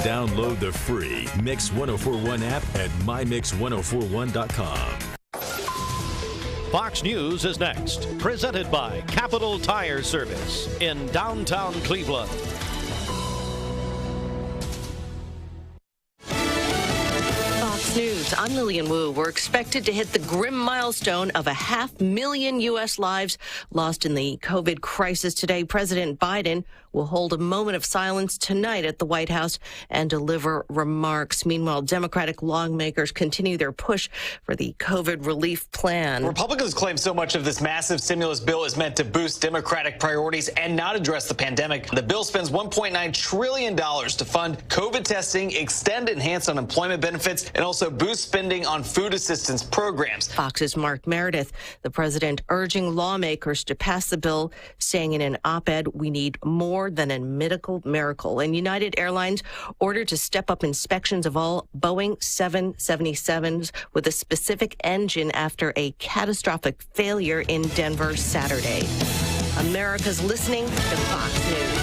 Download the free Mix 1041 app at mymix1041.com. Fox News is next, presented by Capital Tire Service in downtown Cleveland. Fox News, I'm Lillian Wu. We're expected to hit the grim milestone of 500,000 U.S. lives lost in the COVID crisis today. President Biden will hold a moment of silence tonight at the White House and deliver remarks. Meanwhile, Democratic lawmakers continue their push for the COVID relief plan. Republicans claim so much of this massive stimulus bill is meant to boost Democratic priorities and not address the pandemic. The bill spends $1.9 trillion to fund COVID testing, extend enhanced unemployment benefits, and also boost spending on food assistance programs. Fox's Mark Meredith, the president urging lawmakers to pass the bill, saying in an op-ed, we need more than a medical miracle. And United Airlines ordered to step up inspections of all Boeing 777s with a specific engine after a catastrophic failure in Denver Saturday. America's listening to Fox News.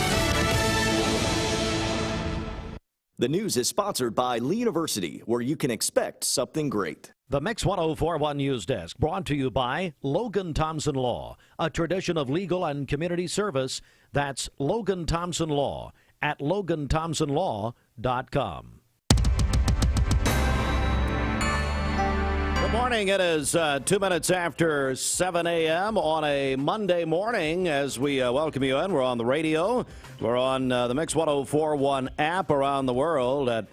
The news is sponsored by Lee University, where you can expect something great. The Mix 1041 News Desk brought to you by Logan Thompson Law, a tradition of legal and community service. That's Logan Thompson Law at LoganThompsonLaw.com. Good morning. It is 2 minutes after 7 a.m. on a Monday morning as we welcome you in. We're on the radio. We're on the Mix 1041 app around the world at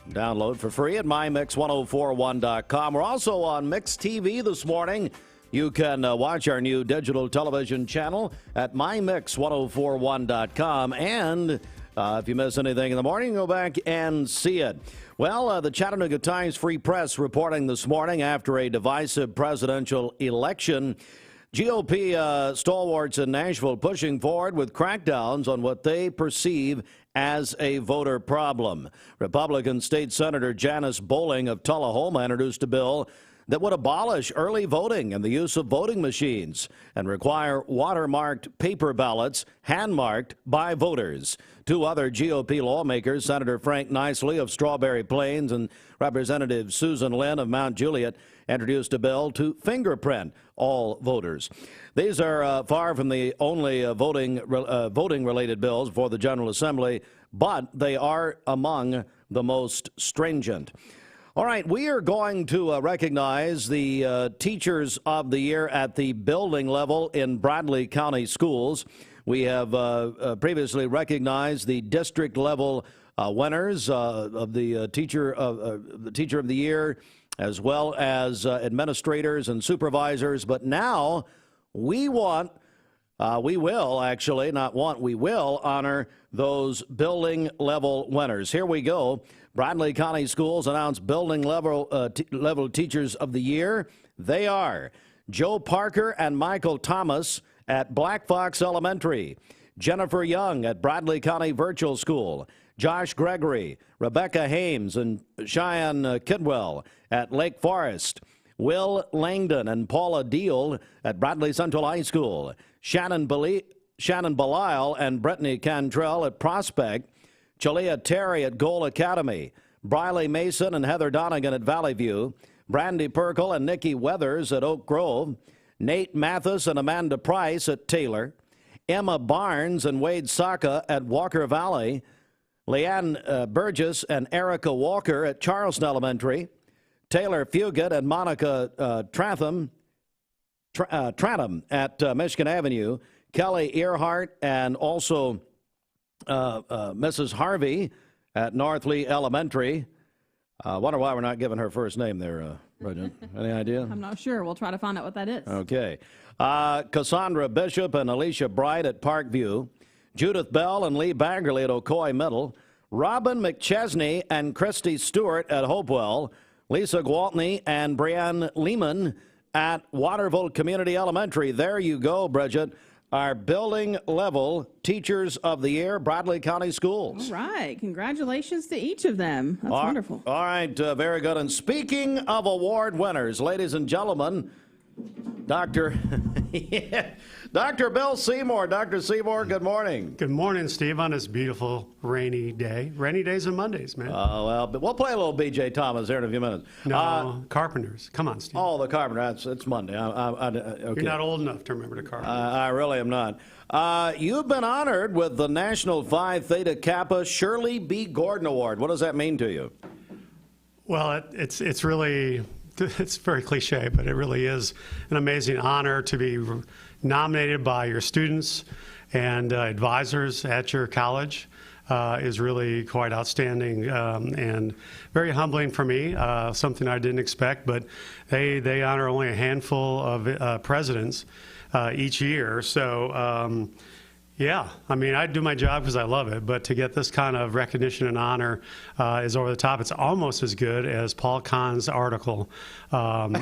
download for free at mymix1041.com. We're also on Mix TV this morning. You can watch our new digital television channel at mymix1041.com. And if you miss anything in the morning, go back and see it. Well, the Chattanooga Times Free Press reporting this morning after a divisive presidential election. GOP stalwarts in Nashville pushing forward with crackdowns on what they perceive as a voter problem. Republican State Senator Janice Bowling of Tullahoma introduced a bill that would abolish early voting and the use of voting machines and require watermarked paper ballots hand-marked by voters. Two other GOP lawmakers, Senator Frank Nicely of Strawberry Plains and Representative Susan Lynn of Mount Juliet, introduced a bill to fingerprint all voters. These are far from the only voting-related bills for the General Assembly, but they are among the most stringent. All right, we are going to recognize the Teachers of the Year at the building level in Bradley County schools. We have previously recognized the district-level winners of the Teacher of the Year, as well as administrators and supervisors. But now we will honor those building level winners. Here we go. Bradley County Schools announced building level Teachers of the Year. They are Joe Parker and Michael Thomas at Black Fox Elementary, Jennifer Young at Bradley County Virtual School, Josh Gregory, Rebecca Hames, and Cheyenne Kidwell at Lake Forest, Will Langdon and Paula Deal at Bradley Central High School, Shannon Belisle and Brittany Cantrell at Prospect, Chalia Terry at Goal Academy, Briley Mason and Heather Donegan at Valley View, Brandy Perkle and Nikki Weathers at Oak Grove, Nate Mathis and Amanda Price at Taylor, Emma Barnes and Wade Saka at Walker Valley, Leanne Burgess and Erica Walker at Charleston Elementary, Taylor Fugit and Monica Trantham at Michigan Avenue, Kelly Earhart and also Mrs. Harvey at North Lee Elementary. Wonder why we're not giving her first name there, Bridget. Any idea? I'm not sure. We'll try to find out what that is. Okay. Cassandra Bishop and Alicia Bright at Parkview, Judith Bell and Lee Baggerly at Ocoee Middle, Robin McChesney and Christy Stewart at Hopewell, Lisa Gwaltney and Brianne Lehman at Waterville Community Elementary. There you go, Bridget. Our building level Teachers of the Year, Bradley County Schools. All right. Congratulations to each of them. That's wonderful. All right. Very good. And speaking of award winners, ladies and gentlemen, Dr. Dr. Bill Seymour. Dr. Seymour, good morning. Good morning, Steve, on this beautiful rainy day. Rainy days and Mondays, man. Well, we'll play a little B.J. Thomas here in a few minutes. No, Carpenters. Come on, Steve. Oh, the Carpenter. It's Monday. Okay. You're not old enough to remember the Carpenters. I really am not. You've been honored with the National Phi Theta Kappa Shirley B. Gordon Award. What does that mean to you? Well, it's really, it's very cliche, but it really is an amazing honor to be nominated by your students and advisors at your college. Is really quite outstanding and very humbling for me, something I didn't expect, but they honor only a handful of presidents each year. So, yeah, I mean, I do my job because I love it, but to get this kind of recognition and honor is over the top. It's almost as good as Paul Kahn's article, and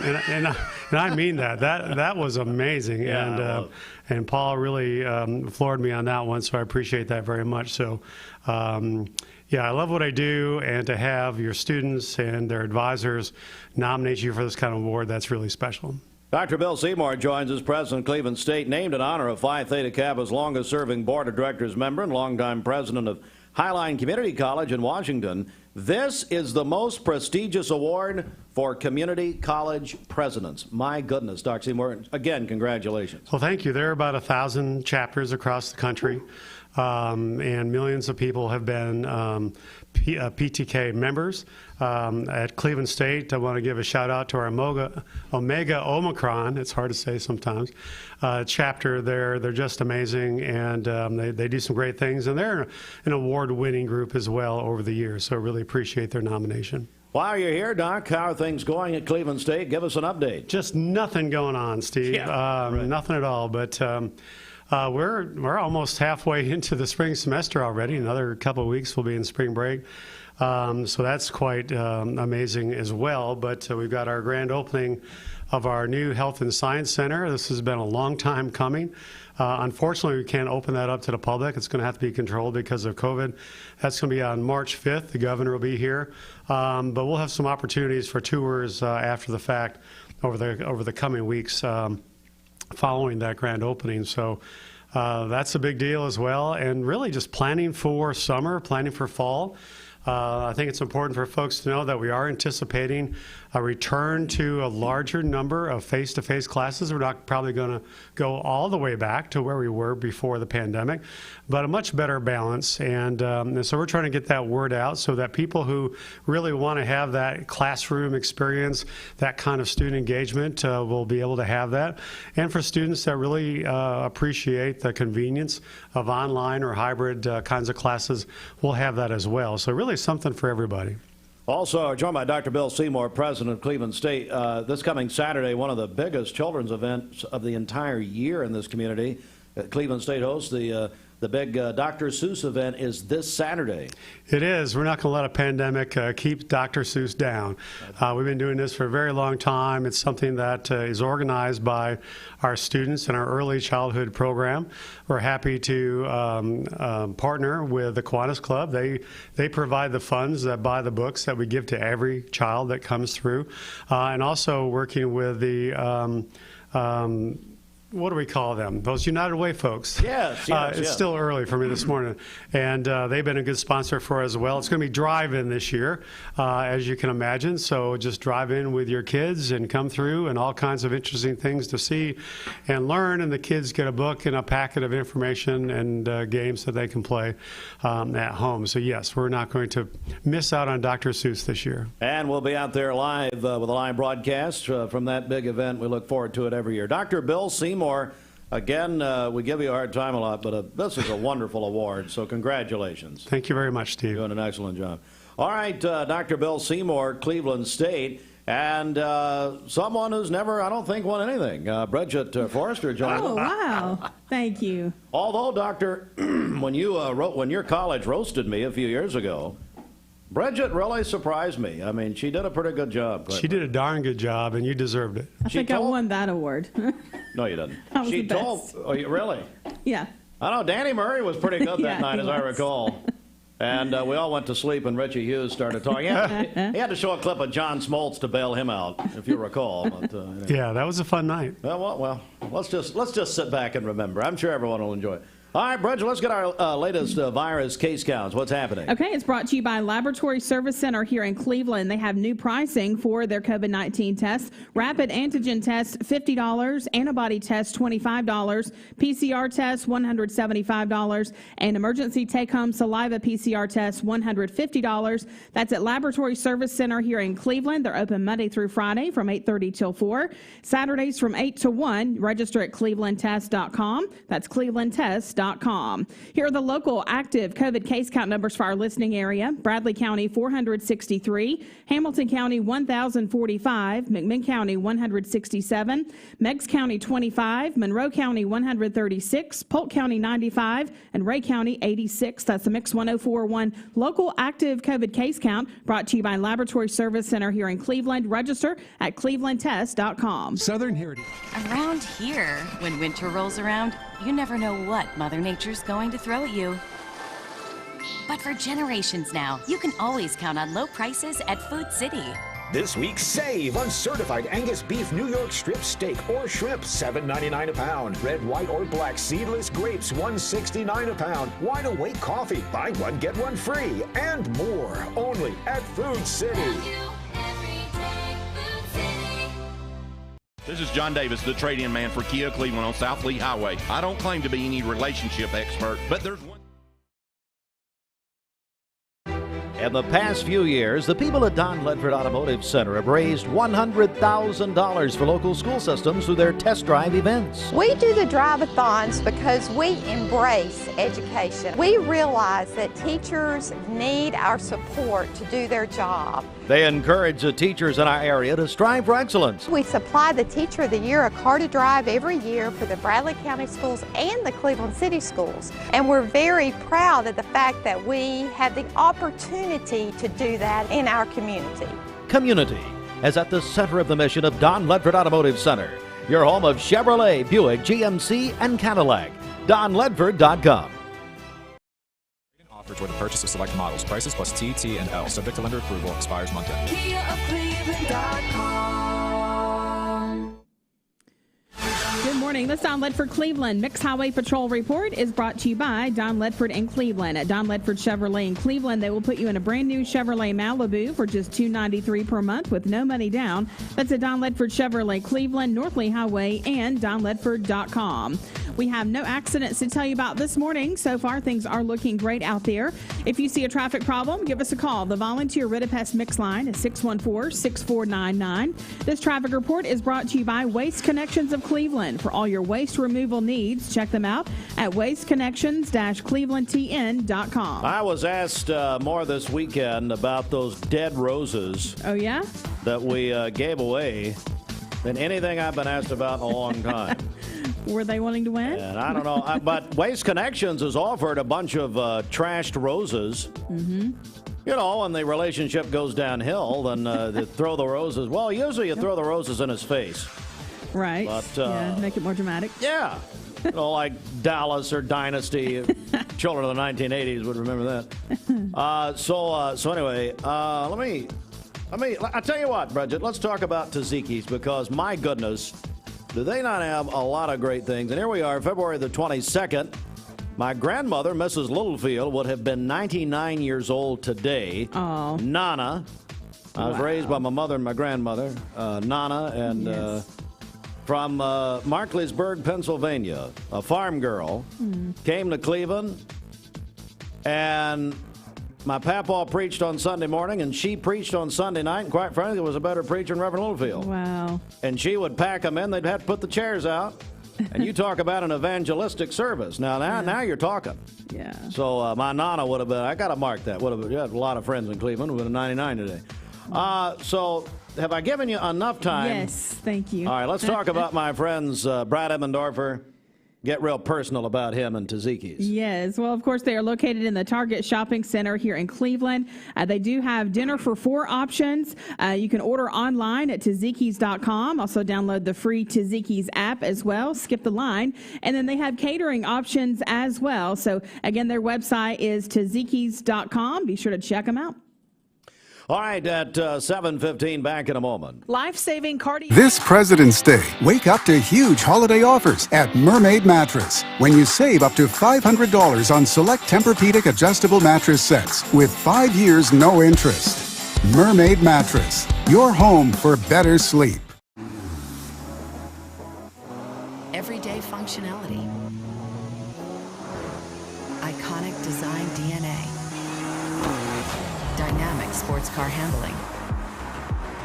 I mean that. That was amazing, Yeah, and Paul really floored me on that one, so I appreciate that very much. So, yeah, I love what I do, and to have your students and their advisors nominate you for this kind of award, that's really special. Dr. Bill Seymour joins us, President of Cleveland State, named in honor of Phi Theta Kappa's longest-serving Board of Directors member and longtime president of Highline Community College in Washington. This is the most prestigious award for community college presidents. My goodness, Dr. Seymour, again, congratulations. Well, thank you. There are about 1,000 chapters across the country, and millions of people have been PTK members. At Cleveland State, I want to give a shout out to our Omega Omicron, it's hard to say sometimes, chapter there. They're just amazing, and they do some great things, and they're an award-winning group as well over the years, so I really appreciate their nomination. While you're here, Doc, how are things going at Cleveland State? Give us an update. Just nothing going on, Steve. Yeah, right. Nothing at all, but we're almost halfway into the spring semester already. Another couple of weeks we'll be in spring break. So that's quite amazing as well. But we've got our grand opening of our new Health and Science Center. This has been a long time coming. Unfortunately, we can't open that up to the public. It's going to have to be controlled because of COVID. That's going to be on March 5th. The governor will be here. But we'll have some opportunities for tours after the fact over the coming weeks following that grand opening. So that's a big deal as well. And really just planning for summer, planning for fall. I think it's important for folks to know that we are anticipating a return to a larger number of face-to-face classes. We're not probably going to go all the way back to where we were before the pandemic, but a much better balance. And so we're trying to get that word out so that people who really want to have that classroom experience, that kind of student engagement, will be able to have that. And for students that really appreciate the convenience of online or hybrid kinds of classes, we'll have that as well. So really something for everybody. Also, joined by Dr. Bill Seymour, president of Cleveland State. This coming Saturday, one of the biggest children's events of the entire year in this community. Cleveland State hosts the big Dr. Seuss event is this Saturday. It is. We're not going to let a pandemic keep Dr. Seuss down. We've been doing this for a very long time. It's something that is organized by our students in our early childhood program. We're happy to partner with the Kiwanis Club. They provide the funds that buy the books that we give to every child that comes through, and also working with the what do we call them? Those United Way folks. Yes, It's still early for me this morning. And they've been a good sponsor for us as well. It's going to be drive-in this year, as you can imagine. So just drive in with your kids and come through, and all kinds of interesting things to see and learn. And the kids get a book and a packet of information and games that they can play at home. So yes, we're not going to miss out on Dr. Seuss this year. And we'll be out there live with a live broadcast from that big event. We look forward to it every year. Dr. Bill Seymour, again, we give you a hard time a lot, but this is a wonderful award, so congratulations. Thank you very much, Steve. You're doing an excellent job. All right, Dr. Bill Seymour, Cleveland State, and someone who's never, I don't think, won anything. Bridget Forrester joined us. Oh, wow. Thank you. Although, Doctor, when your college roasted me a few years ago, Bridget really surprised me. I mean, she did a pretty good job. She did a darn good job, and you deserved it. I think I won that award. No, you didn't. I was the best. Oh, really? Yeah. I know Danny Murray was pretty good that Yeah, night, he as I was. recall. And we all went to sleep, and Richie Hughes started talking. He had to show a clip of John Smoltz to bail him out, if you recall. But, Yeah, that was a fun night. well, let's just sit back and remember. I'm sure everyone will enjoy it. All right, Bridget, let's get our latest virus case counts. What's happening? Okay, it's brought to you by Laboratory Service Center here in Cleveland. They have new pricing for their COVID-19 tests. Rapid antigen test, $50. Antibody test, $25. PCR test, $175. And emergency take-home saliva PCR test, $150. That's at Laboratory Service Center here in Cleveland. They're open Monday through Friday from 8:30 till 4. Saturdays from 8 to 1. Register at clevelandtest.com. That's clevelandtest.com. Here are the local active COVID case count numbers for our listening area. Bradley County, 463. Hamilton County, 1,045. McMinn County, 167. Meigs County, 25. Monroe County, 136. Polk County, 95. And Ray County, 86. That's the Mix 104.1 local active COVID case count brought to you by Laboratory Service Center here in Cleveland. Register at clevelandtest.com. Southern Heritage. Around here, when winter rolls around, you never know what Mother Nature's going to throw at you. But for generations now, you can always count on low prices at Food City. This week, save on certified Angus beef New York strip steak or shrimp, $7.99 a pound. Red, white, or black seedless grapes, $1.69 a pound. Wide Awake coffee, buy one, get one free. And more, only at Food City. This is John Davis, the trade-in man for Kia Cleveland on South Lee Highway. I don't claim to be any relationship expert, but there's one. In the past few years, the people at Don Ledford Automotive Center have raised $100,000 for local school systems through their test drive events. We do the drive-a-thons because we embrace education. We realize that teachers need our support to do their job. They encourage the teachers in our area to strive for excellence. We supply the Teacher of the Year a car to drive every year for the Bradley County schools and the Cleveland City schools. And we're very proud of the fact that we have the opportunity to do that in our community. Community is at the center of the mission of Don Ledford Automotive Center, your home of Chevrolet, Buick, GMC, and Cadillac. DonLedford.com. Offer toward the purchase of select models. Prices plus T, T, and L. Subject to lender approval. Expires month end. Good morning. This Don Ledford Cleveland Mixed Highway Patrol Report is brought to you by Don Ledford and Cleveland. At Don Ledford Chevrolet in Cleveland, they will put you in a brand new Chevrolet Malibu for just $293 per month with no money down. That's at Don Ledford Chevrolet Cleveland, North Lee Highway, and DonLedford.com. We have no accidents to tell you about this morning. So far, things are looking great out there. If you see a traffic problem, give us a call. The volunteer Ridipest Mix line is 614-6499. This traffic report is brought to you by Waste Connections of Cleveland. For all your waste removal needs, check them out at wasteconnections-clevelandtn.com. I was asked more this weekend about those dead roses. Oh, yeah? That we gave away than anything I've been asked about in a long time. Were they wanting to win? And I don't know, but Waste Connections has offered a bunch of trashed roses. Mm-hmm. You know, when the relationship goes downhill, then they throw the roses. Well, usually you throw the roses in his face. Right. But, yeah, make it more dramatic. Yeah. You know, like Dallas or Dynasty. Children of the 1980s would remember that. So anyway, I tell you what, Bridget, let's talk about tzatziki's because, my goodness, do they not have a lot of great things? And here we are, February the 22nd. My grandmother, Mrs. Littlefield, would have been 99 years old today. Oh. Nana. I was raised by my mother and my grandmother, Nana, and Yes. from Markleysburg, Pennsylvania, a farm girl, came to Cleveland, and my papaw preached on Sunday morning, and she preached on Sunday night, and quite frankly, was a better preacher than Reverend Littlefield. Wow. And she would pack them in. They'd have to put the chairs out. And you talk about an evangelistic service. Now you're talking. Yeah. So my Nana would have been, I got to mark that, would have had a lot of friends in Cleveland, would have been 99 today. So have I given you enough time? Yes, thank you. All right, let's talk about my friends, Brad Emmendorfer. Get real personal about him and tzatziki's. Yes. Well, of course, they are located in the Target Shopping Center here in Cleveland. They do have dinner for 4 options. You can order online at tzatziki's.com. Also download the free Tzatziki's app as well. Skip the line. And then they have catering options as well. So, again, their website is tzatziki's.com. Be sure to check them out. All right, at 7:15, back in a moment. Life-saving cardio. This President's Day, wake up to huge holiday offers at Mermaid Mattress. When you save up to $500 on select Tempur-Pedic adjustable mattress sets with 5 years no interest. Mermaid Mattress, your home for better sleep. Everyday functionality. Iconic design DNA. Dynamic sports car handling.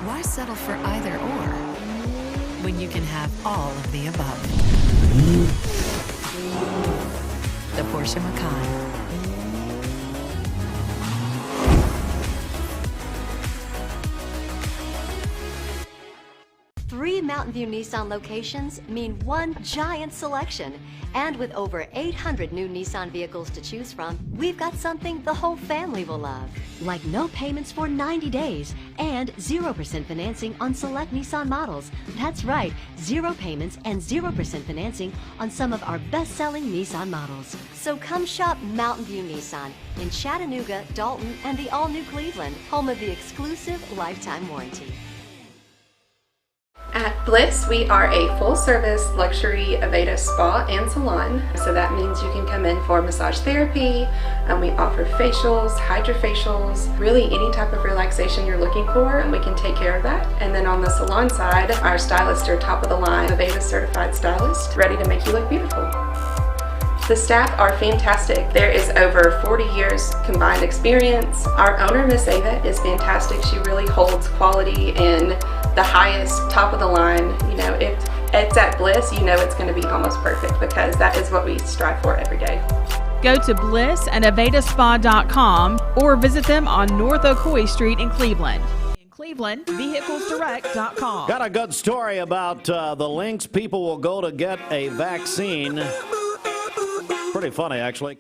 Why settle for either or when you can have all of the above? The Porsche Macan. Three Mountain View Nissan locations mean one giant selection. And with over 800 new Nissan vehicles to choose from, we've got something the whole family will love. Like no payments for 90 days and 0% financing on select Nissan models. That's right, 0 payments and 0% financing on some of our best-selling Nissan models. So come shop Mountain View Nissan in Chattanooga, Dalton, and the all-new Cleveland, home of the exclusive lifetime warranty. At Bliss, we are a full-service luxury Aveda spa and salon. So that means you can come in for massage therapy, and we offer facials, hydrofacials, really any type of relaxation you're looking for, and we can take care of that. And then on the salon side, our stylists are top-of-the-line Aveda certified stylists, ready to make you look beautiful. The staff are fantastic. There is over 40 years combined experience. Our owner, Miss Ava, is fantastic. She really holds quality in the highest, top of the line. You know, if it's at Bliss, you know it's going to be almost perfect because that is what we strive for every day. Go to bliss@avedaspa.com or visit them on North Ocoee Street in Cleveland. In Cleveland, vehiclesdirect.com. Got a good story about the lengths people will go to get a vaccine. Pretty funny, actually.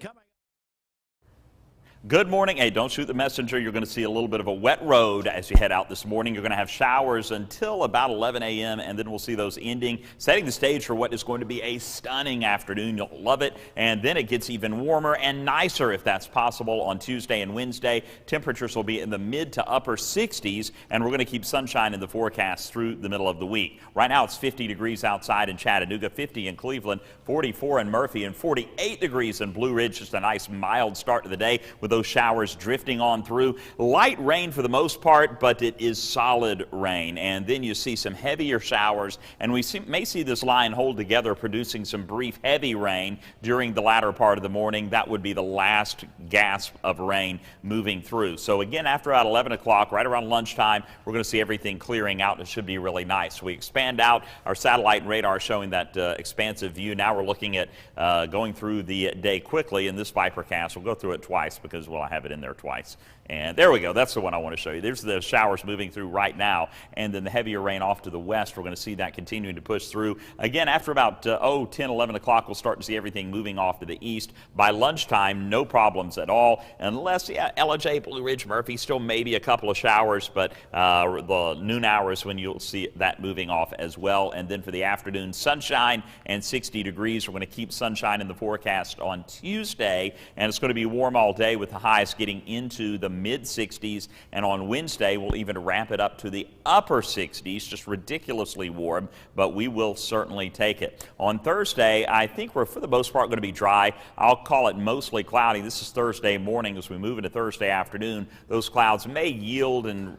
Good morning. Hey, don't shoot the messenger. You're going to see a little bit of a wet road as you head out this morning. You're going to have showers until about 11 a.m., and then we'll see those ending, setting the stage for what is going to be a stunning afternoon. You'll love it. And then it gets even warmer and nicer, if that's possible, on Tuesday and Wednesday. Temperatures will be in the mid to upper 60s, and we're going to keep sunshine in the forecast through the middle of the week. Right now, it's 50 degrees outside in Chattanooga, 50 in Cleveland, 44 in Murphy, and 48 degrees in Blue Ridge. Just a nice mild start to the day with those showers drifting on through. Light rain for the most part, but it is solid rain. And then you see some heavier showers, and we may see this line hold together, producing some brief heavy rain during the latter part of the morning. That would be the last gasp of rain moving through. So again, after about 11 o'clock, right around lunchtime, we're going to see everything clearing out. It should be really nice. We expand out our satellite and radar showing that expansive view. Now we're looking at going through the day quickly in this Vipercast. We'll go through it twice because, well, I have it in there twice. And there we go. That's the one I want to show you. There's the showers moving through right now, and then the heavier rain off to the west. We're going to see that continuing to push through. Again, after about 10, 11 o'clock, we'll start to see everything moving off to the east. By lunchtime, no problems at all, unless, LJ, Blue Ridge, Murphy, still maybe a couple of showers, but the noon hours when you'll see that moving off as well. And then for the afternoon, sunshine and 60 degrees. We're going to keep sunshine in the forecast on Tuesday, and it's going to be warm all day with the highs getting into the mid-60s, and on Wednesday we'll even ramp it up to the upper 60s, just ridiculously warm, but we will certainly take it. On Thursday, I think we're for the most part going to be dry. I'll call it mostly cloudy. This is Thursday morning. As we move into Thursday afternoon, those clouds may yield and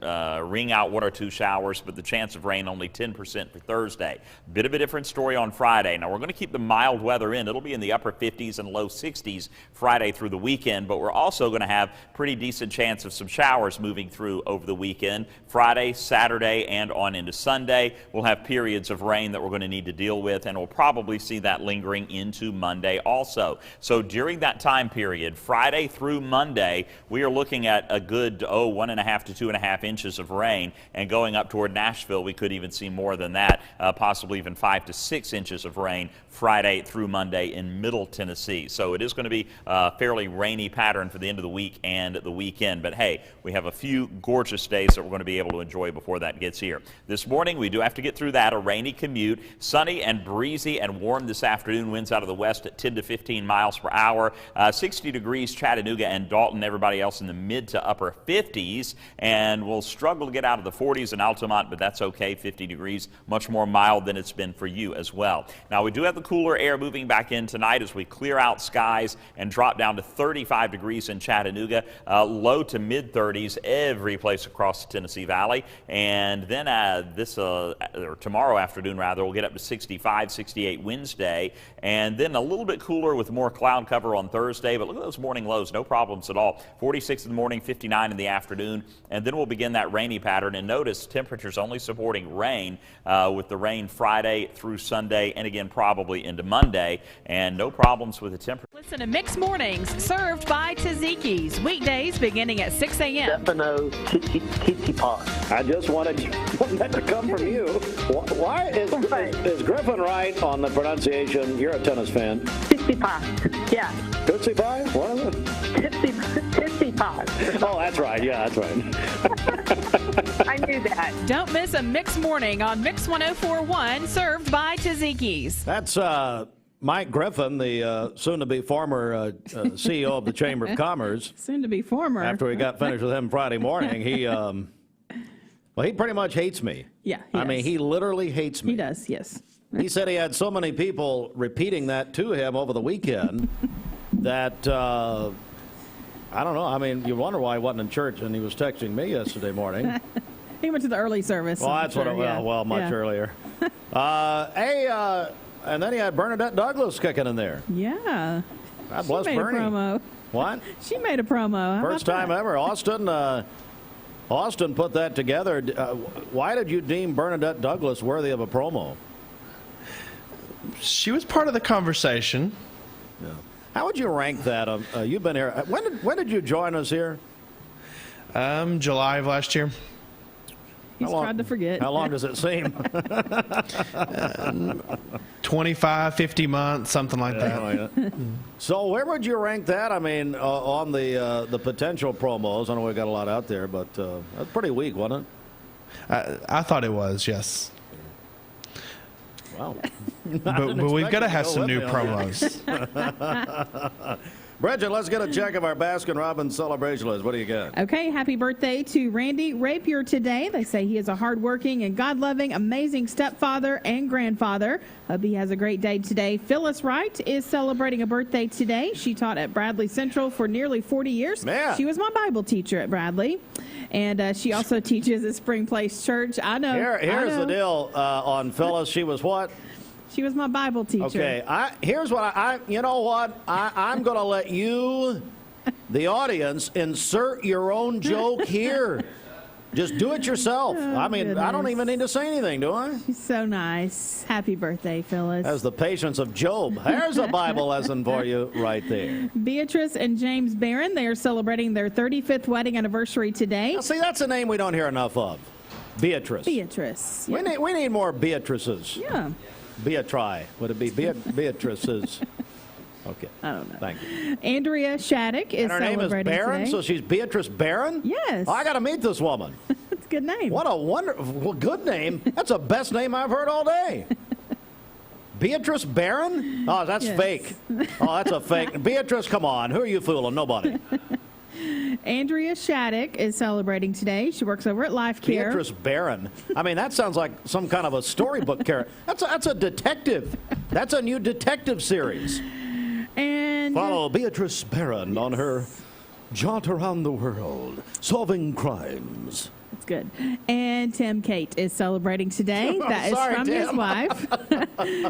ring out one or two showers, but the chance of rain only 10% for Thursday. Bit of a different story on Friday. Now we're going to keep the mild weather in. It'll be in the upper 50s and low 60s Friday through the weekend, but we're also going to have pretty decent chance of some showers moving through over the weekend. Friday, Saturday, and on into Sunday, we'll have periods of rain that we're going to need to deal with, and we'll probably see that lingering into Monday also. So during that time period, Friday through Monday, we are looking at a good, 1.5 to 2.5 inches of rain, and going up toward Nashville, we could even see more than that, possibly even 5 to 6 inches of rain Friday through Monday in Middle Tennessee. So it is going to be a fairly rainy pattern for the the end of the week and the weekend. But hey, we have a few gorgeous days that we're going to be able to enjoy before that gets here. This morning, we do have to get through that, a rainy commute. Sunny and breezy and warm this afternoon. Winds out of the west at 10 to 15 miles per hour. 60 degrees Chattanooga and Dalton. Everybody else in the mid to upper 50s. And we'll struggle to get out of the 40s in Altamont, but that's okay. 50 degrees, much more mild than it's been for you as well. Now, we do have the cooler air moving back in tonight as we clear out skies and drop down to 35 degrees in Chattanooga. Low to mid 30s every place across the Tennessee Valley. And then or tomorrow afternoon, rather, we'll get up to 65, 68 Wednesday. And then a little bit cooler with more cloud cover on Thursday. But look at those morning lows, no problems at all. 46 in the morning, 59 in the afternoon. And then we'll begin that rainy pattern. And notice temperatures only supporting rain with the rain Friday through Sunday and again probably into Monday. And no problems with the temperature. Listen to Mixed Mornings, served by Tzatziki's. Weekdays beginning at 6 a.m. Stefano Tsitsipas. I just wanted that to come from you. Why is Griffin right on the pronunciation? You're a tennis fan. Tsitsipas. Yeah. Tootsie Pie? What is it? Tsitsipas. Oh, that's right. Yeah, that's right. I knew that. Don't miss a Mixed Morning on Mix 104.1, served by Tzatziki's. That's Mike Griffin, the soon-to-be former CEO of the Chamber of Commerce. Soon-to-be former. After we got finished with him Friday morning, he pretty much hates me. Yeah, I mean, he literally hates me. He does, yes. He said he had so many people repeating that to him over the weekend that, I don't know. I mean, you wonder why he wasn't in church, and he was texting me yesterday morning. He went to the early service. Well, that's much earlier. And then he had Bernadette Douglas kicking in there. Yeah. God bless Bernie. She made a promo. What? She made a promo. First time ever. Austin put that together. Why did you deem Bernadette Douglas worthy of a promo? She was part of the conversation. Yeah. How would you rank that? You've been here. When did you join us here? July of last year. He's tried to forget. How long does it seem? 25, 50 months, something like that. So where would you rank that? I mean, on the potential promos. I know we got a lot out there, but that's pretty weak, wasn't it? I thought it was, yes. Wow. But we've got to have some new promos. Bridget, let's get a check of our Baskin-Robbins celebration list. What do you got? Okay, happy birthday to Randy Rapier today. They say he is a hardworking and God-loving, amazing stepfather and grandfather. Hope he has a great day today. Phyllis Wright is celebrating a birthday today. She taught at Bradley Central for nearly 40 years. Man. She was my Bible teacher at Bradley. And she also teaches at Spring Place Church. I know. Here's the deal on Phyllis. She was what? She was my Bible teacher. Okay, here's what you know what? I'm going to let you, the audience, insert your own joke here. Just do it yourself. Oh, I mean, goodness. I don't even need to say anything, do I? She's so nice. Happy birthday, Phyllis. As the patience of Job. There's a Bible lesson for you right there. Beatrice and James Barron, they are celebrating their 35th wedding anniversary today. Now, see, that's a name we don't hear enough of. Beatrice. Beatrice. Yeah. We need more Beatrices. Yeah. Beatri. Would it be Beatrice's? Okay. I don't know. Thank you. Andrea Shattuck is and her name is Barron, today. so she's Beatrice Barron? Yes. Oh, I got to meet this woman. That's a good name. What a wonderful, good name. That's the best name I've heard all day. Beatrice Barron? Oh, that's fake. Oh, that's a fake. Beatrice, come on. Who are you fooling? Nobody. Andrea Shattuck is celebrating today. She works over at Life Care. Beatrice Barron. I mean, that sounds like some kind of a storybook character. That's a detective. That's a new detective series. And follow Beatrice Barron on her jaunt around the world, solving crimes. That's good. And Tim Kate is celebrating today. That is from Tim. his wife.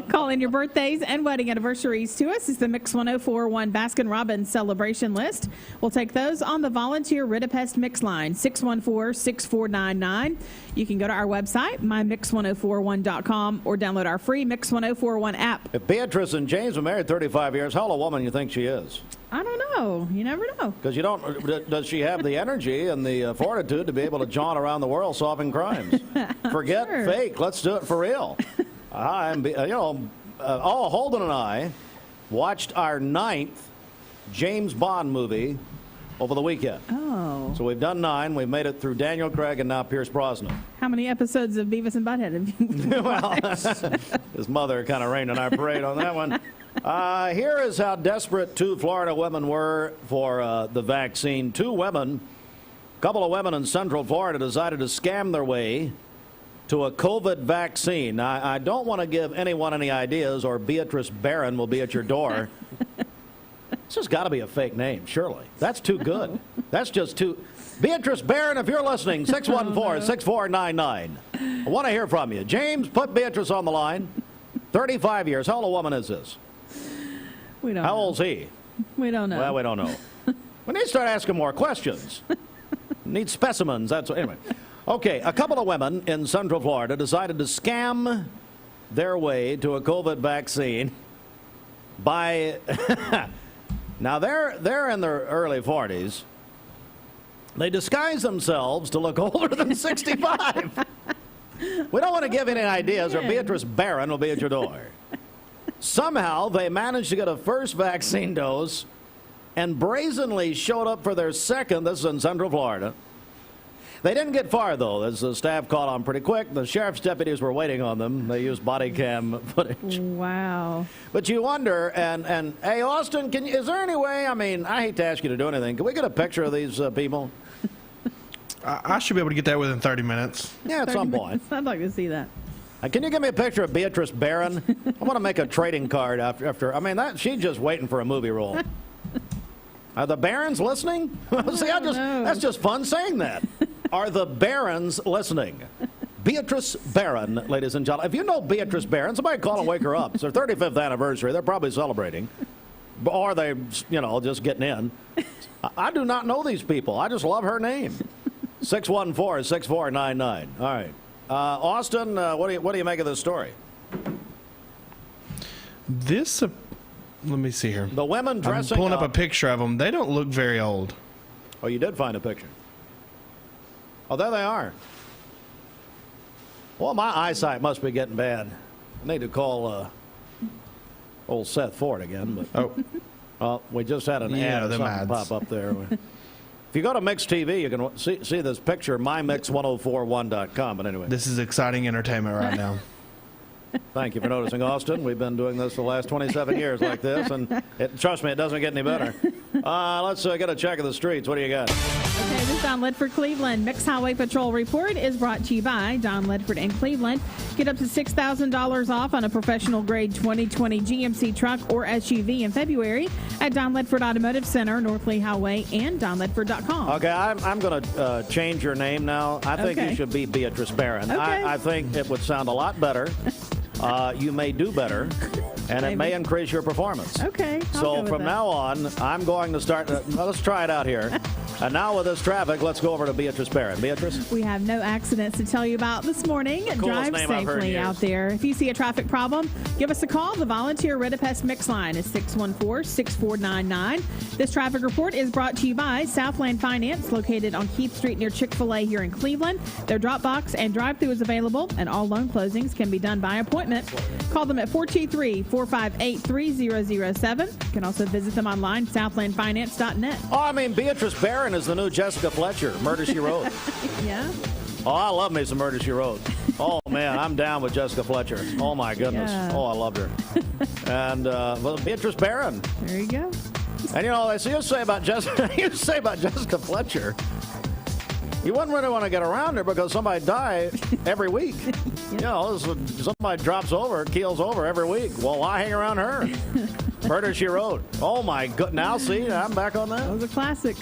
Call in your birthdays and wedding anniversaries to us. It's the Mix 104.1 Baskin-Robbins celebration list. We'll take those on the volunteer Ridapest Mix line, 614-6499. You can go to our website, mymix1041.com, or download our free Mix 1041 app. If Beatrice and James were married 35 years, how old a woman you think she is? I don't know. You never know. Because you don't. Does she have the energy and the fortitude to be able to jaunt around the world solving crimes? Forget fake. Let's do it for real. Holden and I watched our 9th James Bond movie over the weekend. Oh. So we've done 9. We've made it through Daniel Craig and now Pierce Brosnan. How many episodes of Beavis and Butthead have you Well, his mother kind of rained on our parade on that one. Here is how desperate 2 Florida women were for the vaccine. 2 women, a couple of women in Central Florida decided to scam their way to a COVID vaccine. I don't want to give anyone any ideas, or Beatrice Barron will be at your door. This has got to be a fake name, surely. That's too good. That's just too... Beatrice Barron, if you're listening, 614-6499. I want to hear from you. James, put Beatrice on the line. 35 years. How old a woman is this? We don't How know. old's he? We don't know. Well, we don't know. We need to start asking more questions. Need specimens. That's anyway. Okay, a couple of women in Central Florida decided to scam their way to a COVID vaccine by... Now, they're in their early 40s. They disguise themselves to look older than 65. We don't want to give any ideas, or Beatrice Barron will be at your door. Somehow, they managed to get a first vaccine dose and brazenly showed up for their second. This is in Central Florida. They didn't get far, though, as the staff caught on pretty quick. The sheriff's deputies were waiting on them. They used body cam footage. Wow. But you wonder, and hey, Austin, is there any way, I mean, I hate to ask you to do anything. Can we get a picture of these people? I should be able to get that within 30 minutes. Yeah, at some point. I'd like to see that. Can you give me a picture of Beatrice Barron? I want to make a trading card after. I mean, she's just waiting for a movie role. Are the Barons listening? See, that's just fun saying that. Are the Barons listening? Beatrice Barron, ladies and gentlemen. If you know Beatrice Barron, somebody call and wake her up. It's their 35th anniversary. They're probably celebrating. Or they, just getting in. I do not know these people. I just love her name. 614-6499. All right. Austin, what do you make of this story? This, let me see here. The women dressing I'm pulling up a picture of them. They don't look very old. Oh, you did find a picture. Oh, there they are. Well, my eyesight must be getting bad. I need to call old Seth Ford again. But we just had an ad or something pop up there. If you go to Mix TV, you can see this picture, mymix1041.com. But anyway. This is exciting entertainment right now. Thank you for noticing, Austin. We've been doing this the last 27 years like this, and trust me, it doesn't get any better. Let's get a check of the streets. What do you got? Okay, this is Don Ledford, Cleveland. Mix Highway Patrol Report is brought to you by Don Ledford in Cleveland. Get up to $6,000 off on a professional-grade 2020 GMC truck or SUV in February at Don Ledford Automotive Center, North Lee Highway, and donledford.com. Okay, I'm going to change your name now. I think you should be Beatrice Barron. Okay. I think it would sound a lot better. You may do better, and it may increase your performance. Okay. So from now on, I'm going to start. Let's try it out here. And now with this traffic, let's go over to Beatrice Barron. Beatrice? We have no accidents to tell you about this morning. Coolest Drive name I've heard in safely years. out there. If you see a traffic problem, give us a call. The volunteer Redipest Mix line is 614-6499. This traffic report is brought to you by Southland Finance, located on Keith Street near Chick-fil-A here in Cleveland. Their drop box and drive-thru is available, and all loan closings can be done by appointment. Call them at 423-458-3007. You can also visit them online, southlandfinance.net. Oh, I mean, Beatrice Barron is the new Jessica Fletcher, Murder, She Wrote. Yeah. Oh, I love me some Murder, She Wrote. Oh, man, I'm down with Jessica Fletcher. Oh, my goodness. Yeah. Oh, I loved her. And Beatrice Barron. There you go. And, you say about Jessica Fletcher, you wouldn't really want to get around her because somebody died every week. Somebody drops over, keels over every week. Well, why hang around her? Murder, She Wrote. Oh, my God. Now, see, I'm back on that. That was a classic.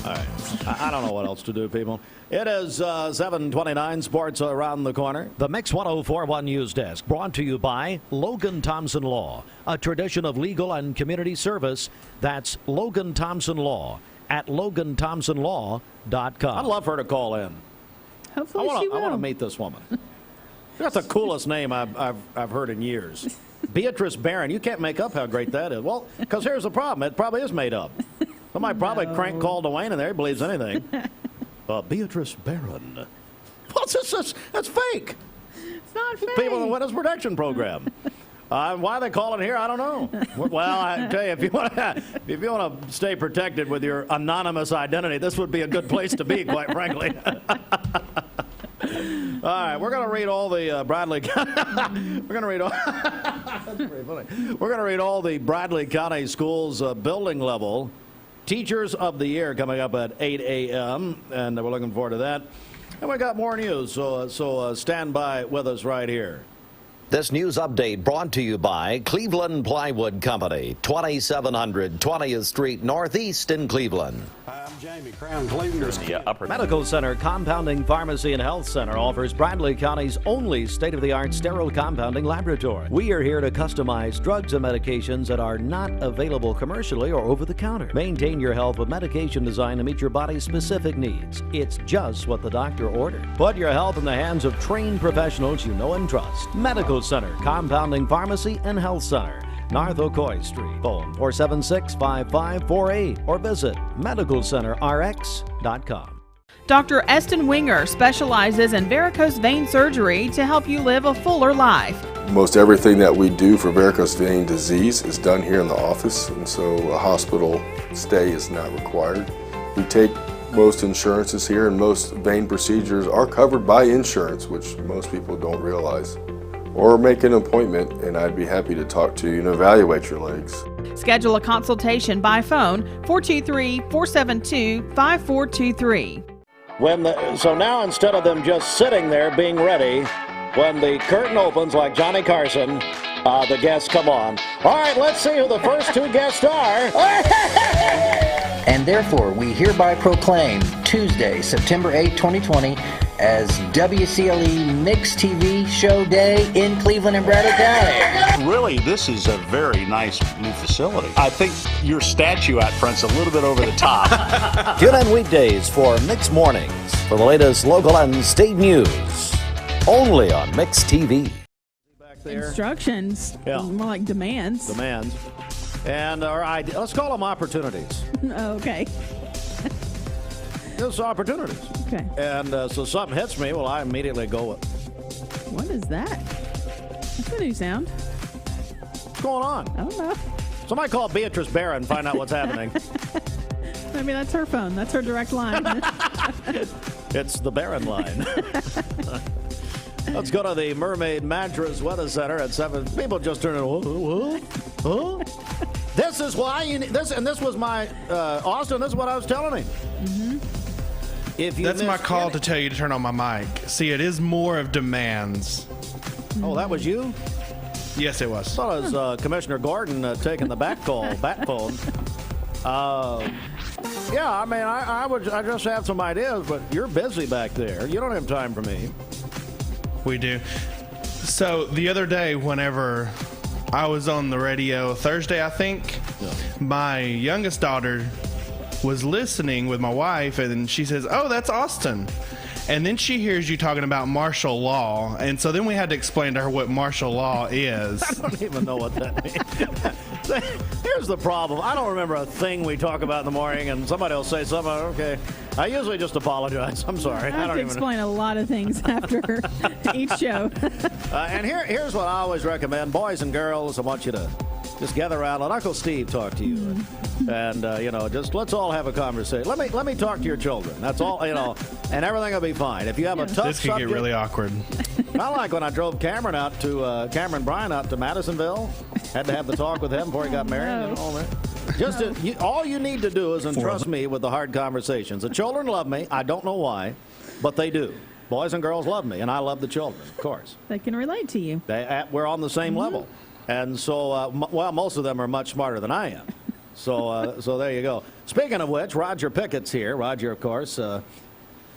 All right. I don't know what else to do, people. It is 7:29, sports around the corner. The Mix 1041 News Desk, brought to you by Logan Thompson Law, a tradition of legal and community service. That's Logan Thompson Law at LoganThompsonLaw.com. I'd love her to call in. Hopefully she will. I want to meet this woman. That's the coolest name I've heard in years. Beatrice Barron. You can't make up how great that is. Well, because here's the problem. It probably is made up. Somebody probably crank call Dwayne in there. He believes anything. Beatrice Barron. What's this? That's fake. It's not fake. People in the Witness Protection Program. Why they calling here, I don't know. Well, I tell you, if you want to stay protected with your anonymous identity, this would be a good place to be, quite frankly. All right, we're going to read all the Bradley. We're going to read all. That's pretty funny. We're going to read all the Bradley County Schools building level Teachers of the Year coming up at 8 a.m. and we're looking forward to that. And we got more news, so stand by with us right here. This news update brought to you by Cleveland Plywood Company, 2700 20th Street Northeast in Cleveland. I'm Jamie Crown, Clevelanders. Medical Center Compounding Pharmacy and Health Center offers Bradley County's only state-of-the-art sterile compounding laboratory. We are here to customize drugs and medications that are not available commercially or over the counter. Maintain your health with medication designed to meet your body's specific needs. It's just what the doctor ordered. Put your health in the hands of trained professionals you know and trust. Medical Center Compounding Pharmacy and Health Center, North Ocoee Street. Phone 476-5548 or visit medicalcenterrx.com. Dr. Eston Winger specializes in varicose vein surgery to help you live a fuller life. Most everything that we do for varicose vein disease is done here in the office, and so a hospital stay is not required. We take most insurances here, and most vein procedures are covered by insurance, which most people don't realize. Or make an appointment, and I'd be happy to talk to you and evaluate your legs. Schedule a consultation by phone 423-472-5423. So now, instead of them just sitting there being ready, when the curtain opens like Johnny Carson, the guests come on. All right, let's see who the first two guests are. And therefore, we hereby proclaim Tuesday, September 8, 2020, as WCLE Mixed TV Show Day in Cleveland and Bradley County. Really, this is a very nice new facility. I think your statue out front's a little bit over the top. Tune in weekdays for Mixed Mornings for the latest local and state news. Only on Mixed TV. Instructions. Yeah. More like demands. Demands. And let's call them opportunities. Okay. There's opportunities. Okay. And so something hits me, well, I immediately go, what is that? That's a new sound. what's going on? I don't know. Somebody call Beatrice Barron and find out what's happening. Maybe that's her phone. That's her direct line. It's the Barron line. Let's go to the Mermaid Mattress Weather Center at 7. People just turn it, what? This is why you need this, and this was my Austin. This is what I was telling him. Mm-hmm. If you That's my call to tell you to turn on my mic. See, it is more of demands. Oh, that was you? Yes, it was. I thought it was Commissioner Gordon taking the back phone. Yeah, I mean, I just have some ideas, but you're busy back there. You don't have time for me. We do. So the other day, whenever I was on the radio, Thursday, I think, my youngest daughter was listening with my wife, and she says, "Oh, that's Austin." And then she hears you talking about martial law, and so then we had to explain to her what martial law is. I don't even know what that means. Here's the problem. I don't remember a thing we talk about in the morning, and somebody will say something, okay. I usually just apologize. I'm sorry. I have to explain a lot of things after each show. And here's what I always recommend. Boys and girls, I want you to just gather around. Let Uncle Steve talk to you. And, just let's all have a conversation. Let me talk to your children. That's all, and everything will be fine. If you have a tough This could get really awkward. I like when I drove Cameron Bryan out to Madisonville. Had to have the talk with him before he got married and all that. All you need to do is entrust me with the hard conversations. The children love me. I don't know why, but they do. Boys and girls love me, and I love the children, of course. They can relate to you. We're on the same level. And so, most of them are much smarter than I am. So there you go. Speaking of which, Roger Pickett's here. Roger, of course,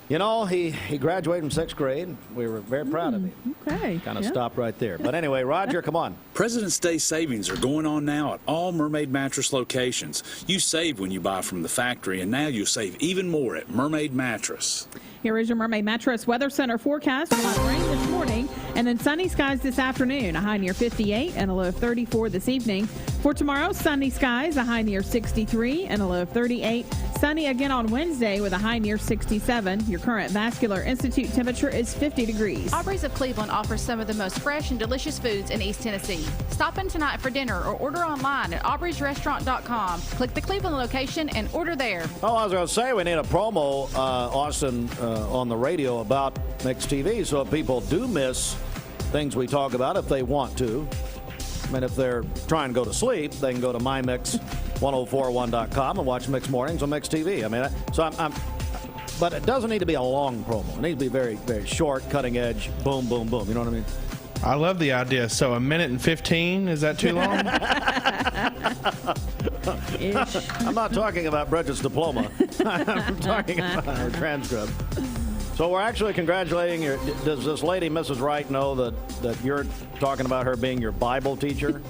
he graduated from 6th grade. We were very proud of him. Okay. Kind of stopped right there. But anyway, Roger, come on. President's Day savings are going on now at all Mermaid Mattress locations. You save when you buy from the factory, and now you'll save even more at Mermaid Mattress. Here is your Mermaid Mattress Weather Center forecast. We'll have rain this morning and then sunny skies this afternoon. A high near 58 and a low of 34 this evening. For tomorrow, sunny skies, a high near 63 and a low of 38. Sunny again on Wednesday with a high near 67. Your current Vascular Institute temperature is 50 degrees. Aubrey's of Cleveland offers some of the most fresh and delicious foods in East Tennessee. Stop in tonight for dinner or order online at aubreysrestaurant.com. Click the Cleveland location and order there. Oh, I was going to say we need a promo, Austin, on the radio about Mix TV, so if people do miss things we talk about, if they want to. I mean, if they're trying to go to sleep, they can go to mymix1041.com and watch Mix Mornings on Mix TV. I mean, so but it doesn't need to be a long promo. It needs to be very, very short, cutting edge, boom, boom, boom. You know what I mean? I love the idea. So a minute and 15, is that too long? I'm not talking about Bridget's diploma. I'm talking about her transcript. So we're actually congratulating your. Does this lady, Mrs. Wright, know that you're talking about her being your Bible teacher?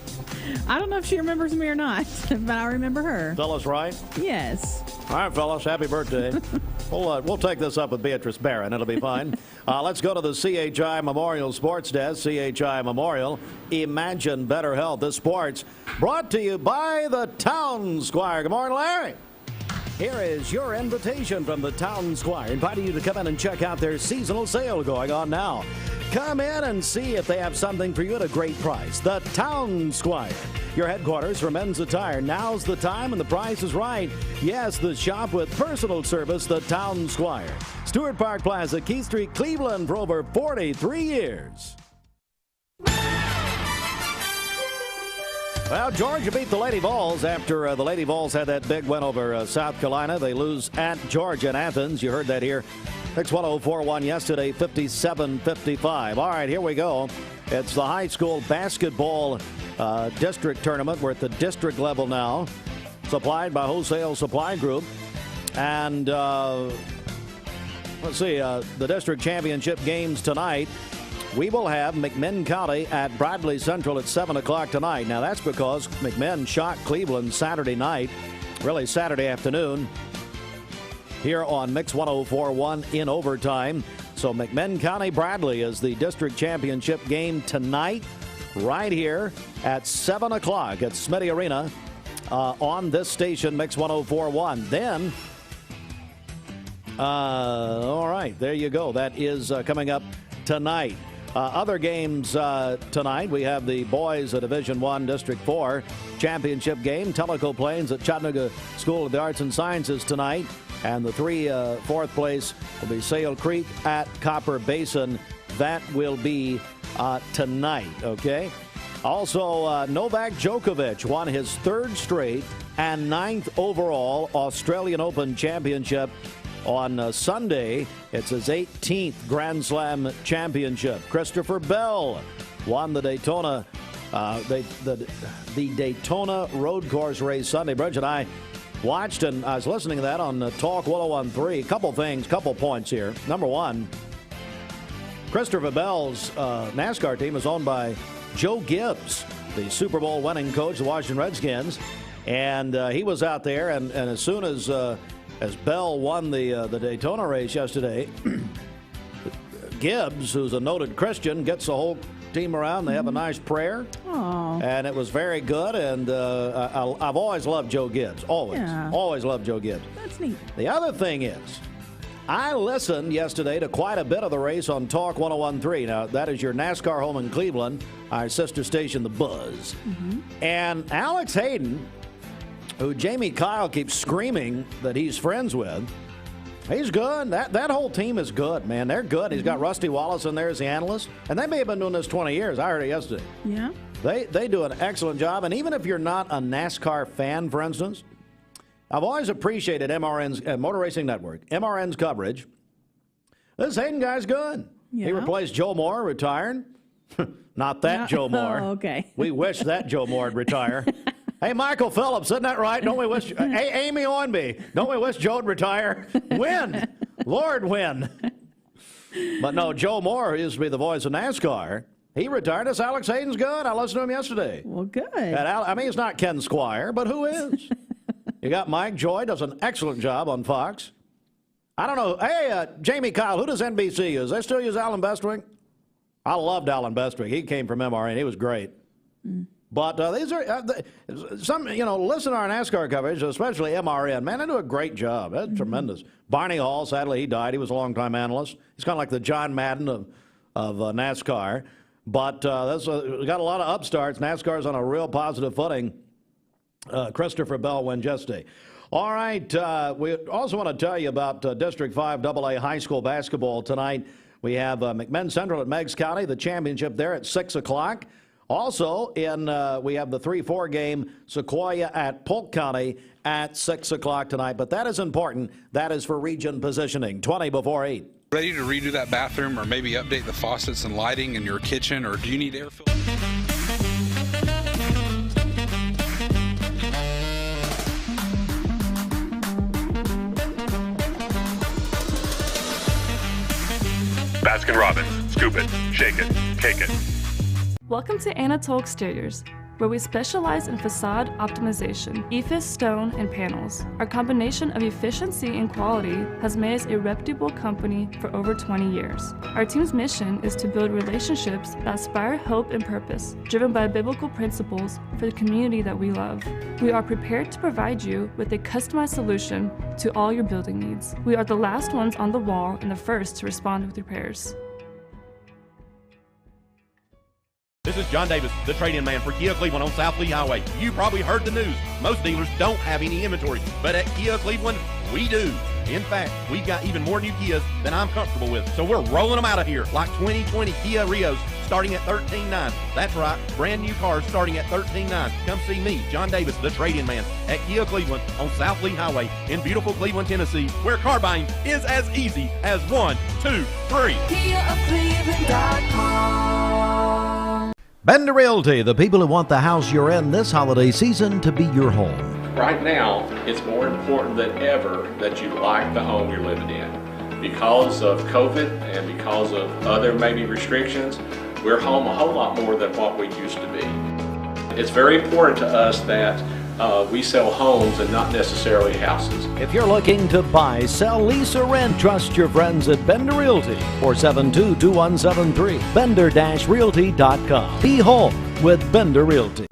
I don't know if she remembers me or not, but I remember her. Phyllis Wright? Yes. All right, Phyllis, happy birthday. We'll take this up with Beatrice Barron. It'll be fine. Let's go to the CHI Memorial Sports Desk. CHI Memorial, imagine better health. This sports brought to you by the Town Squire. Good morning, Larry. Here is your invitation from the Town Squire, inviting you to come in and check out their seasonal sale going on now. Come in and see if they have something for you at a great price. The Town Squire, your headquarters for men's attire. Now's the time and the price is right. Yes, the shop with personal service, the Town Squire. Stewart Park Plaza, Keith Street, Cleveland for over 43 years. Well, Georgia beat the Lady Vols after the Lady Vols had that big win over South Carolina. They lose at Georgia in Athens. You heard that here. Mix 1041 yesterday, 57-55. All right, here we go. It's the high school basketball district tournament. We're at the district level now. Supplied by Wholesale Supply Group. And let's see, the district championship games tonight. We will have McMinn County at Bradley Central at 7 o'clock tonight. Now, that's because McMinn shot Cleveland Saturday night, really Saturday afternoon, here on Mix 1041 in overtime. So McMinn County Bradley is the district championship game tonight, right here at 7 o'clock at Smitty Arena on this station, Mix 1041. Then, all right, there you go. That is coming up tonight. Other games tonight, we have the boys Division I District 4 championship game. Tellico Plains at Chattanooga School of the Arts and Sciences tonight. And the fourth place will be Sale Creek at Copper Basin. That will be tonight, okay? Also, Novak Djokovic won his third straight and ninth overall Australian Open championship on Sunday. It's his 18th Grand Slam championship. Christopher Bell won the Daytona the Daytona road course race Sunday. Bridget and I watched, and I was listening to that on Talk 1013. Couple points here. Number one, Christopher Bell's NASCAR team is owned by Joe Gibbs, the Super Bowl winning coach of the Washington Redskins. And he was out there, and as soon as Bell won the Daytona race yesterday, Gibbs, who's a noted Christian, gets the whole team around. They have a nice prayer. Aww. And it was very good. And I've always loved Joe Gibbs. Always loved Joe Gibbs. That's neat. The other thing is, I listened yesterday to quite a bit of the race on Talk 1013. Now, that is your NASCAR home in Cleveland, our sister station, The Buzz. Mm-hmm. And Alex Hayden, who Jamie Kyle keeps screaming that he's friends with, he's good. That whole team is good, man. They're good. He's got Rusty Wallace in there as the analyst. And they may have been doing this 20 years. I heard it yesterday. Yeah. They do an excellent job. And even if you're not a NASCAR fan, for instance, I've always appreciated MRN's Motor Racing Network, MRN's coverage. This Hayden guy's good. Yeah. He replaced Joe Moore, retired. Not that Joe Moore. Oh, okay. We wish that Joe Moore would retire. Hey, Michael Phillips, isn't that right? Don't we wish? Hey, Amy Ownby, don't we wish Joe would retire? Win. Lord, win. But no, Joe Moore used to be the voice of NASCAR. He retired. This Alex Hayden's good. I listened to him yesterday. Well, good. I mean, it's not Ken Squire, but who is? You got Mike Joy, does an excellent job on Fox. I don't know. Hey, Jamie Kyle, who does NBC use? They still use Alan Bestwick? I loved Alan Bestwick. He came from MRN. He was great. But these are some, listen to our NASCAR coverage, especially MRN. Man, they do a great job. That's tremendous. Barney Hall, sadly, he died. He was a longtime analyst. He's kind of like the John Madden of NASCAR. But we got a lot of upstarts. NASCAR's on a real positive footing. Christopher Bell Winchester. All right, we also want to tell you about District 5 AA high school basketball tonight. We have McMinn Central at Meigs County, the championship there at 6 o'clock. Also, we have the 3-4 game, Sequoia at Polk County at 6 o'clock tonight. But that is important. That is for region positioning, 20 before 8. Ready to redo that bathroom or maybe update the faucets and lighting in your kitchen, or do you need air filtration? Baskin-Robbins. Scoop it, shake it, cake it. Welcome to Anatole Exteriors, where we specialize in facade optimization, EIFS stone, and panels. Our combination of efficiency and quality has made us a reputable company for over 20 years. Our team's mission is to build relationships that inspire hope and purpose, driven by biblical principles for the community that we love. We are prepared to provide you with a customized solution to all your building needs. We are the last ones on the wall and the first to respond with repairs. This is John Davis, the trade-in man for Kia Cleveland on South Lee Highway. You probably heard the news. Most dealers don't have any inventory, but at Kia Cleveland, we do. In fact, we've got even more new Kias than I'm comfortable with, so we're rolling them out of here, like 2020 Kia Rios starting at $13,900. That's right, brand new cars starting at $13,900. Come see me, John Davis, the trade-in man, at Kia Cleveland on South Lee Highway in beautiful Cleveland, Tennessee, where car buying is as easy as 1, 2, 3. KiaofCleveland.com. Bender Realty, the people who want the house you're in this holiday season to be your home. Right now, it's more important than ever that you like the home you're living in. Because of COVID and because of other maybe restrictions, we're home a whole lot more than what we used to be. It's very important to us that we sell homes and not necessarily houses. If you're looking to buy, sell, lease, or rent, trust your friends at Bender Realty, 472-2173, bender-realty.com. Be home with Bender Realty.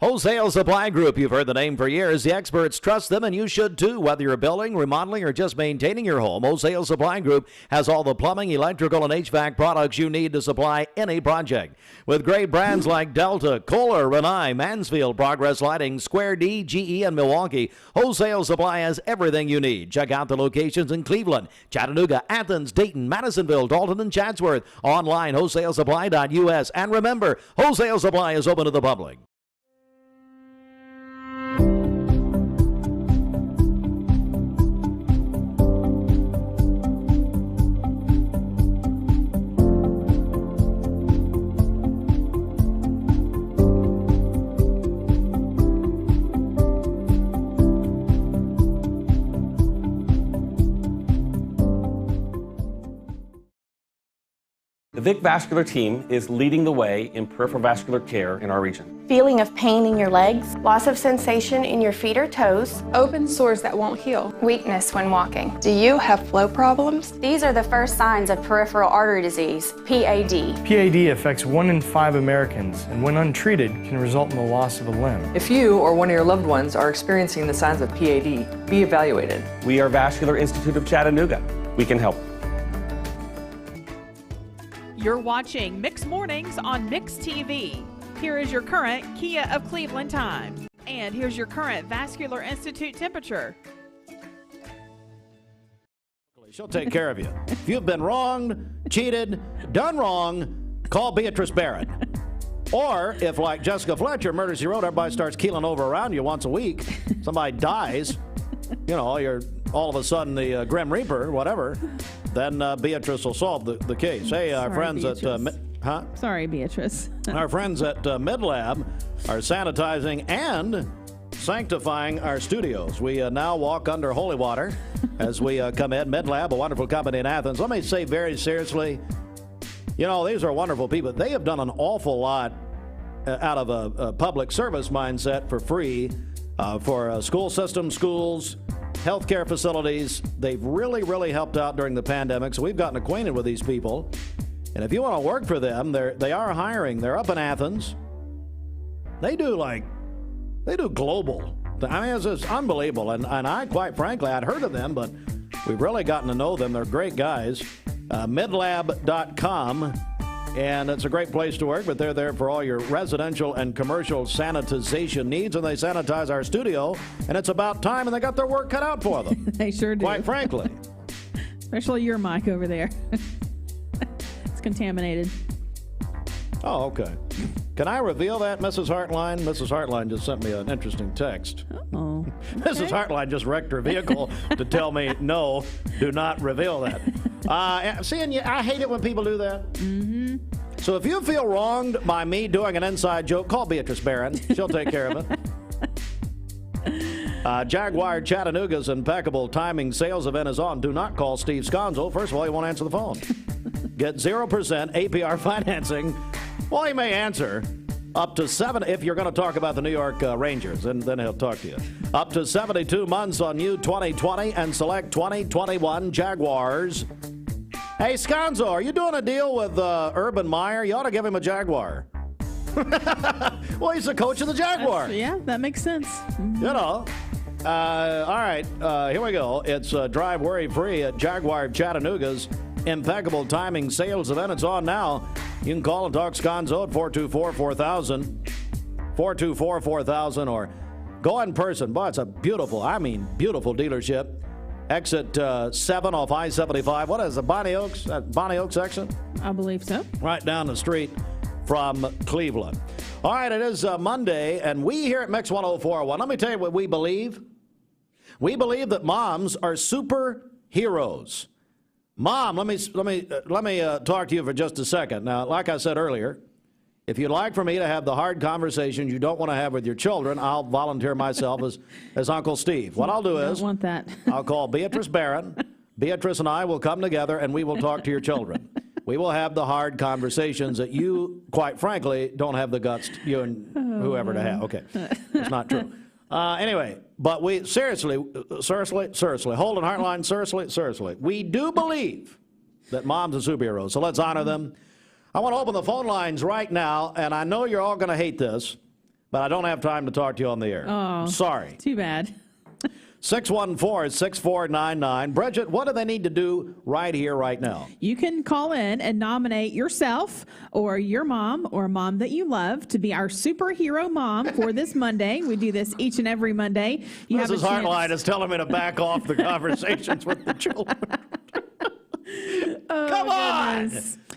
Wholesale Supply Group, you've heard the name for years. The experts trust them, and you should too. Whether you're building, remodeling, or just maintaining your home, Wholesale Supply Group has all the plumbing, electrical, and HVAC products you need to supply any project. With great brands like Delta, Kohler, Rinnai, Mansfield, Progress Lighting, Square D, GE, and Milwaukee, Wholesale Supply has everything you need. Check out the locations in Cleveland, Chattanooga, Athens, Dayton, Madisonville, Dalton, and Chatsworth. Online, wholesalesupply.us. And remember, Wholesale Supply is open to the public. The Vic Vascular team is leading the way in peripheral vascular care in our region. Feeling of pain in your legs, loss of sensation in your feet or toes, open sores that won't heal, weakness when walking. Do you have flow problems? These are the first signs of peripheral artery disease, PAD. PAD affects 1 in 5 Americans, and when untreated, can result in the loss of a limb. If you or one of your loved ones are experiencing the signs of PAD, be evaluated. We are Vascular Institute of Chattanooga. We can help. You're watching Mix Mornings on Mix TV. Here is your current Kia of Cleveland time. And here's your current Vascular Institute temperature. She'll take care of you. If you've been wronged, cheated, done wrong, call Beatrice Barrett. Or if, like Jessica Fletcher, Murder, She Wrote, everybody starts keeling over around you once a week, somebody dies, you know, your all of a sudden the Grim Reaper, whatever, then Beatrice will solve the case. Hey, our friends Beatrice. Sorry, Beatrice. Our friends at MidLab are sanitizing and sanctifying our studios. We now walk under holy water as we come in. MidLab, a wonderful company in Athens. Let me say very seriously, you know, these are wonderful people. They have done an awful lot out of a public service mindset for free for school systems, schools, healthcare facilities. They've really, really helped out during the pandemic. So we've gotten acquainted with these people. And if you want to work for them, they are hiring. They're up in Athens. They do global. I mean, it's unbelievable. And I, quite frankly, I'd heard of them, but we've really gotten to know them. They're great guys. Midlab.com. And it's a great place to work, but they're there for all your residential and commercial sanitization needs, and they sanitize our studio, and it's about time, and they got their work cut out for them. They sure do. Quite frankly. Especially your mic over there. It's contaminated. Oh, okay. Can I reveal that, Mrs. Hartline? Mrs. Hartline just sent me an interesting text. Oh. Okay. Mrs. Hartline just wrecked her vehicle to tell me, no, do not reveal that. I hate it when people do that. Mm-hmm. So if you feel wronged by me doing an inside joke, call Beatrice Barron. She'll take care of it. Jaguar Chattanooga's impeccable timing sales event is on. Do not call Steve Sconzo. First of all, he won't answer the phone. Get 0% APR financing. Well, he may answer. Up to 7, if you're going to talk about the New York Rangers, and then he'll talk to you. Up to 72 months on new 2020 and select 2021 Jaguars. Hey, Sconzo, are you doing a deal with Urban Meyer? You ought to give him a Jaguar. Well, he's the coach of the Jaguars. Yeah, that makes sense. Mm-hmm. You know. All right, here we go. It's Drive Worry Free at Jaguar Chattanooga's impeccable timing sales event. It's on now. You can call and talk Sconzo at 424-4000, 424-4000, or go in person. Boy, it's a beautiful dealership. Exit 7 off I-75. What is the Bonnie Oaks section? I believe so. Right down the street from Cleveland. All right, it is Monday, and we here at Mix 104.1, let me tell you what we believe. We believe that moms are superheroes. Mom, let me talk to you for just a second. Now, like I said earlier, if you'd like for me to have the hard conversations you don't want to have with your children, I'll volunteer myself as Uncle Steve. What I'll do is, don't want that. I'll call Beatrice Barron. Beatrice and I will come together, and we will talk to your children. We will have the hard conversations that you, quite frankly, don't have the guts, you and whoever, to have. Okay, it's not true. Anyway, but we seriously, Holden Hartline, seriously, we do believe that moms are superheroes, so let's honor them. I want to open the phone lines right now, and I know you're all going to hate this, but I don't have time to talk to you on the air. Oh, sorry. Too bad. 614-6499. Bridget, what do they need to do right here, right now? You can call in and nominate yourself or your mom or a mom that you love to be our superhero mom for this Monday. We do this each and every Monday. Mrs. Hartline is telling me to back off the conversations with the children. Come on!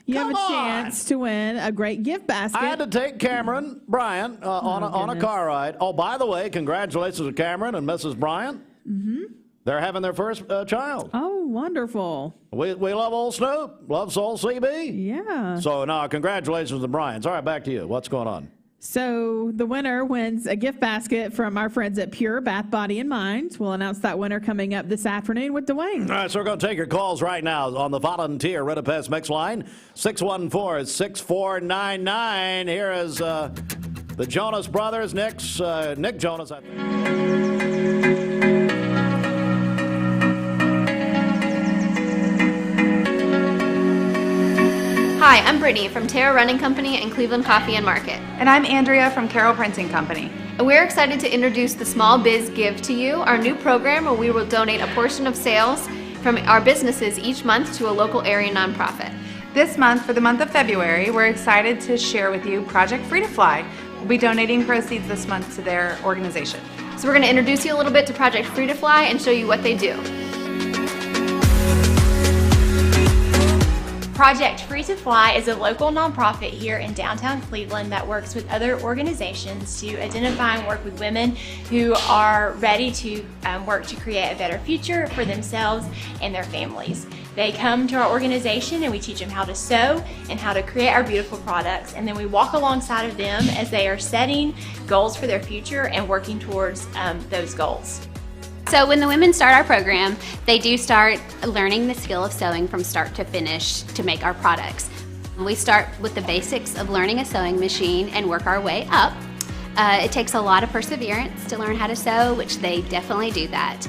You have a chance to win a great gift basket. I had to take Cameron Bryant on a car ride. Oh, by the way, congratulations to Cameron and Mrs. Bryant. Mm-hmm. They're having their first child. Oh, wonderful. We love old Snoop. Love Soul CB. Yeah. So, now, congratulations to the Bryants. All right, back to you. What's going on? So the winner wins a gift basket from our friends at Pure Bath, Body, and Mind. We'll announce that winner coming up this afternoon with Dwayne. All right, so we're going to take your calls right now on the volunteer Ritapes Mix line, 614-6499. Here is the Jonas Brothers, Nick Jonas, I think. Hi, I'm Brittany from Terra Running Company and Cleveland Coffee and Market. And I'm Andrea from Carroll Printing Company. And we're excited to introduce the Small Biz Give to you, our new program where we will donate a portion of sales from our businesses each month to a local area nonprofit. This month, for the month of February, we're excited to share with you Project Free to Fly. We'll be donating proceeds this month to their organization. So we're going to introduce you a little bit to Project Free to Fly and show you what they do. Project Free to Fly is a local nonprofit here in downtown Cleveland that works with other organizations to identify and work with women who are ready to work to create a better future for themselves and their families. They come to our organization and we teach them how to sew and how to create our beautiful products, and then we walk alongside of them as they are setting goals for their future and working towards those goals. So when the women start our program, they do start learning the skill of sewing from start to finish to make our products. We start with the basics of learning a sewing machine and work our way up. It takes a lot of perseverance to learn how to sew, which they definitely do that.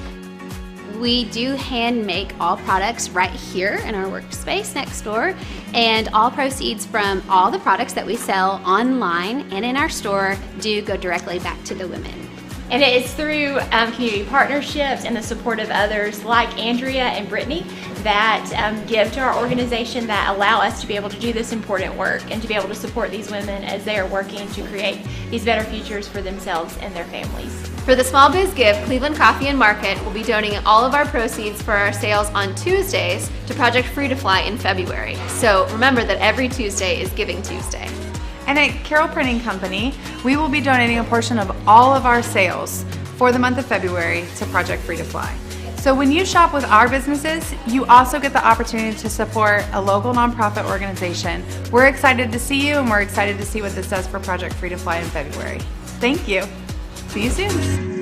We do hand make all products right here in our workspace next door, and all proceeds from all the products that we sell online and in our store do go directly back to the women. And it's through community partnerships and the support of others like Andrea and Brittany that give to our organization that allow us to be able to do this important work and to be able to support these women as they are working to create these better futures for themselves and their families. For the Small Biz Gift, Cleveland Coffee and Market will be donating all of our proceeds for our sales on Tuesdays to Project Free to Fly in February. So remember that every Tuesday is Giving Tuesday. And at Carroll Printing Company, we will be donating a portion of all of our sales for the month of February to Project Free to Fly. So when you shop with our businesses, you also get the opportunity to support a local nonprofit organization. We're excited to see you, and we're excited to see what this does for Project Free to Fly in February. Thank you. See you soon.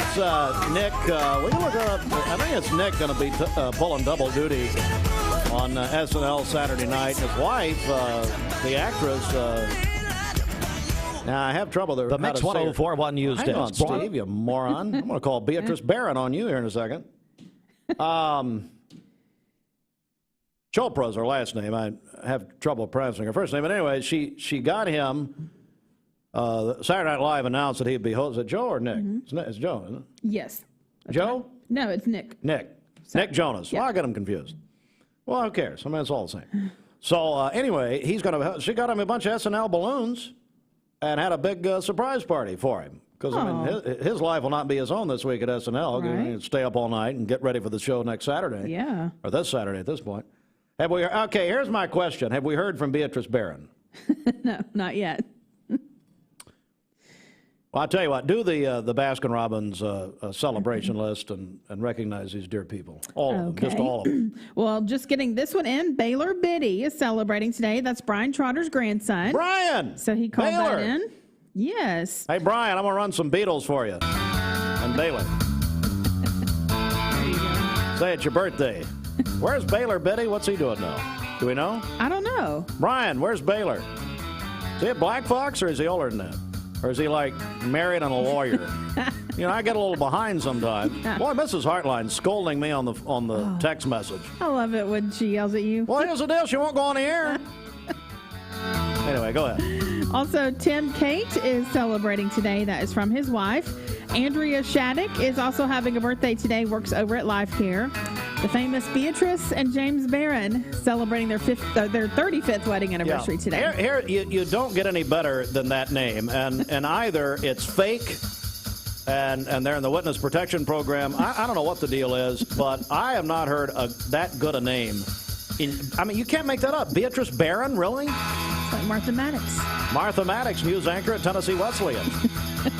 It's Nick. We look up. I think it's Nick going to be pulling double duty on SNL Saturday night. His wife, the actress. Now I have trouble there. The Mix 104.1 News Hang Desk. on, Steve, you moron. I'm going to call Beatrice Barron on you here in a second. Chopra's her last name. I have trouble pronouncing her first name. But anyway, she got him. Saturday Night Live announced that he'd be hosting. Is it Joe or Nick? Mm-hmm. It's Joe, isn't it? Yes. Joe? Right. No, it's Nick. Nick Jonas. Yeah. Well, I got him confused. Well, who cares? I mean, it's all the same. So anyway, she got him a bunch of SNL balloons and had a big surprise party for him. Because I mean, his life will not be his own this week at SNL. Right. He'll stay up all night and get ready for the show next Saturday. Yeah. Or this Saturday at this point. Okay, here's my question. Have we heard from Beatrice Barron? No, not yet. Well, I'll tell you what, do the Baskin-Robbins celebration list and recognize these dear people. All of them, just all of them. Well, just getting this one in, Baylor Biddy is celebrating today. That's Brian Trotter's grandson. Brian! So he called Baylor. that in. Yes. Hey, Brian, I'm going to run some Beatles for you. And Baylor. There you go. Say it's your birthday. Where's Baylor Biddy? What's he doing now? Do we know? I don't know. Brian, where's Baylor? Is he at Black Fox or is he older than that? Or is he like married and a lawyer? You know, I get a little behind sometimes. Boy, Mrs. Hartline's scolding me on the text message. I love it when she yells at you. Well, here's the deal. She won't go on the air. Anyway, go ahead. Also, Tim Kate is celebrating today. That is from his wife. Andrea Shattuck is also having a birthday today, works over at Life Care. The famous Beatrice and James Barron celebrating their 35th wedding anniversary today. Here you don't get any better than that name, and either it's fake, and they're in the witness protection program. I don't know what the deal is, but I have not heard that good a name. I mean, you can't make that up. Beatrice Barron, really? It's like Martha Maddox. Martha Maddox, news anchor at Tennessee Wesleyan.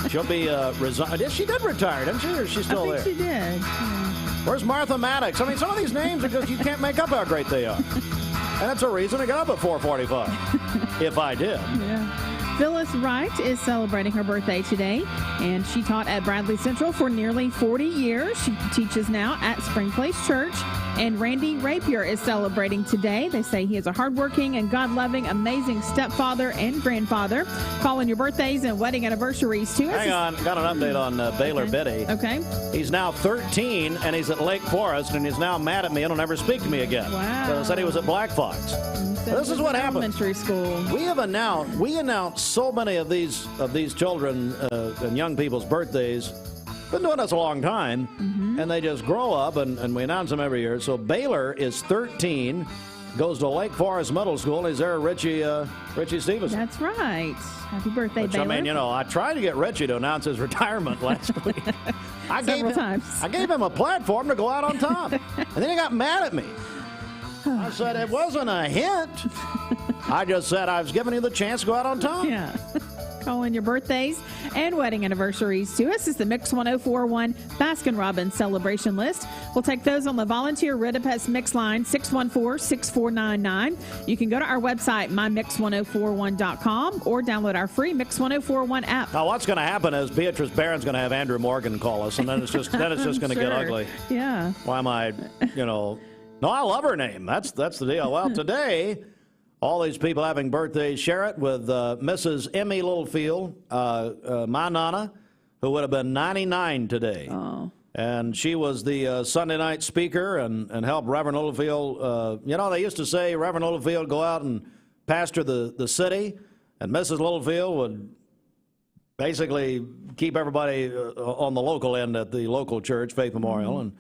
She'll be resigned. She did retire, didn't she? Or is she still there? I think she did. Yeah. Where's Martha Maddox? I mean, some of these names are just, you can't make up how great they are. And that's a reason to get up at 4:45. If I did. Yeah. Phyllis Wright is celebrating her birthday today, and she taught at Bradley Central for nearly 40 years. She teaches now at Spring Place Church. And Randy Rapier is celebrating today. They say he is a hardworking and God-loving, amazing stepfather and grandfather. Calling your birthdays and wedding anniversaries to us. Hang on, got an update on Baylor Biddy. Okay. He's now 13, and he's at Lake Forest, and he's now mad at me and will never speak to me again. Wow. So said he was at Black Fox. This is what happens. Elementary school. We announced so many of these children and young people's birthdays. Been doing this a long time, and they just grow up, and we announce them every year. So Baylor is 13, goes to Lake Forest Middle School, and he's there, Richie Stevenson. That's right. Happy birthday, Baylor. I mean, I tried to get Richie to announce his retirement last week. Several times. I gave him a platform to go out on top, and then he got mad at me. I said it wasn't a hint. I just said I was giving you the chance to go out on top. Yeah. Calling your birthdays and wedding anniversaries to us is the Mix 1041 Baskin-Robbins celebration list. We'll take those on the volunteer Ridipets Mix line, 614-6499. You can go to our website, mymix1041.com, or download our free Mix 1041 app. Now, what's going to happen is Beatrice Barron's going to have Andrew Morgan call us, and then it's just going to get ugly. Yeah. Why am I, No, I love her name. That's the deal. Well, today, all these people having birthdays, share it with Mrs. Emmy Littlefield, my Nana, who would have been 99 today. Oh. And she was the Sunday night speaker and helped Reverend Littlefield. They used to say Reverend Littlefield go out and pastor the city, and Mrs. Littlefield would basically keep everybody on the local end at the local church, Faith Memorial. And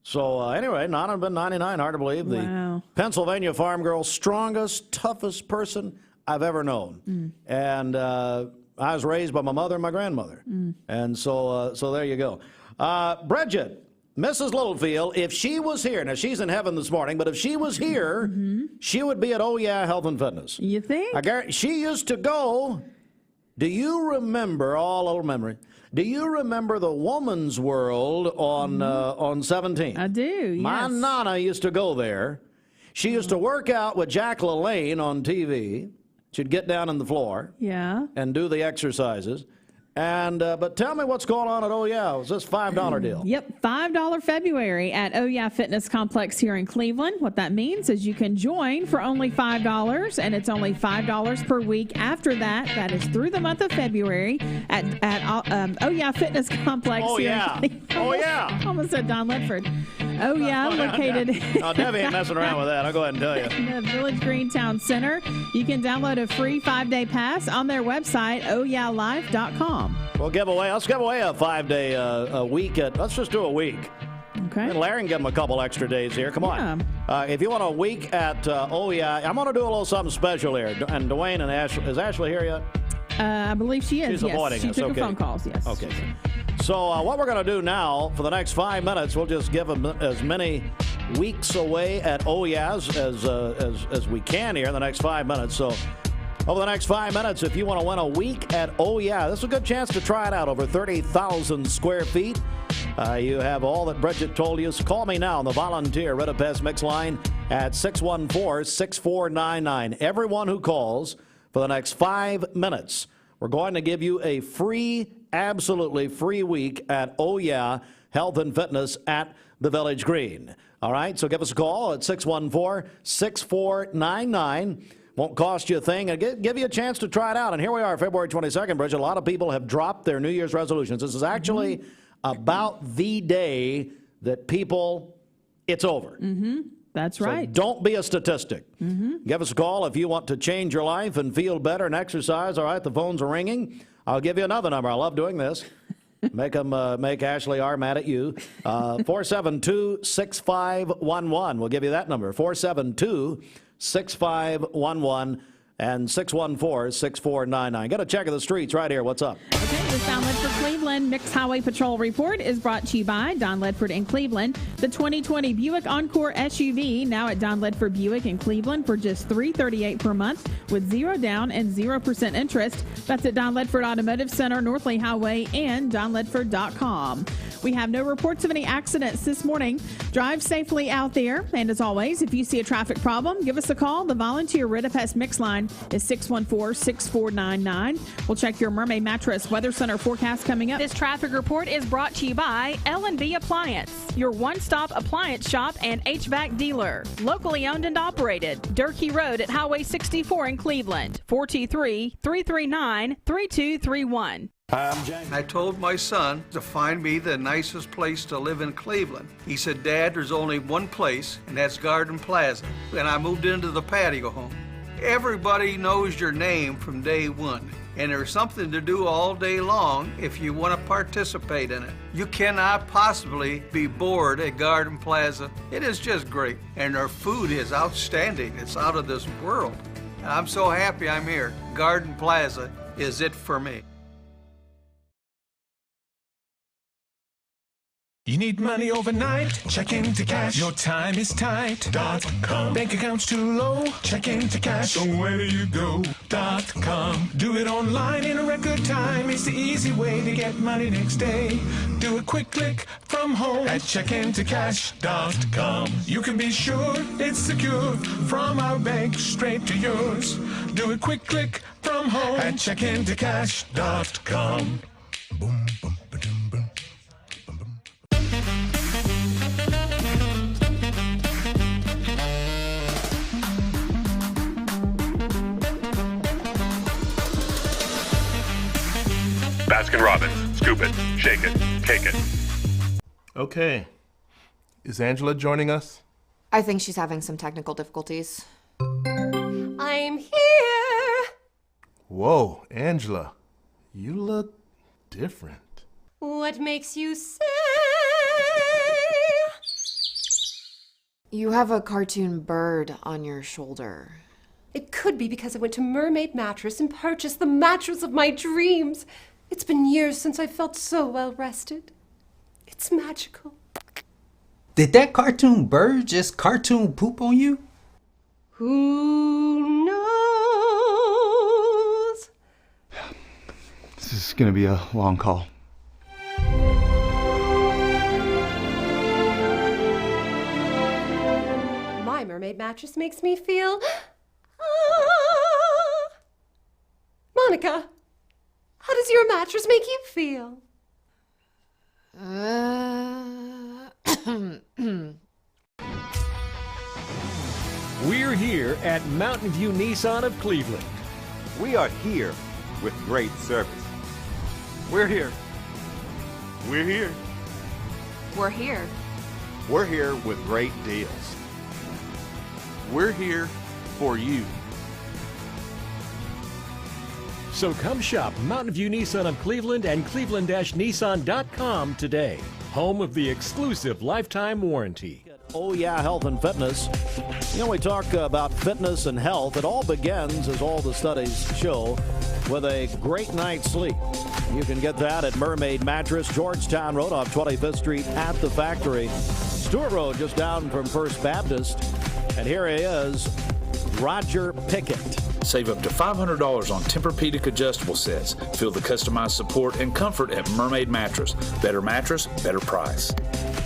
so, anyway, Nana had been 99, hard to believe. Wow. The Pennsylvania farm girl, strongest, toughest person I've ever known. And I was raised by my mother and my grandmother. And so there you go. Bridget, Mrs. Littlefield, if she was here, now she's in heaven this morning, but if she was here, she would be at Oh Yeah Health and Fitness. You think? She used to go. Do you remember, all little memory, do you remember the Woman's World on 17? I do, yes. My Nana used to go there. She used to work out with Jack LaLanne on TV. She'd get down on the floor and do the exercises. And but tell me what's going on at Oh Yeah. Was this $5 deal? Yep, $5 February at Oh Yeah Fitness Complex here in Cleveland. What that means is you can join for only $5, and it's only $5 per week after that. That is through the month of February at Oh Yeah Fitness Complex. Oh here Yeah. in Cleveland. Oh Yeah. Almost said Don Ledford. Oh Yeah, located. Oh, Debbie ain't messing around with that. I'll go ahead and tell you. In the Village Green Town Center. You can download a free 5-day pass on their website, ohyeahlife.com. Let's give away a 5-day a week let's just do a week. Okay. And Larry can give them a couple extra days here. Come on. If you want a week at Oh Yeah, I'm going to do a little something special here. And Dwayne and Ashley, is Ashley here yet? I believe she is. She's avoiding She us. took Okay. her phone calls, yes. Okay. So what we're going to do now for the next 5 minutes, we'll just give them as many weeks away at Oh Yeahs as we can here in the next 5 minutes. So over the next 5 minutes, if you want to win a week at Oh Yeah, this is a good chance to try it out. Over 30,000 square feet. You have all that Bridget told you. So call me now on the volunteer Ridipets Mix line at 614-6499. Everyone who calls for the next 5 minutes, we're going to give you a free, absolutely free week at Oh Yeah Health and Fitness at the Village Green. All right, so give us a call at 614-6499. Won't cost you a thing, and give you a chance to try it out. And here we are, February 22nd, Bridget. A lot of people have dropped their New Year's resolutions. This is actually about the day that it's over. That's right. So don't be a statistic. Give us a call if you want to change your life and feel better and exercise. All right, the phones are ringing. I'll give you another number. I love doing this. Make Ashley R. mad at you. 472-6511. We'll give you that number. 472-6511 and 614-6499. Get a check of the streets right here. What's up? Okay, the Don Ledford Cleveland Mixed Highway Patrol Report is brought to you by Don Ledford in Cleveland. The 2020 Buick Encore SUV now at Don Ledford Buick in Cleveland for just $338 per month with 0 down and 0% interest. That's at Don Ledford Automotive Center, North Lee Highway, and donledford.com. We have no reports of any accidents this morning. Drive safely out there. And as always, if you see a traffic problem, give us a call. The volunteer Rid-a-Pest Mix line is 614-6499. We'll check your Mermaid Mattress Weather Center forecast coming up. This traffic report is brought to you by L&B Appliance, your one-stop appliance shop and HVAC dealer. Locally owned and operated. Durkee Road at Highway 64 in Cleveland. 423-339-3231. Hi, I'm James. I told my son to find me the nicest place to live in Cleveland. He said, Dad, there's only one place, and that's Garden Plaza. And I moved into the patio home. Everybody knows your name from day one, and there's something to do all day long if you want to participate in it. You cannot possibly be bored at Garden Plaza. It is just great, and their food is outstanding. It's out of this world. And I'm so happy I'm here. Garden Plaza is it for me. You need money overnight? Check into cash. Your time is tight. .com. Bank accounts too low? Check into cash. So where do you go? .com. Do it online in a record time. It's the easy way to get money next day. Do a quick click from home at checkintocash.com. You can be sure it's secure from our bank straight to yours. Do a quick click from home at checkintocash.com. Boom, boom, ba-dum, boom. Baskin-Robbins. Scoop it, shake it, cake it. Okay. Is Angela joining us? I think she's having some technical difficulties. I'm here. Whoa, Angela. You look different. What makes you say? You have a cartoon bird on your shoulder. It could be because I went to Mermaid Mattress and purchased the mattress of my dreams. It's been years since I felt so well rested. It's magical. Did that cartoon bird just cartoon poop on you? Who knows? This is gonna be a long call. My Mermaid Mattress makes me feel... Monica, how does your mattress make you feel? We're here at Mountain View Nissan of Cleveland. We are here with great service. We're here. We're here. We're here. We're here with great deals. We're here for you. So come shop Mountain View Nissan of Cleveland and cleveland-nissan.com today. Home of the exclusive lifetime warranty. Oh yeah, health and fitness. You know, we talk about fitness and health. It all begins, as all the studies show, with a great night's sleep. You can get that at Mermaid Mattress, Georgetown Road off 25th Street at the factory. Stewart Road just down from First Baptist. And here he is, Roger Pickett. Save up to $500 on Tempur-Pedic adjustable sets. Feel the customized support and comfort at Mermaid Mattress. Better mattress, better price.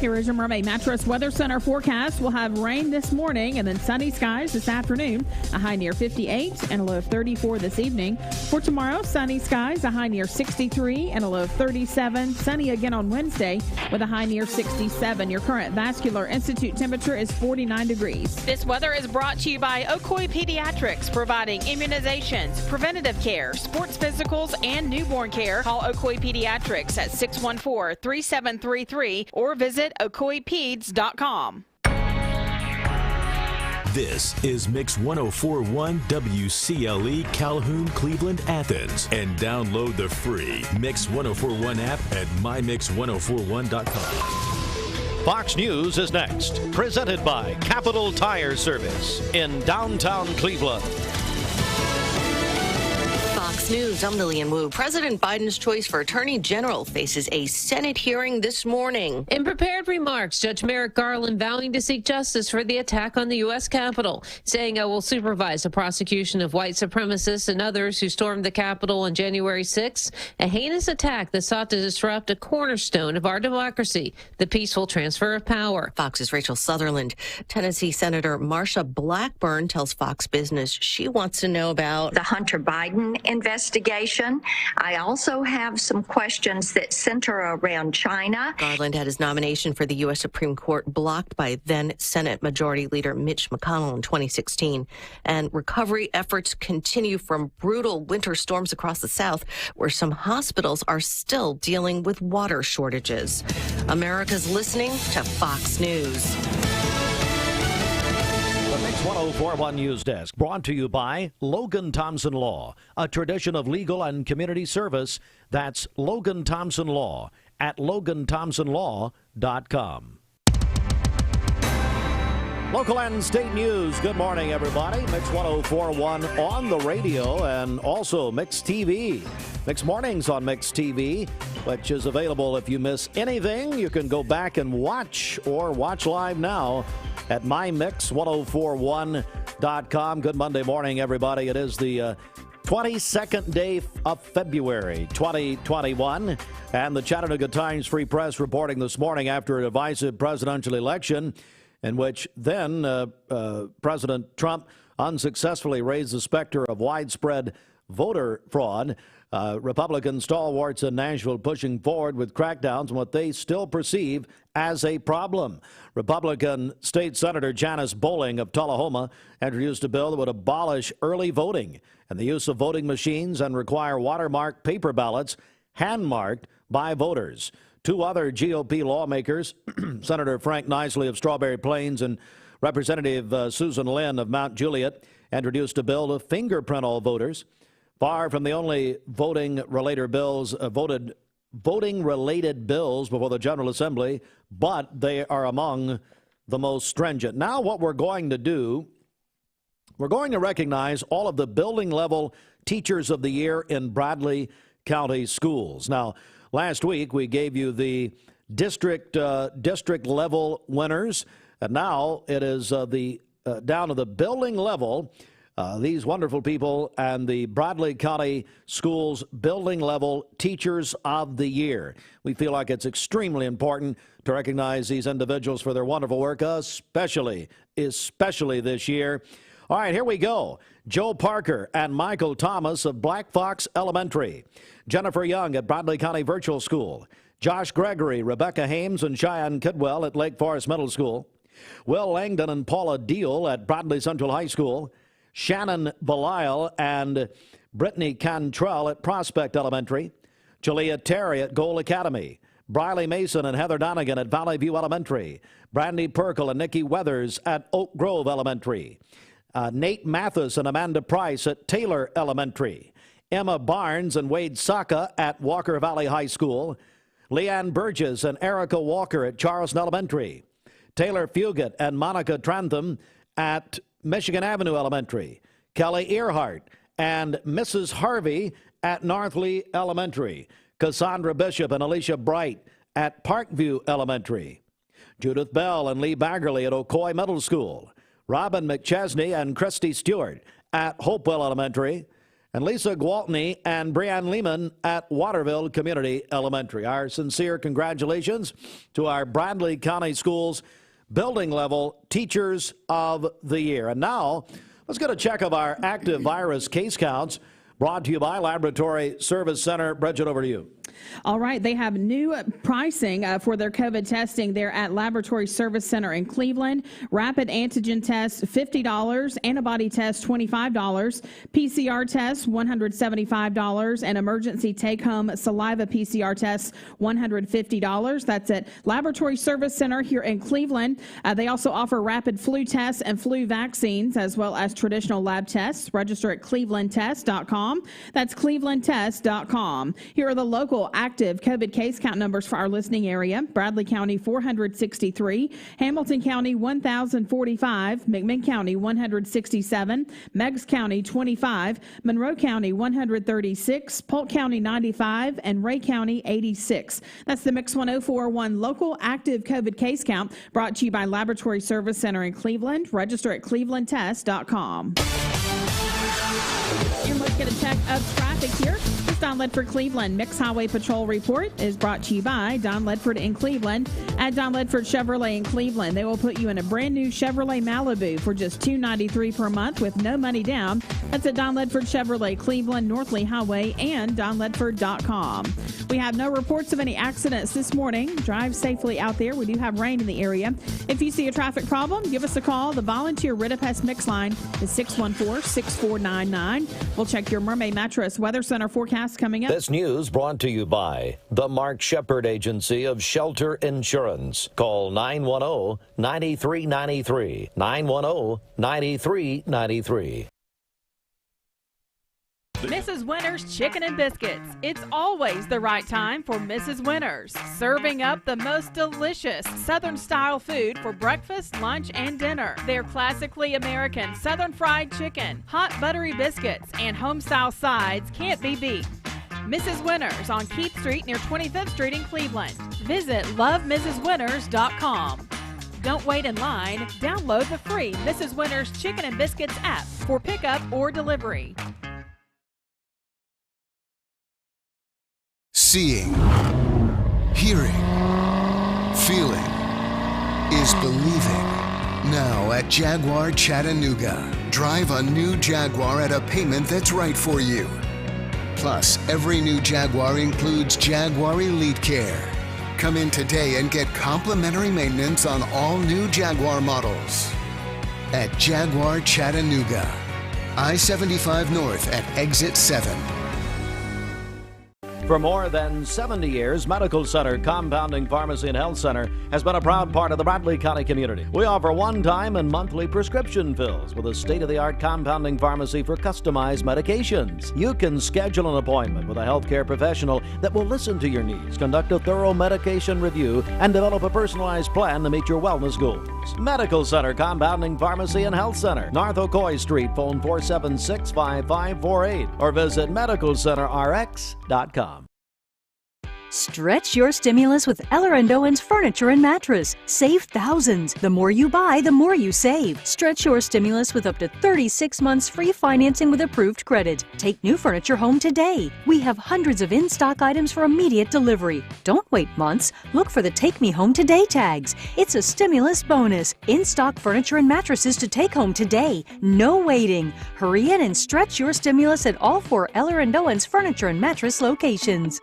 Here is your Mermaid Mattress Weather Center forecast. We'll have rain this morning and then sunny skies this afternoon. A high near 58 and a low of 34 this evening. For tomorrow, sunny skies, a high near 63 and a low of 37. Sunny again on Wednesday with a high near 67. Your current Vascular Institute temperature is 49 degrees. This weather is brought to you by Ocoee Pediatrics, providing immunizations, preventative care, sports physicals, and newborn care. Call Ocoee Pediatrics at 614-3733 or visit ocoeepeds.com. This is Mix 104.1 WCLE Calhoun, Cleveland, Athens. And download the free Mix 104.1 app at mymix1041.com. Fox News is next, presented by Capital Tire Service in downtown Cleveland. Fox Fox News, I'm Lillian Wu. President Biden's choice for Attorney General faces a Senate hearing this morning. In prepared remarks, Judge Merrick Garland vowing to seek justice for the attack on the U.S. Capitol, saying I will supervise the prosecution of white supremacists and others who stormed the Capitol on January 6th, a heinous attack that sought to disrupt a cornerstone of our democracy, the peaceful transfer of power. Fox's Rachel Sutherland. Tennessee Senator Marsha Blackburn tells Fox Business she wants to know about the Hunter Biden investigation. I also have some questions that center around China. Garland had his nomination for the U.S. Supreme Court blocked by then Senate Majority Leader Mitch McConnell in 2016. And recovery efforts continue from brutal winter storms across the South, where some hospitals are still dealing with water shortages. America's listening to Fox News. The Mix 1041 News Desk brought to you by Logan Thompson Law, a tradition of legal and community service. That's Logan Thompson Law at LoganThompsonLaw.com. Local and state news. Good morning, everybody. Mix 1041 on the radio and also Mix TV. Mix Mornings on Mix TV, which is available if you miss anything. You can go back and watch or watch live now at mymix1041.com. Good Monday morning, everybody. It is the 22nd day of February 2021, and the Chattanooga Times Free Press reporting this morning after a divisive presidential election in which then President Trump unsuccessfully raised the specter of widespread voter fraud. Republican stalwarts in Nashville pushing forward with crackdowns on what they still perceive as a problem. Republican State Senator Janice Bowling of Tullahoma introduced a bill that would abolish early voting and the use of voting machines and require watermarked paper ballots hand-marked by voters. Two other GOP lawmakers, Senator Frank Nisley of Strawberry Plains and Representative Susan Lynn of Mount Juliet, introduced a bill to fingerprint all voters. Far from the only voting-related bills before the General Assembly, but they are among the most stringent. Now what we're going to do, we're going to recognize all of the building-level Teachers of the Year in Bradley County schools. Now, last week, we gave you the district level winners, and now it is down to the building level. These wonderful people and the Bradley County Schools building level Teachers of the Year. We feel like it's extremely important to recognize these individuals for their wonderful work, especially this year. All right, here we go. Joe Parker and Michael Thomas of Black Fox Elementary. Jennifer Young at Bradley County Virtual School. Josh Gregory, Rebecca Hames, and Cheyenne Kidwell at Lake Forest Middle School. Will Langdon and Paula Deal at Bradley Central High School. Shannon Belisle and Brittany Cantrell at Prospect Elementary. Jalea Terry at Gold Academy. Briley Mason and Heather Donegan at Valley View Elementary. Brandy Perkle and Nikki Weathers at Oak Grove Elementary. Nate Mathis and Amanda Price at Taylor Elementary. Emma Barnes and Wade Saka at Walker Valley High School. Leanne Burgess and Erica Walker at Charleston Elementary. Taylor Fugit and Monica Trantham at Michigan Avenue Elementary. Kelly Earhart and Mrs. Harvey at North Lee Elementary. Cassandra Bishop and Alicia Bright at Parkview Elementary. Judith Bell and Lee Baggerly at Ocoee Middle School. Robin McChesney and Christy Stewart at Hopewell Elementary. And Lisa Gwaltney and Brianne Lehman at Waterville Community Elementary. Our sincere congratulations to our Bradley County Schools building level Teachers of the Year. And now let's get a check of our active virus case counts, brought to you by Laboratory Service Center. Bridget, over to you. All right, they have new pricing for their COVID testing there at Laboratory Service Center in Cleveland. Rapid antigen test, $50. Antibody test, $25. PCR test, $175. And emergency take-home saliva PCR test, $150. That's at Laboratory Service Center here in Cleveland. They also offer rapid flu tests and flu vaccines, as well as traditional lab tests. Register at clevelandtest.com. That's clevelandtest.com. Here are the local local active COVID case count numbers for our listening area. Bradley County, 463. Hamilton County, 1,045. McMinn County, 167. Meigs County, 25. Monroe County, 136. Polk County, 95. And Ray County, 86. That's the Mix 1041 local active COVID case count, brought to you by Laboratory Service Center in Cleveland. Register at clevelandtest.com. And let's get a check of traffic here. This Don Ledford Cleveland Mix Highway Patrol Report is brought to you by Don Ledford in Cleveland. At Don Ledford Chevrolet in Cleveland, they will put you in a brand new Chevrolet Malibu for just $293 per month with no money down. That's at Don Ledford Chevrolet Cleveland, North Lee Highway, and donledford.com. We have no reports of any accidents this morning. Drive safely out there. We do have rain in the area. If you see a traffic problem, give us a call. The volunteer Rid-A-Pest Mix line is 614-6499. We'll check your Mermaid Mattress Weather Center forecast coming up. This news brought to you by the Mark Shepard Agency of Shelter Insurance. Call 910-9393. 910-9393. Mrs. Winter's Chicken and Biscuits. It's always the right time for Mrs. Winter's. Serving up the most delicious Southern-style food for breakfast, lunch, and dinner. Their classically American Southern fried chicken, hot buttery biscuits, and home-style sides can't be beat. Mrs. Winter's on Keith Street near 25th Street in Cleveland. Visit lovemrswinters.com. Don't wait in line. Download the free Mrs. Winter's Chicken and Biscuits app for pickup or delivery. Seeing, hearing, feeling is believing. Now at Jaguar Chattanooga, drive a new Jaguar at a payment that's right for you. Plus, every new Jaguar includes Jaguar Elite Care. Come in today and get complimentary maintenance on all new Jaguar models. At Jaguar Chattanooga, I-75 North at Exit 7. For more than 70 years, Medical Center Compounding Pharmacy and Health Center has been a proud part of the Bradley County community. We offer one-time and monthly prescription fills with a state-of-the-art compounding pharmacy for customized medications. You can schedule an appointment with a healthcare professional that will listen to your needs, conduct a thorough medication review, and develop a personalized plan to meet your wellness goals. Medical Center Compounding Pharmacy and Health Center, North Ocoee Street, phone 476-5548, or visit medicalcenterrx.com. Stretch your stimulus with Eller & Owen's Furniture and Mattress. Save thousands. The more you buy, the more you save. Stretch your stimulus with up to 36 months free financing with approved credit. Take new furniture home today. We have hundreds of in-stock items for immediate delivery. Don't wait months. Look for the Take Me Home Today tags. It's a stimulus bonus. In-stock furniture and mattresses to take home today. No waiting. Hurry in and stretch your stimulus at all 4 Eller & Owen's Furniture and Mattress locations.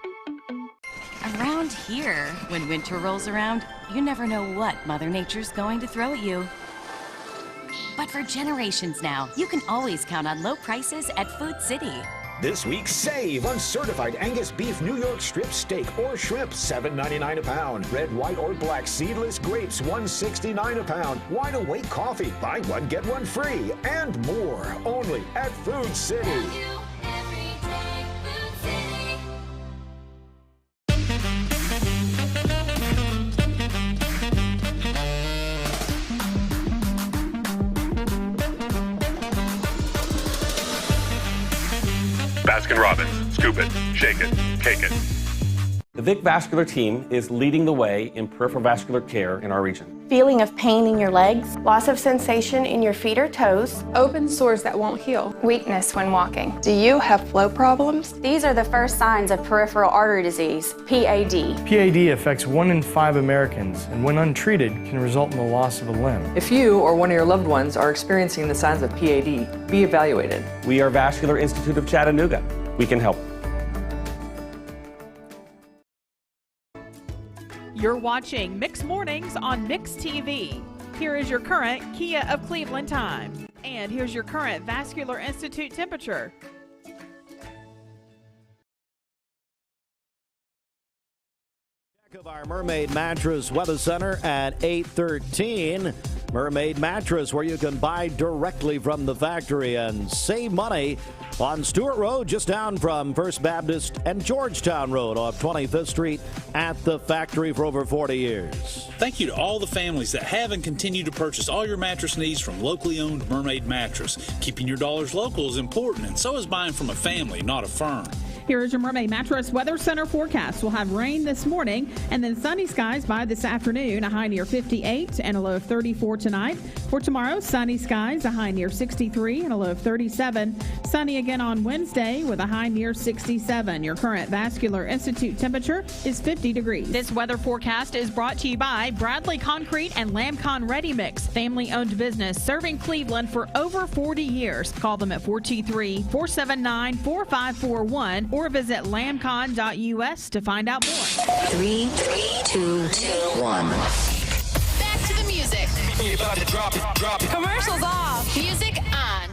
Around here, when winter rolls around, you never know what Mother Nature's going to throw at you. But for generations now, you can always count on low prices at Food City. This week, save on certified Angus beef New York strip steak or shrimp, $7.99 a pound. Red, white, or black seedless grapes, $1.69 a pound. Wide Awake coffee, buy one, get one free, and more. Only at Food City. Baskin-Robbins, scoop it, shake it, cake it. The Vic Vascular team is leading the way in peripheral vascular care in our region. Feeling of pain in your legs, loss of sensation in your feet or toes, open sores that won't heal, weakness when walking. Do you have flow problems? These are the first signs of peripheral artery disease, PAD. PAD affects 1 in 5 Americans, and when untreated, can result in the loss of a limb. If you or one of your loved ones are experiencing the signs of PAD, be evaluated. We are Vascular Institute of Chattanooga. We can help. You're watching Mix Mornings on Mix TV. Here is your current Kia of Cleveland time. And here's your current Vascular Institute temperature. Check of our Mermaid Mattress Weather Center at 8:13. Mermaid Mattress, where you can buy directly from the factory and save money on Stewart Road, just down from First Baptist and Georgetown Road off 25th Street at the factory for over 40 years. Thank you to all the families that have and continue to purchase all your mattress needs from locally owned Mermaid Mattress. Keeping your dollars local is important, and so is buying from a family, not a firm. Here is your Mermaid Mattress Weather Center forecast. We'll have rain this morning and then sunny skies by this afternoon, a high near 58 and a low of 34 tonight. For tomorrow, sunny skies, a high near 63 and a low of 37. Sunny again on Wednesday with a high near 67. Your current Vascular Institute temperature is 50 degrees. This weather forecast is brought to you by Bradley Concrete and Lamcon Ready Mix, family-owned business serving Cleveland for over 40 years. Call them at 423-479-4541 or visit lamcon.us to find out more. 3, 2, 1. Back to the music. Commercials off. Music on.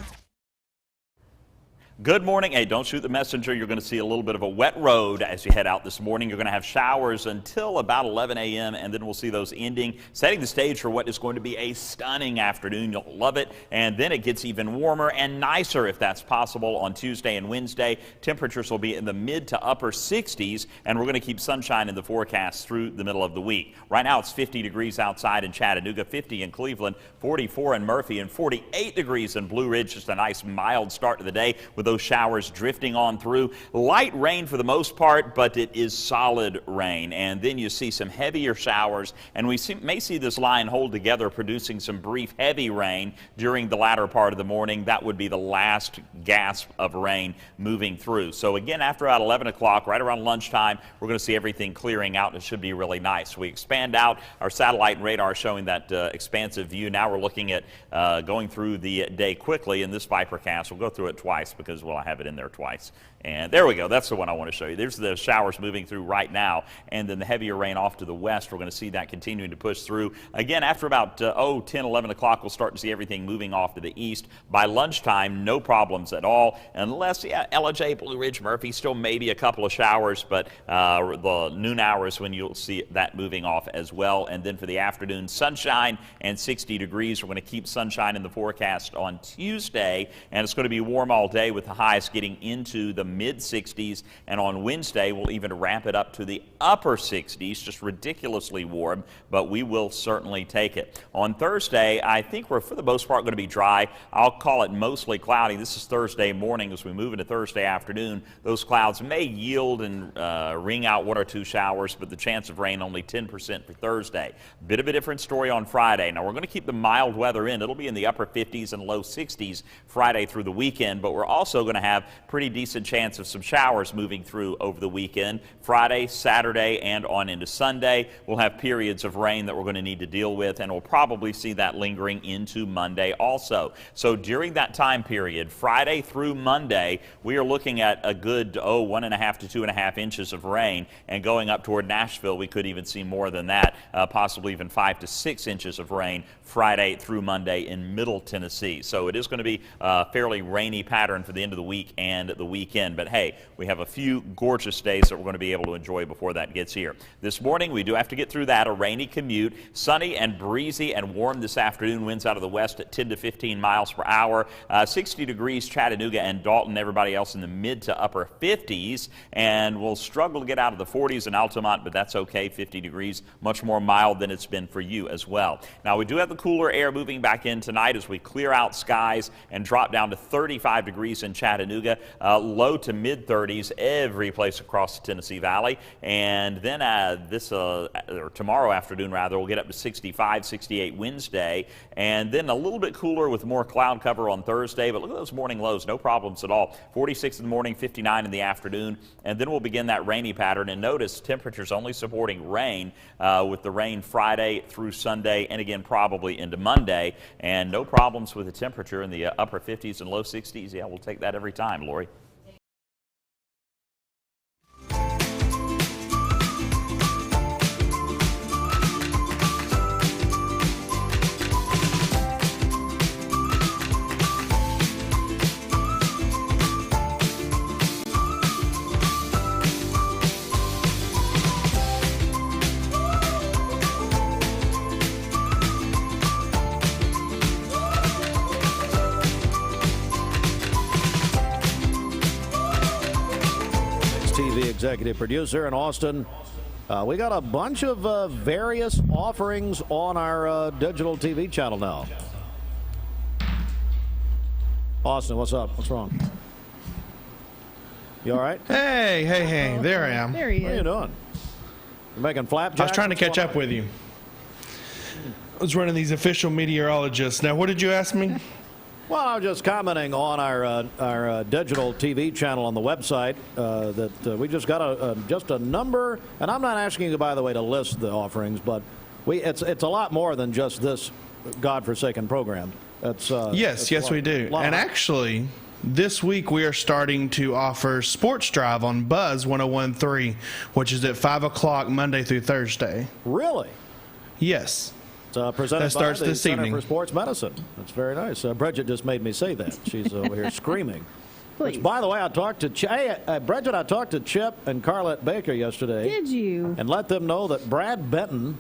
Good morning. Hey, don't shoot the messenger. You're going to see a little bit of a wet road as you head out this morning. You're going to have showers until about 11 a.m., and then we'll see those ending, setting the stage for what is going to be a stunning afternoon. You'll love it. And then it gets even warmer and nicer, if that's possible, on Tuesday and Wednesday. Temperatures will be in the mid to upper 60s, and we're going to keep sunshine in the forecast through the middle of the week. Right now, it's 50 degrees outside in Chattanooga, 50 in Cleveland, 44 in Murphy, and 48 degrees in Blue Ridge. Just a nice mild start to the day with those showers drifting on through. Light rain for the most part, but it is solid rain. And then you see some heavier showers, and we may see this line hold together, producing some brief heavy rain during the latter part of the morning. That would be the last gasp of rain moving through. So again, after about 11 o'clock, right around lunchtime, we're going to see everything clearing out, and it should be really nice. We expand out our satellite and radar showing that expansive view. Now we're looking at going through the day quickly in this Vipercast. We'll go through it twice because, well, I have it in there twice. And there we go. That's the one I want to show you. There's the showers moving through right now, and then the heavier rain off to the west. We're going to see that continuing to push through. Again, after about 10, 11 o'clock, we'll start to see everything moving off to the east. By lunchtime, no problems at all, unless, LJ, Blue Ridge, Murphy, still maybe a couple of showers, but the noon hours when you'll see that moving off as well. And then for the afternoon, sunshine and 60 degrees. We're going to keep sunshine in the forecast on Tuesday, and it's going to be warm all day with the highs getting into the mid-60s, and on Wednesday we'll even ramp it up to the upper 60s, just ridiculously warm, but we will certainly take it. On Thursday, I think we're for the most part going to be dry. I'll call it mostly cloudy. This is Thursday morning. As we move into Thursday afternoon, those clouds may yield and ring out one or two showers, but the chance of rain only 10% for Thursday. Bit of a different story on Friday. Now we're going to keep the mild weather in. It'll be in the upper 50s and low 60s Friday through the weekend, but we're also going to have pretty decent chance of some showers moving through over the weekend. Friday, Saturday, and on into Sunday, we'll have periods of rain that we're going to need to deal with, and we'll probably see that lingering into Monday also. So during that time period, Friday through Monday, we are looking at a good 1.5 to 2.5 inches of rain, and going up toward Nashville, we could even see more than that, possibly even 5 to 6 inches of rain Friday through Monday in Middle Tennessee. So it is going to be a fairly rainy pattern for the end of the week and the weekend. But hey, we have a few gorgeous days that we're going to be able to enjoy before that gets here. This morning, we do have to get through that, a rainy commute. Sunny and breezy and warm this afternoon. Winds out of the west at 10 to 15 miles per hour. 60 degrees Chattanooga and Dalton. Everybody else in the mid to upper 50s. And we'll struggle to get out of the 40s in Altamont, but that's okay. 50 degrees, much more mild than it's been for you as well. Now, we do have the cooler air moving back in tonight as we clear out skies and drop down to 35 degrees in Chattanooga. Low to mid 30s every place across the Tennessee Valley. And then or tomorrow afternoon, rather, we'll get up to 65, 68 Wednesday. And then a little bit cooler with more cloud cover on Thursday. But look at those morning lows, no problems at all. 46 in the morning, 59 in the afternoon. And then we'll begin that rainy pattern. And notice temperatures only supporting rain with the rain Friday through Sunday, and again probably into Monday. And no problems with the temperature in the upper 50s and low 60s. Yeah, we'll take that every time, Lori. TV executive producer. And Austin, we got a bunch of various offerings on our digital TV channel now. Austin, what's up? What's wrong? You all right? Hey, there I am. There he is. What are you doing? You're making flapjacks? I was trying to catch up with you. I was running these official meteorologists. Now, what did you ask me? Well, I was just commenting on our digital TV channel on the website that we just got just a number, and I'm not asking you, by the way, to list the offerings, but it's a lot more than just this godforsaken program. Yes, we do. And actually, this week we are starting to offer Sports Drive on Buzz 101.3, which is at 5 o'clock Monday through Thursday. Really? Yes. Presented that starts by the this Center evening for Sports Medicine. That's very nice. Bridget just made me say that. She's over here screaming. Please. Which, by the way, I talked to Bridget. I talked to Chip and Carlette Baker yesterday. Did you? And let them know that Brad Benton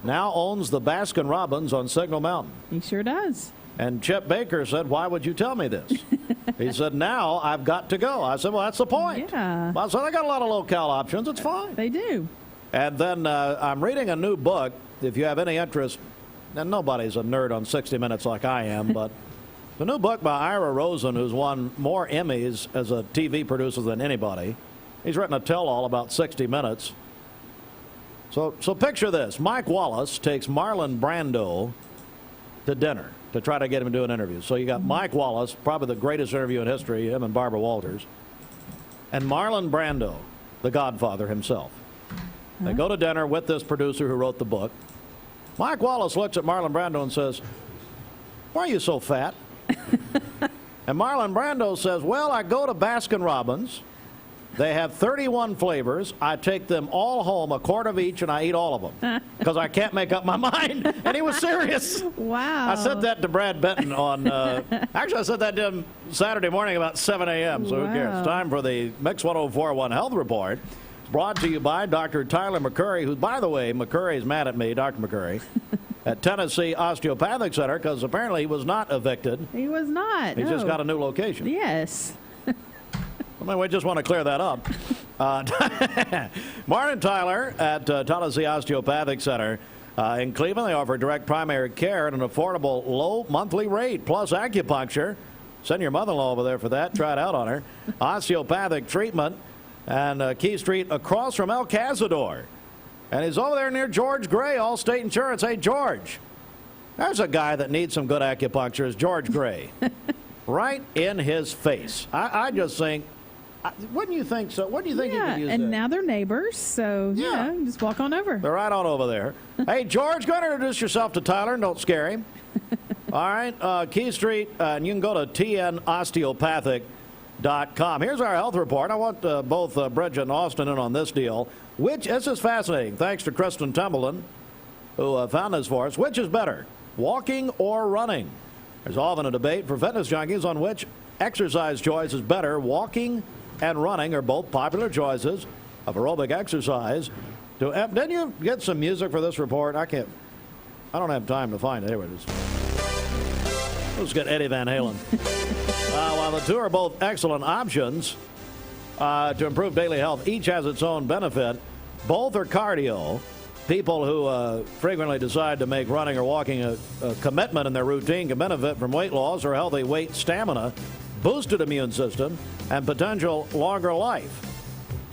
now owns the Baskin Robbins on Signal Mountain. He sure does. And Chip Baker said, "Why would you tell me this?" He said, "Now I've got to go." I said, "Well, that's the point." Yeah. Well, so they got a lot of locale options. It's fine. They do. And then I'm reading a new book. If you have any interest, and nobody's a nerd on 60 Minutes like I am, but the new book by Ira Rosen, who's won more Emmys as a TV producer than anybody. He's written a tell-all about 60 Minutes. So picture this. Mike Wallace takes Marlon Brando to dinner to try to get him to do an interview. So you got Mike Wallace, probably the greatest interview in history, him and Barbara Walters, and Marlon Brando, the Godfather himself. They go to dinner with this producer who wrote the book. Mike Wallace looks at Marlon Brando and says, "Why are you so fat?" And Marlon Brando says, "Well, I go to Baskin Robbins. They have 31 flavors. I take them all home, a quart of each, and I eat all of them because I can't make up my mind." And he was serious. Wow. I said that to Brad Benton on, actually I said that to him Saturday morning about 7 a.m., so who cares? Time for the Mix 104.1 Health Report. It's brought to you by Dr. Tyler McCurry, who, by the way, McCurry is mad at me, Dr. McCurry, at Tennessee Osteopathic Center because apparently he was not evicted. He was not. He just got a new location. Yes. I mean, we just want to clear that up. Martin Tyler at Tennessee Osteopathic Center in Cleveland. They offer direct primary care at an affordable low monthly rate, plus acupuncture. Send your mother-in-law over there for that. Try it out on her. Osteopathic treatment. And Key Street across from El Cazador. And he's over there near George Gray, Allstate Insurance. Hey, George, there's a guy that needs some good acupuncture. Is George Gray. Right in his face. I just think, wouldn't you think so? What do you think you could use and that? now they're neighbors, so, just walk on over. They're right on over there. Hey, George, go ahead and introduce yourself to Tyler and don't scare him. All right, Key Street, and you can go to tnosteopathic.com. Here's our health report. I want both Bridget and Austin in on this deal. This is fascinating. Thanks to Kristen Templeton, who found this for us. Which is better, walking or running? There's often a debate for fitness junkies on which exercise choice is better. Walking and running are both popular choices of aerobic exercise. Didn't you get some music for this report? I don't have time to find it. Here it is. Let's get Eddie Van Halen. While the two are both excellent options to improve daily health, each has its own benefit. Both are cardio. People who frequently decide to make running or walking a commitment in their routine can benefit from weight loss or healthy weight stamina, boosted immune system, and potential longer life.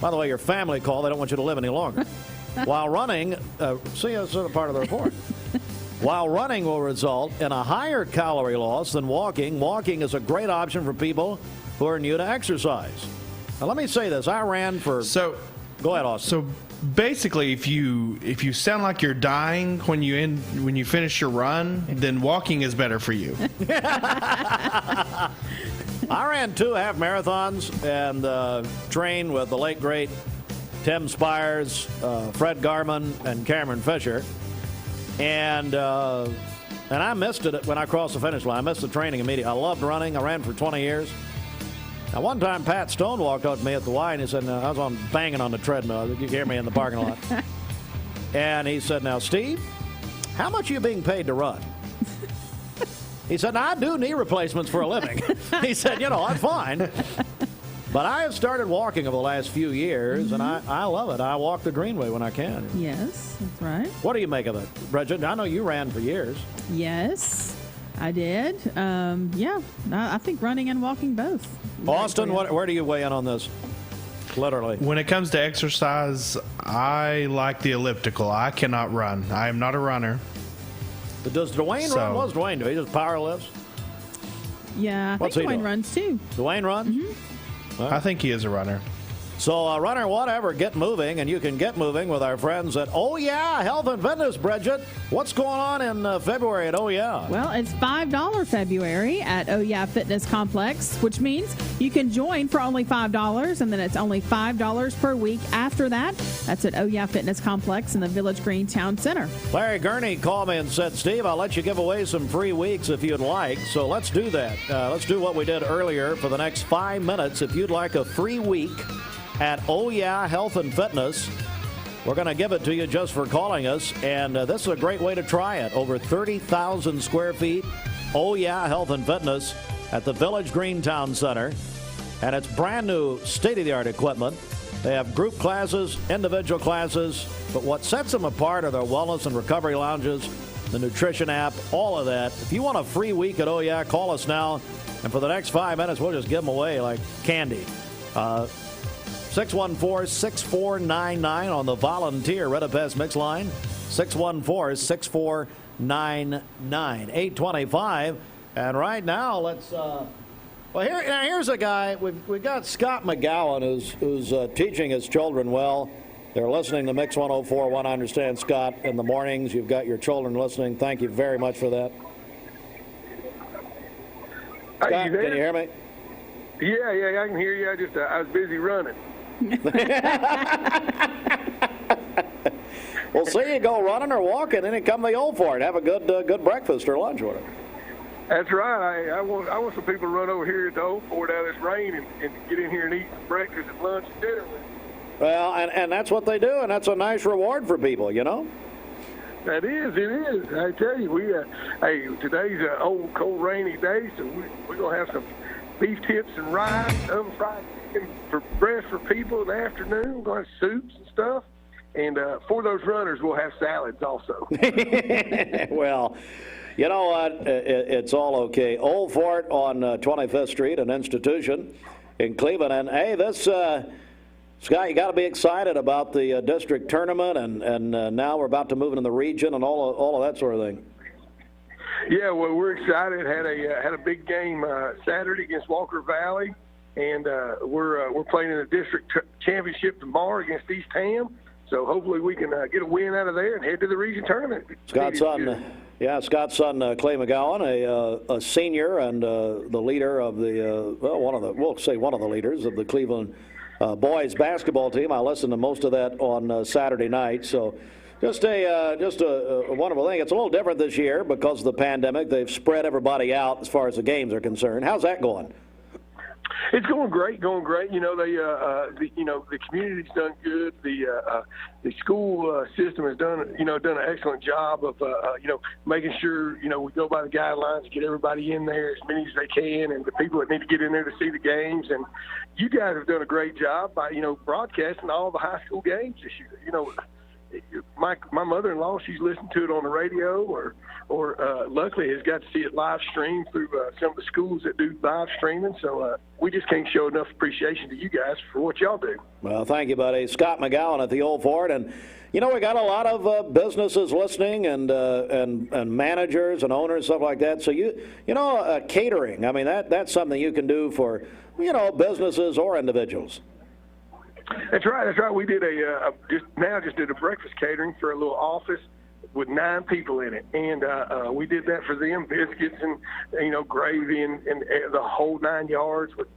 By the way, your family call. They don't want you to live any longer. While running, see, that's part of the report. While running will result in a higher calorie loss than walking, walking is a great option for people who are new to exercise. Now, let me say this. I ran for... Go ahead, Austin. So basically, if you sound like you're dying when you finish your run, then walking is better for you. I ran 2 half marathons and trained with the late, great Tim Spires, Fred Garman, and Cameron Fisher. And I missed it when I crossed the finish line. I missed the training immediately. I loved running. I ran for 20 years. Now, one time, Pat Stone walked up to me at the Y, and he said, I was banging on the treadmill. You could hear me in the parking lot. And he said, "Now, Steve, how much are you being paid to run?" He said, "I do knee replacements for a living." He said, "That's fine." But I have started walking over the last few years, and I love it. I walk the Greenway when I can. Yes, that's right. What do you make of it, Bridget? I know you ran for years. Yes, I did. I think running and walking both. Austin, where do you weigh in on this? Literally. When it comes to exercise, I like the elliptical. I cannot run. I am not a runner. But does Dwayne run? What does Dwayne do? He just power lifts? Yeah, I think Dwayne runs too. Dwayne runs? Mm-hmm. I think he is a runner. So, runner, whatever, get moving, and you can get moving with our friends at Oh Yeah Health and Fitness. Bridget, what's going on in February at Oh Yeah? Well, it's $5 February at Oh Yeah Fitness Complex, which means you can join for only $5, and then it's only $5 per week after that. That's at Oh Yeah Fitness Complex in the Village Green Town Center. Larry Gurney called me and said, Steve, I'll let you give away some free weeks if you'd like. So let's do that. Let's do what we did earlier for the next 5 minutes. If you'd like a free week at Oh Yeah Health and Fitness, we're going to give it to you just for calling us, and this is a great way to try it. Over 30,000 square feet, Oh Yeah Health and Fitness at the Village Green Town Center, and it's brand new state-of-the-art equipment. They have group classes, individual classes, but what sets them apart are their wellness and recovery lounges, the nutrition app, all of that. If you want a free week at Oh Yeah, call us now, and for the next 5 minutes, we'll just give them away like candy. 614-6499 on the volunteer Red Pest Mix line. 614-6499. 825. And right now, let's. Here's a guy. We've got Scott McGowan who's teaching his children well. They're listening to Mix 104.1. I understand, Scott, in the mornings. You've got your children listening. Thank you very much for that. Scott, can you hear me? Yeah, I can hear you. I was busy running. Well, see, you go running or walking, then you come to the Old Fort. Have a good breakfast or lunch with it. That's right. I want some people to run over here at the Old Fort out of this rain and get in here and eat some breakfast and lunch and dinner with. Well, and that's what they do, and that's a nice reward for people, you know? That is, it is. I tell you, today's an old, cold, rainy day, so we're going to have some beef tips and rice, oven fried chicken for breast for people in the afternoon. We're going to have soups and stuff. And for those runners, we'll have salads also. Well, you know what? It's all okay. Old Fort on 25th Street, an institution in Cleveland. And, hey, this, Scott, you got to be excited about the district tournament. And now we're about to move into the region and all of that sort of thing. Yeah, well, we're excited. Had a big game Saturday against Walker Valley, and we're playing in the district championship tomorrow against East Ham. So hopefully we can get a win out of there and head to the region tournament. Scott's son, Clay McGowan, a senior and the leader of the one of the leaders of the Cleveland boys basketball team. I listened to most of that on Saturday night. So. Just a wonderful thing. It's a little different this year because of the pandemic. They've spread everybody out as far as the games are concerned. How's that going? It's going great. You know, the community's done good. The school system has done an excellent job of making sure we go by the guidelines, get everybody in there as many as they can, and the people that need to get in there to see the games. And you guys have done a great job by broadcasting all the high school games this year. My mother-in-law, she's listened to it on the radio or luckily has got to see it live streamed through some of the schools that do live streaming. So we just can't show enough appreciation to you guys for what y'all do. Well, thank you, buddy. Scott McGowan at the Old Fort. And, we got a lot of businesses listening and managers and owners, stuff like that. So, catering, I mean, that's something you can do for, businesses or individuals. That's right. We did just did a breakfast catering for a little office with 9 people in it, and we did that for them, biscuits and gravy and the whole 9 yards with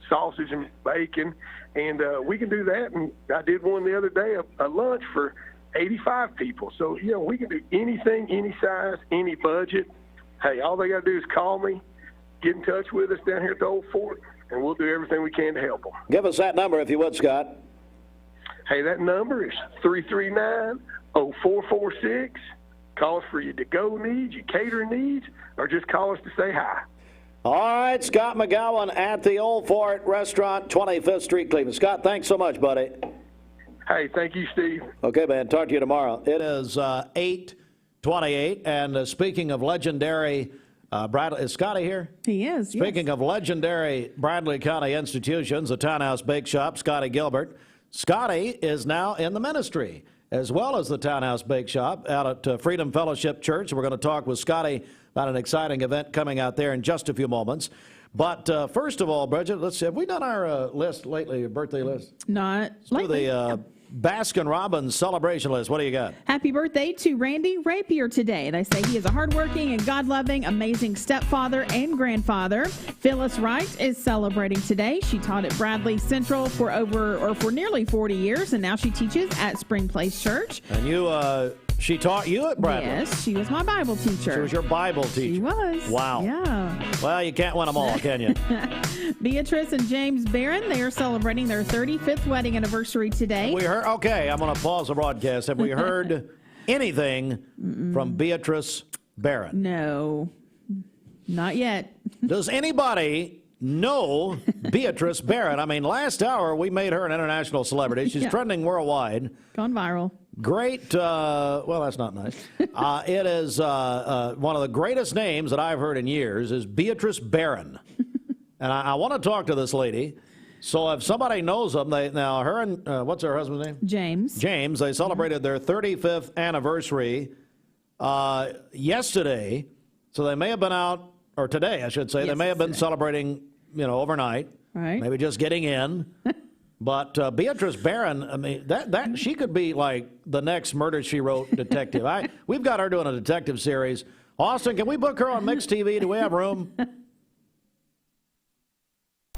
sausage and bacon, and we can do that. And I did one the other day, a lunch for 85 people. So we can do anything, any size, any budget. Hey, all they got to do is call me, get in touch with us down here at the Old Fort, and we'll do everything we can to help them. Give us that number if you would, Scott. Hey, that number is 339-0446. Call us for your to-go needs, your catering needs, or just call us to say hi. All right, Scott McGowan at the Old Fort Restaurant, 25th Street, Cleveland. Scott, thanks so much, buddy. Hey, thank you, Steve. Okay, man. Talk to you tomorrow. It is 8:28, and speaking of legendary Bradley, is Scottie here? He is. Speaking of legendary Bradley County institutions, the Townhouse Bake Shop, Scottie Gilbert. Scottie is now in the ministry, as well as the Townhouse Bake Shop out at Freedom Fellowship Church. We're going to talk with Scottie about an exciting event coming out there in just a few moments. But first of all, Bridget, let's see. Have we done our list lately, birthday list? Not Let's lately. do the Baskin-Robbins celebration list. What do you got? Happy birthday to Randy Rapier today. They say he is a hardworking and God-loving, amazing stepfather and grandfather. Phyllis Wright is celebrating today. She taught at Bradley Central for nearly 40 years, and now she teaches at Spring Place Church. And she taught you at Bradley? Yes, she was my Bible teacher. She was your Bible teacher? She was. Wow. Yeah. Well, you can't win them all, can you? Beatrice and James Barron, they are celebrating their 35th wedding anniversary today. We heard. Okay, I'm going to pause the broadcast. Have we heard anything from Beatrice Barron? No, not yet. Does anybody know Beatrice Barron? I mean, last hour we made her an international celebrity. She's trending worldwide. Gone viral. Great. Well, that's not nice. It is one of the greatest names that I've heard in years is Beatrice Barron. And I want to talk to this lady. So if somebody knows them, now her and what's her husband's name? James. James. They celebrated their 35th anniversary yesterday. So they may have been out, or today, I should say. They may have been celebrating, overnight. Right. Maybe just getting in. But Beatrice Barron, I mean, that she could be like the next Murder, She Wrote detective. We've got her doing a detective series. Austin, can we book her on Mixed TV? Do we have room?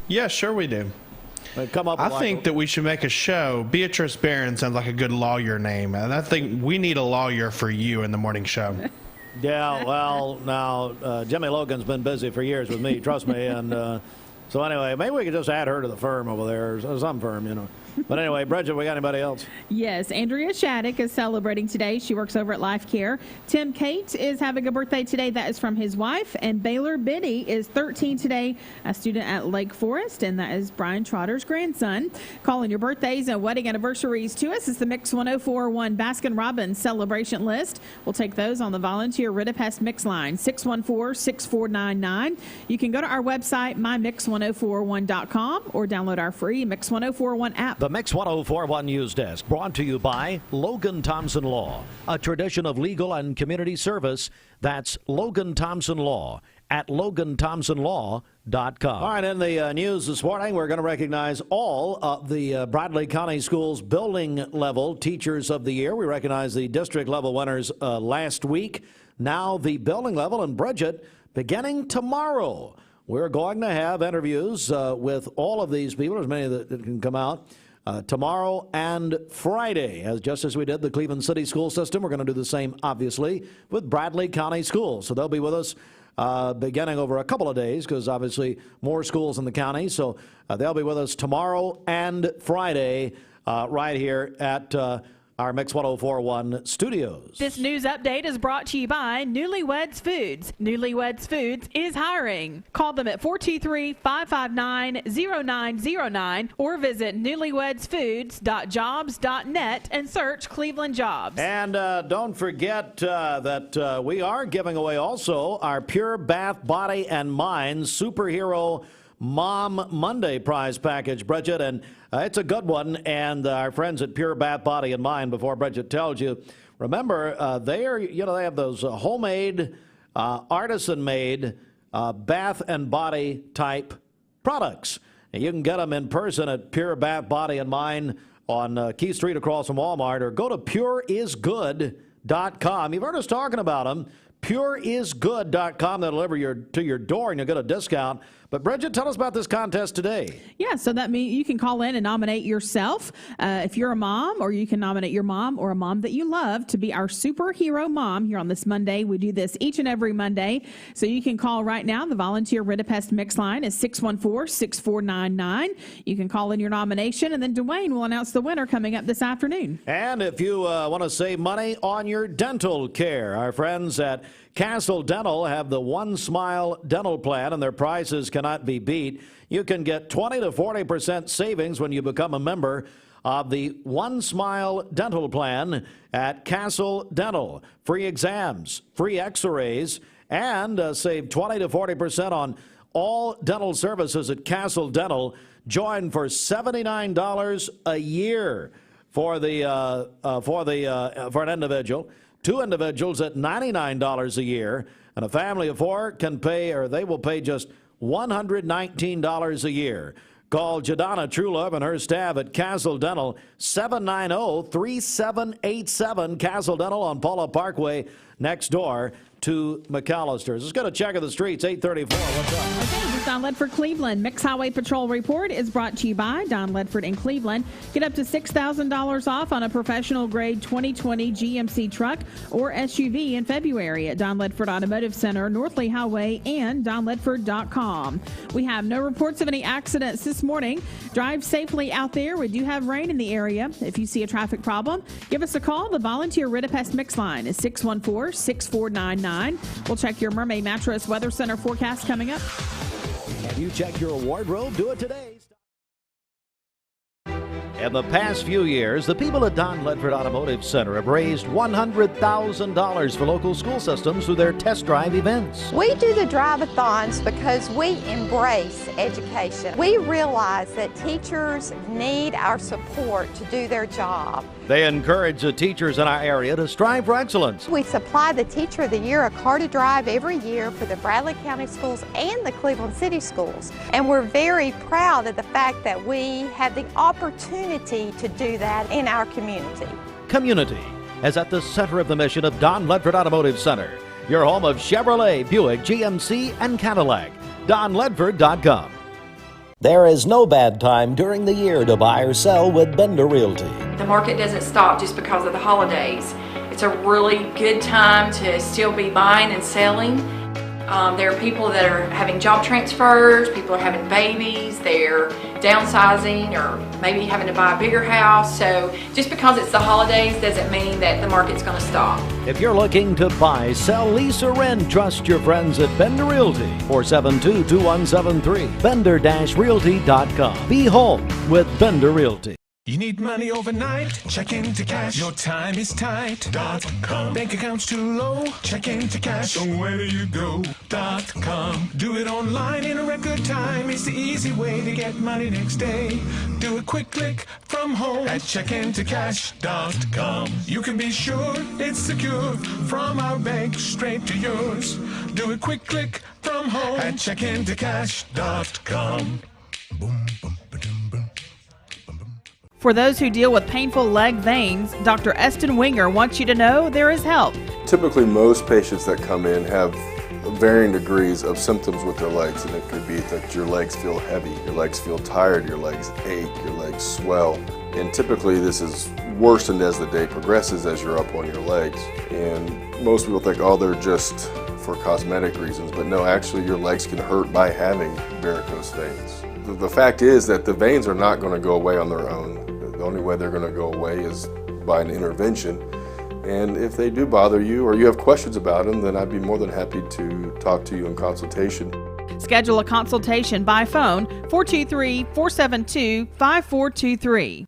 Yeah, sure we do. I think that we should make a show. Beatrice Barron sounds like a good lawyer name, and I think we need a lawyer for you in the morning show. Yeah, well, now, Jimmy Logan's been busy for years with me, trust me, and so anyway, maybe we could just add her to the firm over there, or some firm, But anyway, Bridget, we got anybody else? Yes, Andrea Shattuck is celebrating today. She works over at Life Care. Tim Kate is having a birthday today. That is from his wife. And Baylor Biddy is 13 today, a student at Lake Forest, and that is Brian Trotter's grandson. Calling your birthdays and wedding anniversaries to us is the Mix 1041 Baskin-Robbins celebration list. We'll take those on the volunteer Ridipest Mix line, 614-6499. You can go to our website, mymix1041.com, or download our free Mix 1041 app. The Mix 1041 News Desk, brought to you by Logan Thompson Law, a tradition of legal and community service. That's Logan Thompson Law at LoganThompsonLaw.com. All right, in the news this morning, we're going to recognize all of the Bradley County Schools building level Teachers of the Year. We recognized the district level winners last week. Now the building level, and Bridget, beginning tomorrow, we're going to have interviews with all of these people, as many that can come out, tomorrow and Friday. Just as we did the Cleveland City School System, we're going to do the same, obviously, with Bradley County Schools. So they'll be with us beginning over a couple of days, because obviously more schools in the county. So they'll be with us tomorrow and Friday right here at our Mix 1041 studios. This news update is brought to you by Newlyweds Foods. Newlyweds Foods is hiring. Call them at 423-559-0909 or visit newlywedsfoods.jobs.net and search Cleveland Jobs. And don't forget that we are giving away also our Pure Bath Body and Mind Superhero Mom Monday prize package, Bridget, and it's a good one. And our friends at Pure Bath Body and Mind, before Bridget tells you, remember they have those homemade, artisan-made bath and body type products. And you can get them in person at Pure Bath Body and Mind on Key Street across from Walmart, or go to pureisgood.com. You've heard us talking about them. pureisgood.com. They'll deliver to your door, and you'll get a discount. But Bridget, tell us about this contest today. Yeah, so that means you can call in and nominate yourself if you're a mom, or you can nominate your mom or a mom that you love to be our superhero mom here on this Monday. We do this each and every Monday. So you can call right now. The volunteer Ridipest Mix line is 614-6499. You can call in your nomination, and then Dwayne will announce the winner coming up this afternoon. And if you want to save money on your dental care, our friends at Castle Dental have the One Smile Dental Plan, and their prices cannot be beat. You can get 20 to 40% savings when you become a member of the One Smile Dental Plan at Castle Dental. Free exams, free x-rays, and save 20 to 40% on all dental services at Castle Dental. Join for $79 a year for an individual. 2 individuals at $99 a year, and a family of 4 can pay, or they will pay just $119 a year. Call Jadana Trulove and her staff at Castle Dental, 790-3787. Castle Dental on Paula Parkway, next door to McAllister's. Let's go to Check of the Streets, 834. What's up? Okay, this is Don Ledford, Cleveland. Mix Highway Patrol Report is brought to you by Don Ledford in Cleveland. Get up to $6,000 off on a professional grade 2020 GMC truck or SUV in February at Don Ledford Automotive Center, North Lee Highway, and donledford.com. We have no reports of any accidents this morning. Drive safely out there. We do have rain in the area. If you see a traffic problem, give us a call. The volunteer Ritapest Mix line is 614-6499. We'll check your Mermaid Mattress Weather Center forecast coming up. Have you checked your wardrobe? Do it today. In the past few years, the people at Don Ledford Automotive Center have raised $100,000 for local school systems through their test drive events. We do the drive-a-thons because we embrace education. We realize that teachers need our support to do their job. They encourage the teachers in our area to strive for excellence. We supply the Teacher of the Year a car to drive every year for the Bradley County Schools and the Cleveland City Schools. And we're very proud of the fact that we have the opportunity to do that in our community. Community is at the center of the mission of Don Ledford Automotive Center, your home of Chevrolet, Buick, GMC, and Cadillac. DonLedford.com. There is no bad time during the year to buy or sell with Bender Realty. The market doesn't stop just because of the holidays. It's a really good time to still be buying and selling. There are people that are having job transfers, people are having babies, they're downsizing or maybe having to buy a bigger house. So just because it's the holidays doesn't mean that the market's going to stop. If you're looking to buy, sell, lease, or rent, trust your friends at Bender Realty, 472-2173, bender-realty.com. Be home with Bender Realty. You need money overnight? Check into cash. Your time is tight. .com. Bank accounts too low? Check into cash. So where do you go? .com. Do it online in a record time. It's the easy way to get money next day. Do a quick click from home at checkintocash.com. You can be sure it's secure from our bank straight to yours. Do a quick click from home at checkintocash.com. Boom, boom, ba-dum, boom. For those who deal with painful leg veins, Dr. Eston Winger wants you to know there is help. Typically, most patients that come in have varying degrees of symptoms with their legs, and it could be that your legs feel heavy, your legs feel tired, your legs ache, your legs swell. And typically this is worsened as the day progresses as you're up on your legs. And most people think, oh, they're just for cosmetic reasons, but no, actually your legs can hurt by having varicose veins. The fact is that the veins are not going to go away on their own. The only way they're going to go away is by an intervention. And if they do bother you or you have questions about them, then I'd be more than happy to talk to you in consultation. Schedule a consultation by phone, 423-472-5423.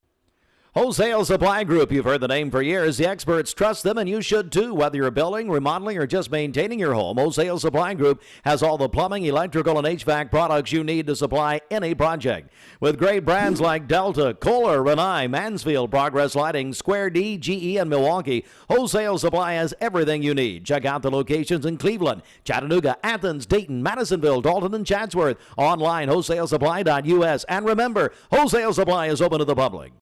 Wholesale Supply Group, you've heard the name for years. The experts trust them, and you should too. Whether you're building, remodeling, or just maintaining your home, Wholesale Supply Group has all the plumbing, electrical, and HVAC products you need to supply any project. With great brands like Delta, Kohler, Rinnai, Mansfield, Progress Lighting, Square D, GE, and Milwaukee, Wholesale Supply has everything you need. Check out the locations in Cleveland, Chattanooga, Athens, Dayton, Madisonville, Dalton, and Chatsworth. Online, wholesalesupply.us. And remember, Wholesale Supply is open to the public.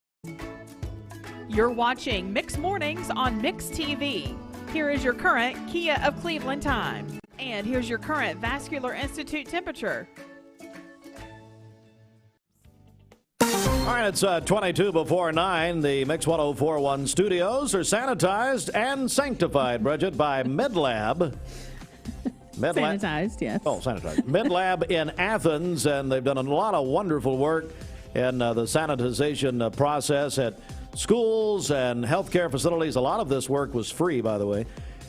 You're watching Mix Mornings on Mix TV. Here is your current Kia of Cleveland time. And here's your current Vascular Institute temperature. All right, it's 22 before 9. The Mix 1041 studios are sanitized and sanctified, Bridget, by MedLab. Sanitized, yes. Oh, sanitized. MedLab in Athens, and they've done a lot of wonderful work in the sanitization process at schools and healthcare facilities. A lot of this work was free, by the way.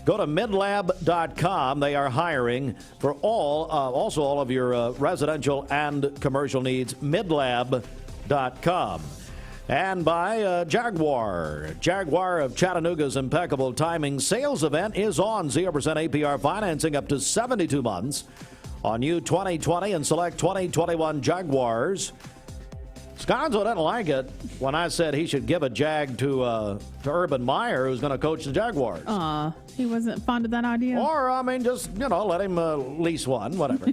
Go to midlab.com. They are hiring for also all of your residential and commercial needs. Midlab.com. And by Jaguar. Jaguar of Chattanooga's impeccable timing sales event is on. 0% APR financing up to 72 months on new 2020 and select 2021 Jaguars. Sconzo didn't like it when I said he should give a Jag to Urban Meyer, who's going to coach the Jaguars. He wasn't fond of that idea? Or, I mean, just, let him lease one, whatever.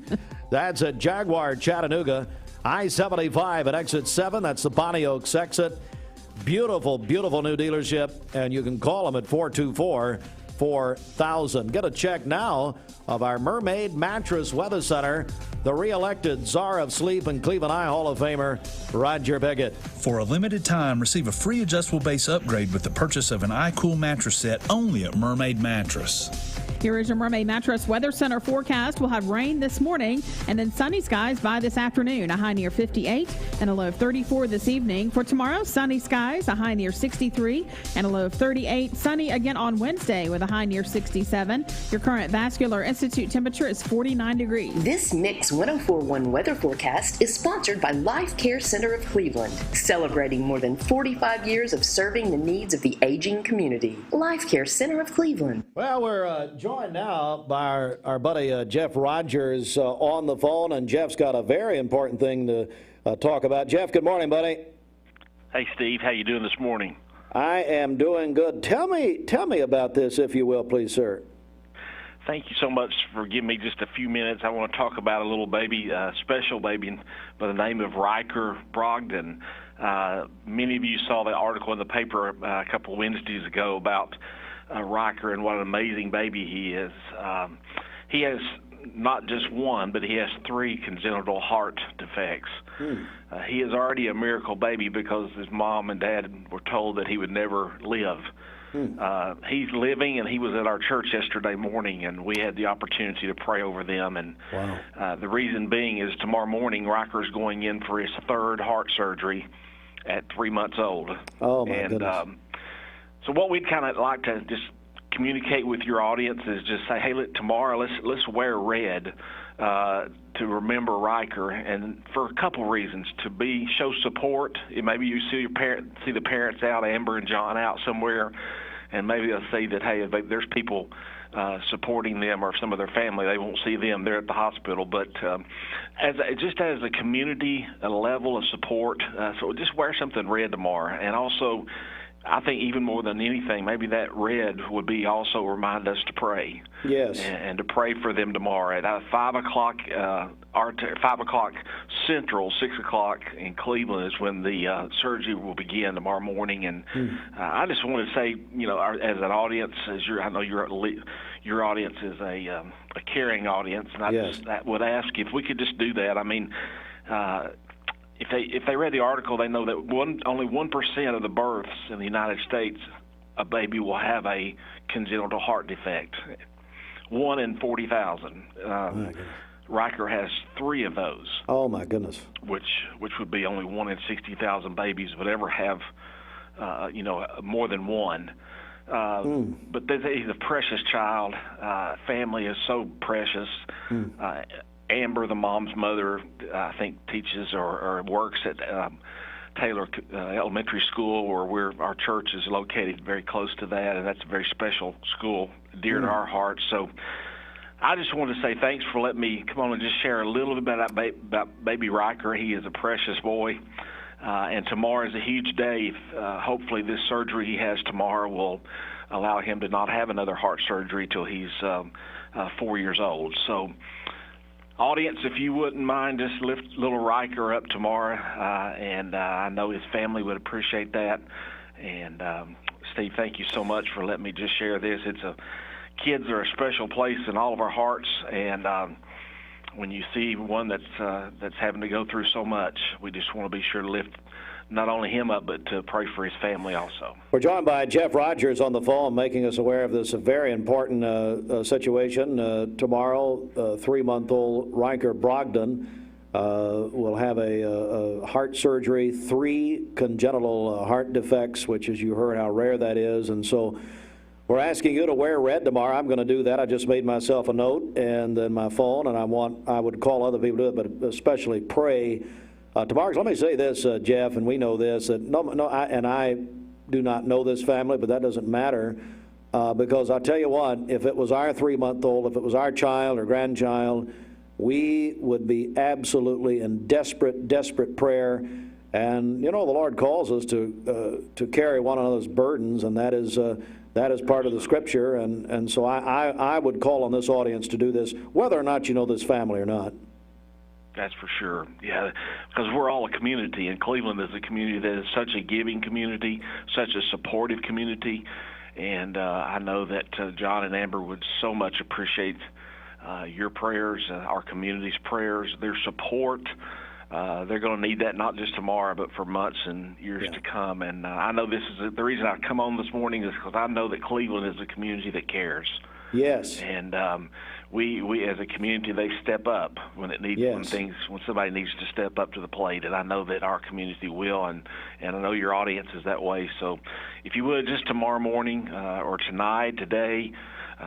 That's at Jaguar Chattanooga. I-75 at exit 7. That's the Bonnie Oaks exit. Beautiful, beautiful new dealership. And you can call them at 424-4000. Get a check now of our Mermaid Mattress Weather Center. The re-elected czar of sleep and Cleveland Eye Hall of Famer, Roger Biggett. For a limited time, receive a free adjustable base upgrade with the purchase of an iCool mattress set only at Mermaid Mattress. Here is your Mermaid Mattress Weather Center forecast. We'll have rain this morning and then sunny skies by this afternoon. A high near 58 and a low of 34 this evening. For tomorrow, sunny skies, a high near 63 and a low of 38. Sunny again on Wednesday with a high near 67. Your current Vascular Institute temperature is 49 degrees. This Mix 104.1 weather forecast is sponsored by Life Care Center of Cleveland, celebrating more than 45 years of serving the needs of the aging community. Life Care Center of Cleveland. Well, we're joined now by our buddy Jeff Rogers on the phone, and Jeff's got a very important thing to talk about. Jeff, good morning, buddy. Hey, Steve. How you doing this morning? I am doing good. Tell me about this, if you will, please, sir. Thank you so much for giving me just a few minutes. I want to talk about a little baby, special baby by the name of Riker Brogdon. Many of you saw the article in the paper a couple of Wednesdays ago about Riker and what an amazing baby he is. He has not just one, but he has 3 congenital heart defects. He is already a miracle baby because his mom and dad were told that he would never live. He's living, and he was at our church yesterday morning, and we had the opportunity to pray over them. And the reason being is tomorrow morning, Riker's going in for his 3rd heart surgery at 3 months old. Oh, my goodness. So what we'd kind of like to just communicate with your audience is just say, hey, tomorrow let's wear red to remember Riker, and for a couple reasons: to show support. Maybe you see the parents out, Amber and John out somewhere, and maybe they'll see that hey, there's people supporting them or some of their family. They won't see them; they're at the hospital. But as a community, a level of support. So just wear something red tomorrow, and also, I think even more than anything, maybe that red would be also remind us to pray. Yes. And to pray for them tomorrow at 5 o'clock, 5 o'clock Central, 6 o'clock in Cleveland is when the surgery will begin tomorrow morning. And I just want to say, as an audience, I know your audience is a caring audience, and I would ask if we could just do that. I mean, If they read the article, they know that only 1% of the births in the United States, a baby will have a congenital heart defect. 1 in 40,000. Riker has 3 of those. Oh my goodness! Which would be only 1 in 60,000 babies would ever have, more than one. But he's a precious child. Family is so precious. Amber, the mom's mother, I think teaches or works at Taylor Elementary School, where our church is located very close to that, and that's a very special school, dear to our hearts. So I just want to say thanks for letting me come on and just share a little bit about baby Riker. He is a precious boy, and tomorrow is a huge day. Hopefully this surgery he has tomorrow will allow him to not have another heart surgery till he's 4 years old. So, audience, if you wouldn't mind, just lift little Riker up tomorrow, and I know his family would appreciate that. And Steve, thank you so much for letting me just share this. Kids are a special place in all of our hearts, and when you see one that's having to go through so much, we just want to be sure to lift not only him up, but to pray for his family also. We're joined by Jeff Rogers on the phone, making us aware of this very important situation. Tomorrow, 3-month-old Riker Brogdon will have a heart surgery, 3 congenital heart defects, which, as you heard, how rare that is. And so We're asking you to wear red tomorrow. I'm going to do that. I just made myself a note and then my phone, and I would call other people to do it, but especially pray tomorrow. Let me say this, Jeff, and we know this, that I do not know this family, but that doesn't matter because I'll tell you what, if it was our 3-month-old, if it was our child or grandchild, we would be absolutely in desperate prayer. And, you know, the Lord calls us to carry one another's burdens, and that is part of the Scripture. And so I would call on this audience to do this, whether or not you know this family or not. That's for sure. Yeah, because we're all a community, and Cleveland is a community that is such a giving community, such a supportive community. And I know that John and Amber would so much appreciate your prayers, our community's prayers, their support. They're going to need that not just tomorrow, but for months and years to come. And I know this is the reason I come on this morning is because I know that Cleveland is a community that cares. Yes. And we as a community, they step up when it needs when somebody needs to step up to the plate. And I know that our community will, and I know your audience is that way. So if you would, just tomorrow morning or tonight, today,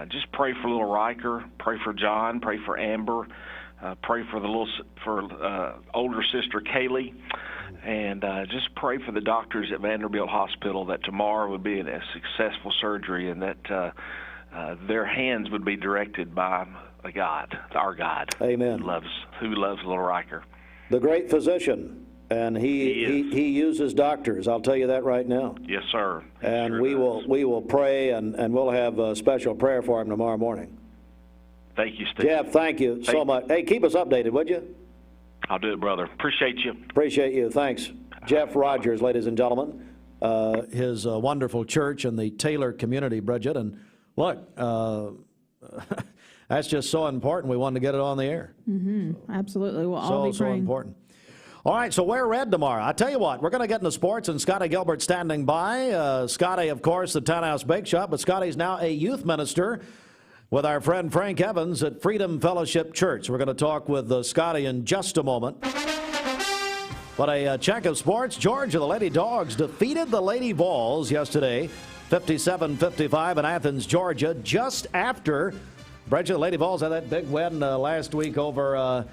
just pray for little Riker, pray for John, pray for Amber. Pray for older sister Kaylee, and just pray for the doctors at Vanderbilt Hospital that tomorrow would be a successful surgery, and that their hands would be directed by a God, our God. Amen. Who loves little Riker. The great physician, and he uses doctors. I'll tell you that right now. Yes, sir. And we will pray, and we'll have a special prayer for him tomorrow morning. Thank you, Steve. Jeff, thank you so much. Hey, keep us updated, would you? I'll do it, brother. Appreciate you. Appreciate you. Thanks. Jeff Rogers, ladies and gentlemen. His wonderful church in the Taylor community, Bridget. And look, that's just so important. We wanted to get it on the air. Mm-hmm. Absolutely. We'll all be praying. So important. All right, so wear red tomorrow. I tell you what, we're going to get into sports, and Scottie Gilbert standing by. Scottie, of course, the Townhouse Bake Shop, but Scottie's now a youth minister with our friend Frank Evans at Freedom Fellowship Church. We're going to talk with Scottie in just a moment. But a check of sports. Georgia, the Lady Dogs defeated the Lady Vols yesterday, 57-55 in Athens, Georgia, just after Bridget, the Lady Vols had that big win last week over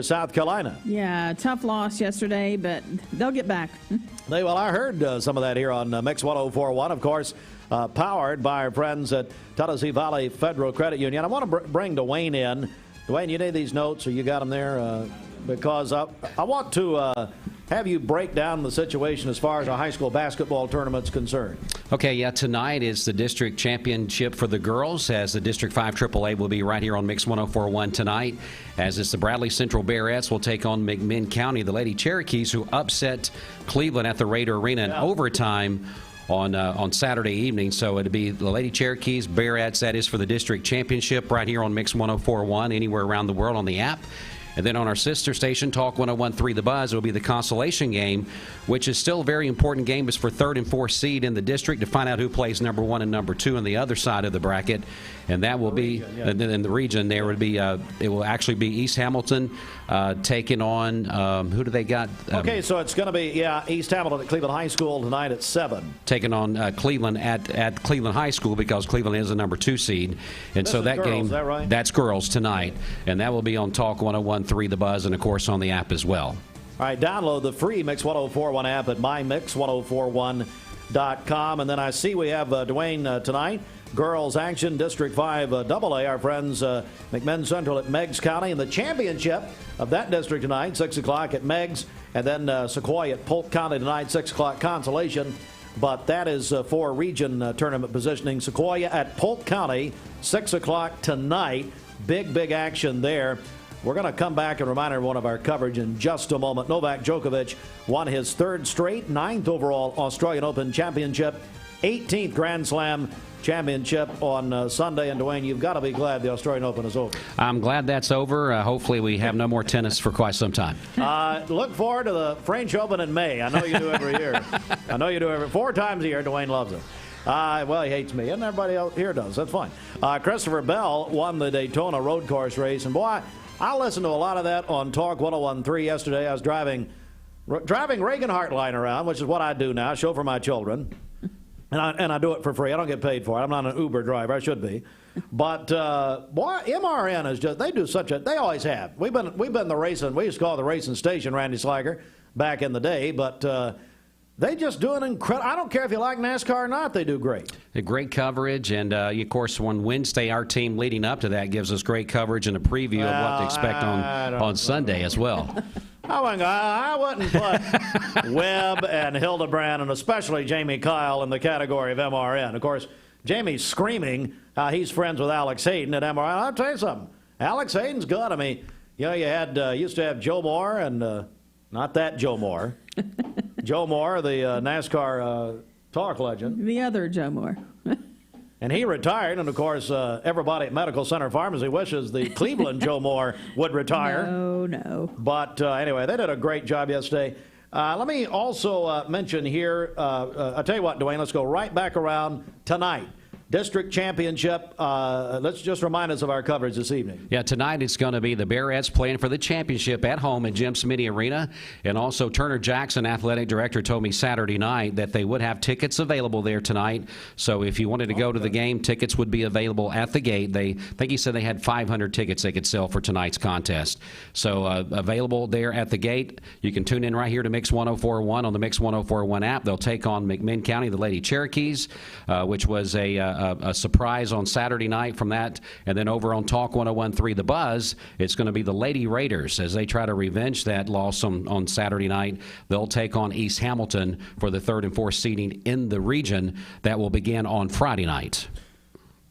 South Carolina. Yeah, tough loss yesterday, but they'll get back. Well, I heard some of that here on Mix 104.1, of course, powered by our friends at Tennessee Valley Federal Credit Union. I want to bring Dwayne in. Dwayne, you need these notes, or you got them there? Because I want to have you break down the situation as far as a high school basketball tournament's concerned. Okay, yeah, tonight is the district championship for the girls, as the District 5 AAA will be right here on Mix 104.1 tonight, as it's the Bradley Central Bearettes will take on McMinn County, the Lady Cherokees, who upset Cleveland at the Raider Arena in overtime on Saturday evening. So it'll be the Lady Cherokees, Bearettes, that is for the district championship right here on Mix 104.1, anywhere around the world on the app. And then on our sister station, Talk 101.3 The Buzz, it will be the consolation game, which is still a very important game. It's for 3rd and 4th seed in the district to find out who plays number 1 and number 2 on the other side of the bracket. And that will be, in the region, there would be, it will actually be East Hamilton taking on, who do they got? Okay, so it's going to be, East Hamilton at Cleveland High School tonight at 7. Taking on Cleveland at Cleveland High School, because Cleveland is the number 2 seed. And this so that girls, game, is that right? That's girls tonight. And that will be on Talk 101.3 The Buzz, and of course on the app as well. All right, download the free Mix 104.1 app at mymix1041.com. And then I see we have Dwayne tonight. Girls action, District 5 AA, our friends McMinn Central at Meigs County. And the championship of that district tonight, 6 o'clock at Meigs. And then Sequoia at Polk County tonight, 6 o'clock consolation. But that is for region tournament positioning. Sequoia at Polk County, 6 o'clock tonight. Big action there. We're going to come back and remind everyone of our coverage in just a moment. Novak Djokovic won his 3rd straight, 9th overall Australian Open championship, 18th Grand Slam championship on Sunday. And Dwayne, you've got to be glad the Australian Open is over. I'm glad that's over. Hopefully we have no more tennis for quite some time. Look forward to the French Open in May. I know you do every year. 4 times a year. Dwayne loves it. Well, he hates me, and everybody else here does. That's fine. Christopher Bell won the Daytona road course race, and boy, I listened to a lot of that on Talk 101.3 yesterday. I was driving Reagan Hartline around, which is what I do now, show for my children. And I do it for free. I don't get paid for it. I'm not an Uber driver. I should be. But, boy, MRN is just, they do such a, they always have. We've been the racing, we used to call it the racing station, Randy Slager, back in the day. But they just do an incredible, I don't care if you like NASCAR or not, they do great. Great coverage. And, of course, on Wednesday, our team leading up to that gives us great coverage and a preview of what to expect on Sunday as well. I wouldn't put Webb and Hildebrand, and especially Jamie Kyle, in the category of MRN. Of course, Jamie's screaming how he's friends with Alex Hayden at MRN. I'll tell you something. Alex Hayden's good. I mean, you know, you had used to have Joe Moore, and not that Joe Moore. Joe Moore, the NASCAR talk legend. The other Joe Moore. And he retired, and of course, everybody at Medical Center Pharmacy wishes the Cleveland Joe Moore would retire. No. But anyway, they did a great job yesterday. Let me also mention here, I'll tell you what, Dwayne, let's go right back around tonight. District Championship. Let's just remind us of our coverage this evening. Yeah, tonight it's going to be the Bearettes playing for the championship at home at Jim Smitty Arena. And also Turner Jackson, athletic director, told me Saturday night that they would have tickets available there tonight. So if you wanted to go to the game, tickets would be available at the gate. I think he said they had 500 tickets they could sell for tonight's contest. So available there at the gate. You can tune in right here to Mix 104.1 on the Mix 104.1 app. They'll take on McMinn County, the Lady Cherokees, which was a surprise on Saturday night from that. And then over on Talk 101.3 The Buzz, it's going to be the Lady Raiders as they try to revenge that loss on Saturday night. They'll take on East Hamilton for the 3rd and 4th seeding in the region. That will begin on Friday night.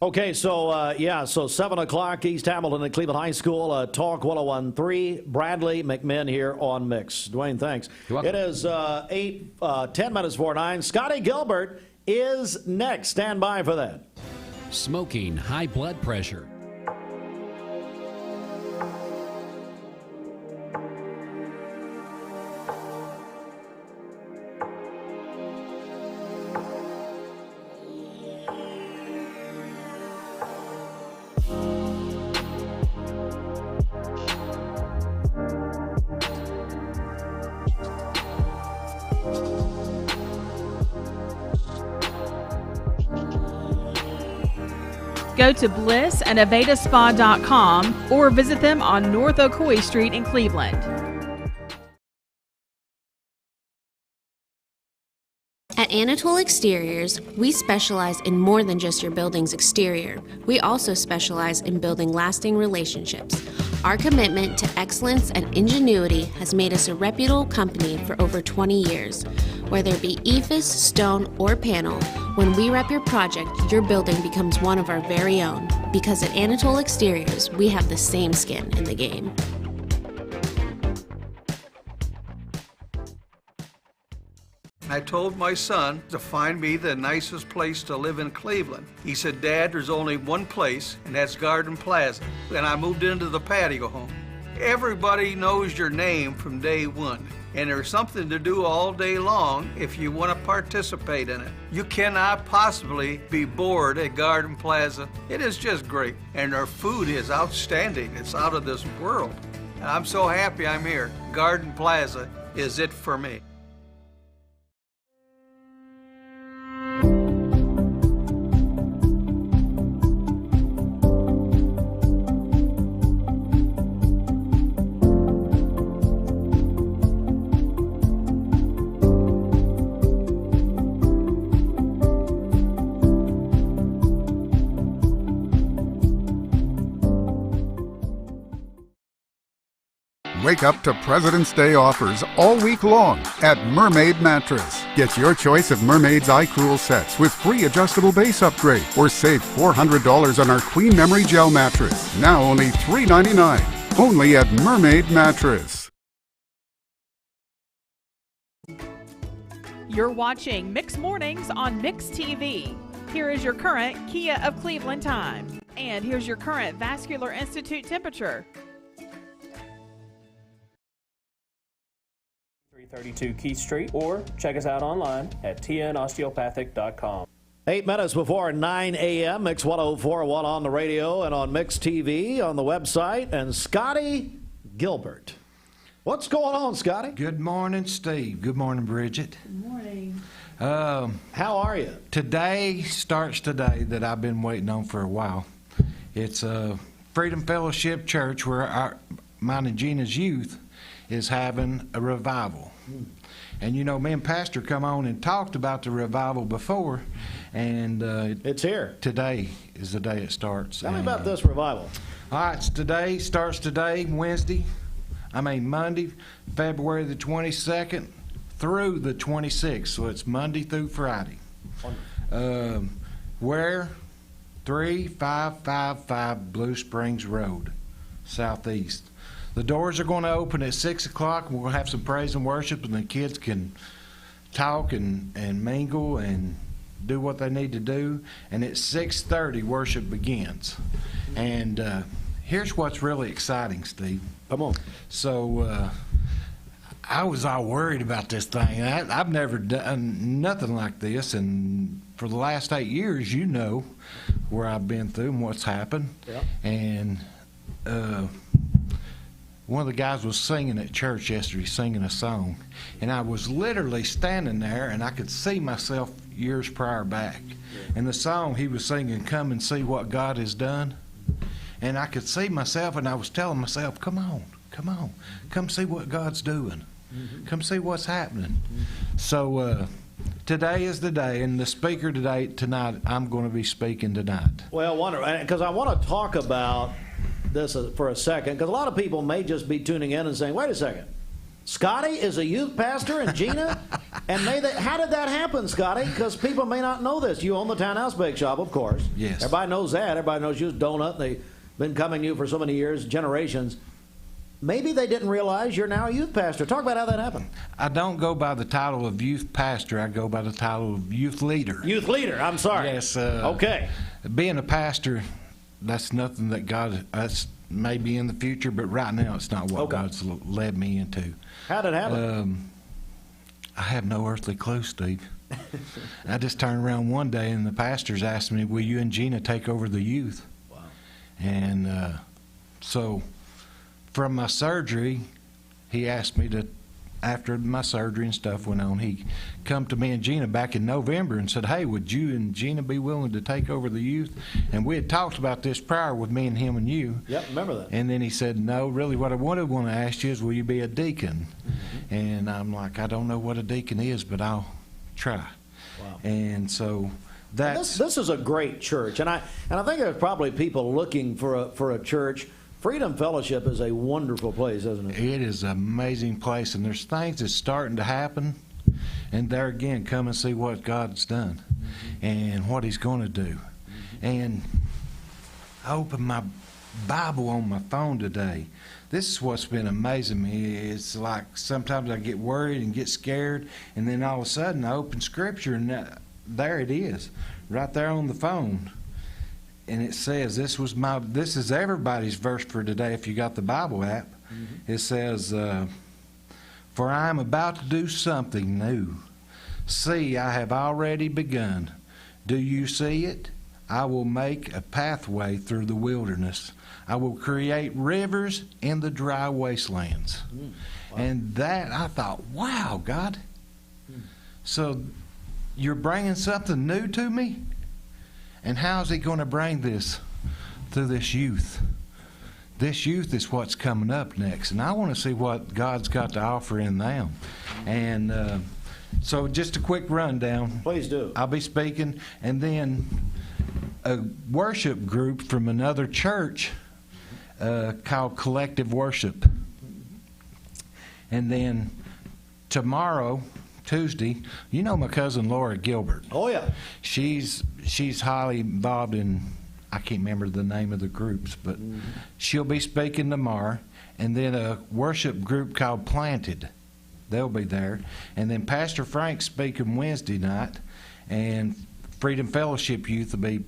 Okay, so 7 o'clock, East Hamilton at Cleveland High School. Talk 101.3, Bradley, McMinn here on Mix. Dwayne, thanks. You're welcome. It is 10 minutes before 9. Scottie Gilbert is next. Stand by for that. Smoking, high blood pressure. Go to blissandavedaspa.com or visit them on North Ocoee Street in Cleveland. At Anatole Exteriors, we specialize in more than just your building's exterior. We also specialize in building lasting relationships. Our commitment to excellence and ingenuity has made us a reputable company for over 20 years. Whether it be ephes, stone, or panel, when we rep your project, your building becomes one of our very own. Because at Anatole Exteriors, we have the same skin in the game. I told my son to find me the nicest place to live in Cleveland. He said, Dad, there's only one place, and that's Garden Plaza. And I moved into the patio home. Everybody knows your name from day one, and there's something to do all day long if you want to participate in it. You cannot possibly be bored at Garden Plaza. It is just great, and their food is outstanding. It's out of this world. And I'm so happy I'm here. Garden Plaza is it for me. Wake up to President's Day offers all week long at Mermaid Mattress. Get your choice of Mermaid's iCool sets with free adjustable base upgrade, or save $400 on our Queen Memory Gel mattress. Now only $399. Only at Mermaid Mattress. You're watching Mix Mornings on Mix TV. Here is your current Kia of Cleveland time. And here's your current Vascular Institute temperature. 332 Keith Street, or check us out online at tnosteopathic.com. 8 minutes before 9 a.m., Mix 104.1 on the radio and on Mix TV on the website. And Scottie Gilbert. What's going on, Scottie? Good morning, Steve. Good morning, Bridget. Good morning. How are you? Today starts today that I've been waiting on for a while. It's Freedom Fellowship Church where mine and Gina's youth is having a revival. And you know, me and Pastor come on and talked about the revival before, and it's here. Today is the day it starts. Tell me about this revival. All right, starts today, Monday, February the 22nd through the 26th. So it's Monday through Friday. Where? 3555 Blue Springs Road, Southeast. The doors are going to open at 6 o'clock. We're going to have some praise and worship, and the kids can talk and mingle and do what they need to do. And at 6:30, worship begins. And here's what's really exciting, Steve. Come on. So I was all worried about this thing. I've never done nothing like this, and for the last 8 years, you know where I've been through and what's happened. Yeah. And one of the guys was singing at church yesterday, singing a song, and I was literally standing there, and I could see myself years prior back. And the song he was singing, "Come and See What God Has Done," and I could see myself, and I was telling myself, come on, come see what God's doing. Come see what's happening. So today is the day, and the speaker tonight, I'm going to be speaking tonight. Well, because I want to talk about this for a second, because a lot of people may just be tuning in and saying, wait a second, Scottie is a youth pastor and Gina? And how did that happen, Scottie? Because people may not know this. You own the Townhouse Bake Shop, of course. Yes. Everybody knows that. Everybody knows you donut. They've been coming to you for so many years, generations. Maybe they didn't realize you're now a youth pastor. Talk about how that happened. I don't go by the title of youth pastor. I go by the title of youth leader. Youth leader. I'm sorry. Yes. Okay. Being a pastor, that's nothing that God, that's maybe in the future, but right now it's not what God's led me into. How did it happen? I have no earthly clue, Steve. I just turned around one day and the pastors asked me, will you and Gina take over the youth? Wow. And so from my surgery, he asked me to, after my surgery and stuff went on, he come to me and Gina back in November and said, hey, would you and Gina be willing to take over the youth? And we had talked about this prior with me and him and you. Yep, remember that. And then he said, no, really what I want to ask you is, will you be a deacon? And I'm like, I don't know what a deacon is, but I'll try. Wow. And so that's... This is a great church, and I think there's probably people looking for a church. Freedom Fellowship is a wonderful place, isn't it? It is an amazing place, and there's things that's starting to happen. And there again, come and see what God's done and what He's going to do. And I opened my Bible on my phone today. This is what's been amazing me. It's like sometimes I get worried and get scared, and then all of a sudden I open Scripture, and there it is, right there on the phone. And it says, this is everybody's verse for today if you got the Bible app. It says, for I am about to do something new. See, I have already begun. Do you see it? I will make a pathway through the wilderness. I will create rivers in the dry wastelands. Wow. And that, I thought, wow, God. So you're bringing something new to me? And how's He going to bring this through this youth? This youth is what's coming up next, and I want to see what God's got to offer in them. And so just a quick rundown. Please do. I'll be speaking, and then a worship group from another church called Collective Worship. And then tomorrow, Tuesday, you know my cousin Laura Gilbert. Oh yeah. She's highly involved in, I can't remember the name of the groups, but she'll be speaking tomorrow. And then a worship group called Planted, they'll be there. And then Pastor Frank's speaking Wednesday night, and Freedom Fellowship Youth will be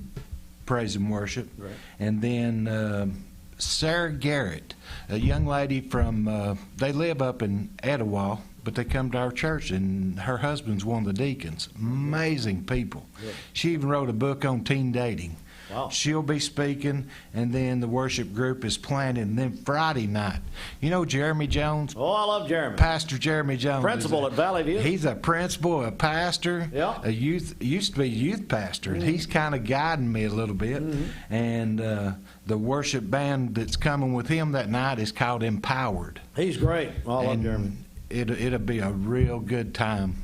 praise and worship. Right. And then Sarah Garrett, a young lady from, they live up in Etowah, but they come to our church, and her husband's one of the deacons. Amazing people. Yeah. She even wrote a book on teen dating. Wow. She'll be speaking, and then the worship group is planning. And then Friday night, you know Jeremy Jones? Oh, I love Jeremy. Pastor Jeremy Jones. Principal at Valley View. He's a principal, a pastor, used to be a youth pastor. And he's kind of guiding me a little bit. And the worship band that's coming with him that night is called Empowered. He's great. I love Jeremy. It'll be a real good time.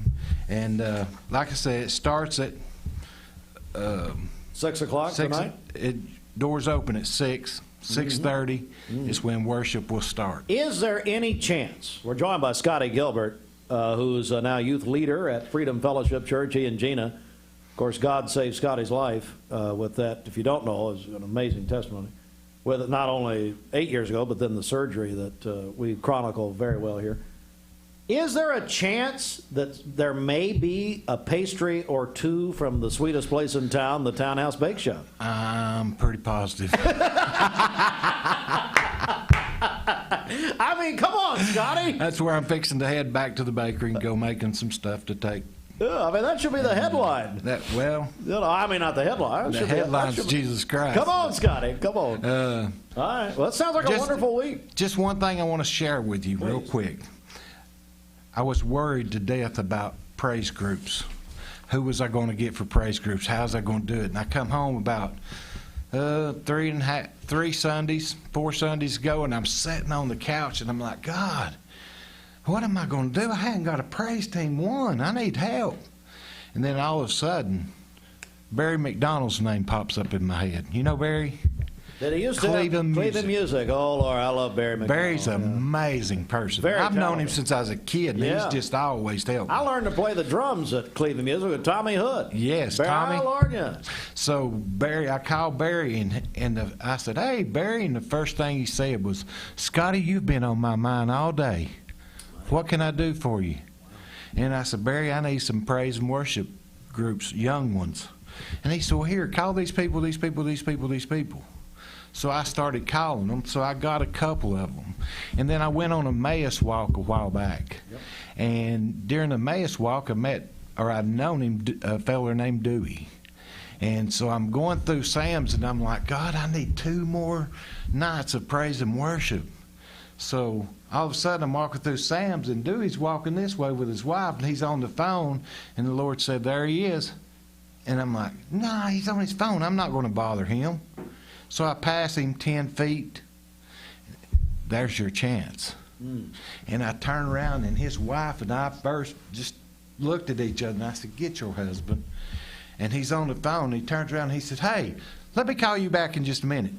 And like I said, it starts at 6 o'clock tonight? Doors open at 6:30 is when worship will start. Is there any chance, we're joined by Scottie Gilbert, who's now youth leader at Freedom Fellowship Church, he and Gina. Of course, God saved Scottie's life with that, if you don't know, is an amazing testimony. With it not only 8 years ago, but then the surgery that we chronicle very well here. Is there a chance that there may be a pastry or two from the sweetest place in town, the Townhouse Bake Shop? I'm pretty positive. I mean, come on, Scottie. That's where I'm fixing to head back to the bakery and go making some stuff to take. Yeah, I mean, that should be the headline. I mean, not the headline. The headline's Jesus Christ. Come on, Scottie. Come on. All right. Well, that sounds like a wonderful week. Just one thing I want to share with you real quick. I was worried to death about praise groups. Who was I going to get for praise groups? How was I going to do it? And I come home about 4 Sundays ago, and I'm sitting on the couch, and I'm like, God, what am I going to do? I haven't got a praise team one. I need help. And then all of a sudden, Barry McDonald's name pops up in my head. You know Barry? Did he used to Cleveland Music? Oh, Lord, I love Barry McDonald. Barry's an amazing person. I've known him since I was a kid, and he's just always helped me. I learned to play the drums at Cleveland Music with Tommy Hood. Yes, Barry, Tommy. I learned you. So Barry, I called Barry, and I said, hey, Barry, and the first thing he said was, Scottie, you've been on my mind all day. What can I do for you? And I said, Barry, I need some praise and worship groups, young ones. And he said, well, here, call these people. So I started calling them, so I got a couple of them. And then I went on a Emmaus walk a while back. And during the Emmaus walk, I'd known him, a fella named Dewey. And so I'm going through Sam's, and I'm like, God, I need 2 more nights of praise and worship. So all of a sudden, I'm walking through Sam's, and Dewey's walking this way with his wife, and he's on the phone, and the Lord said, there he is. And I'm like, nah, he's on his phone. I'm not going to bother him. So I pass him 10 feet. There's your chance. And I turn around, and his wife and I first just looked at each other, and I said, get your husband. And he's on the phone, and he turns around, and he said, hey, let me call you back in just a minute.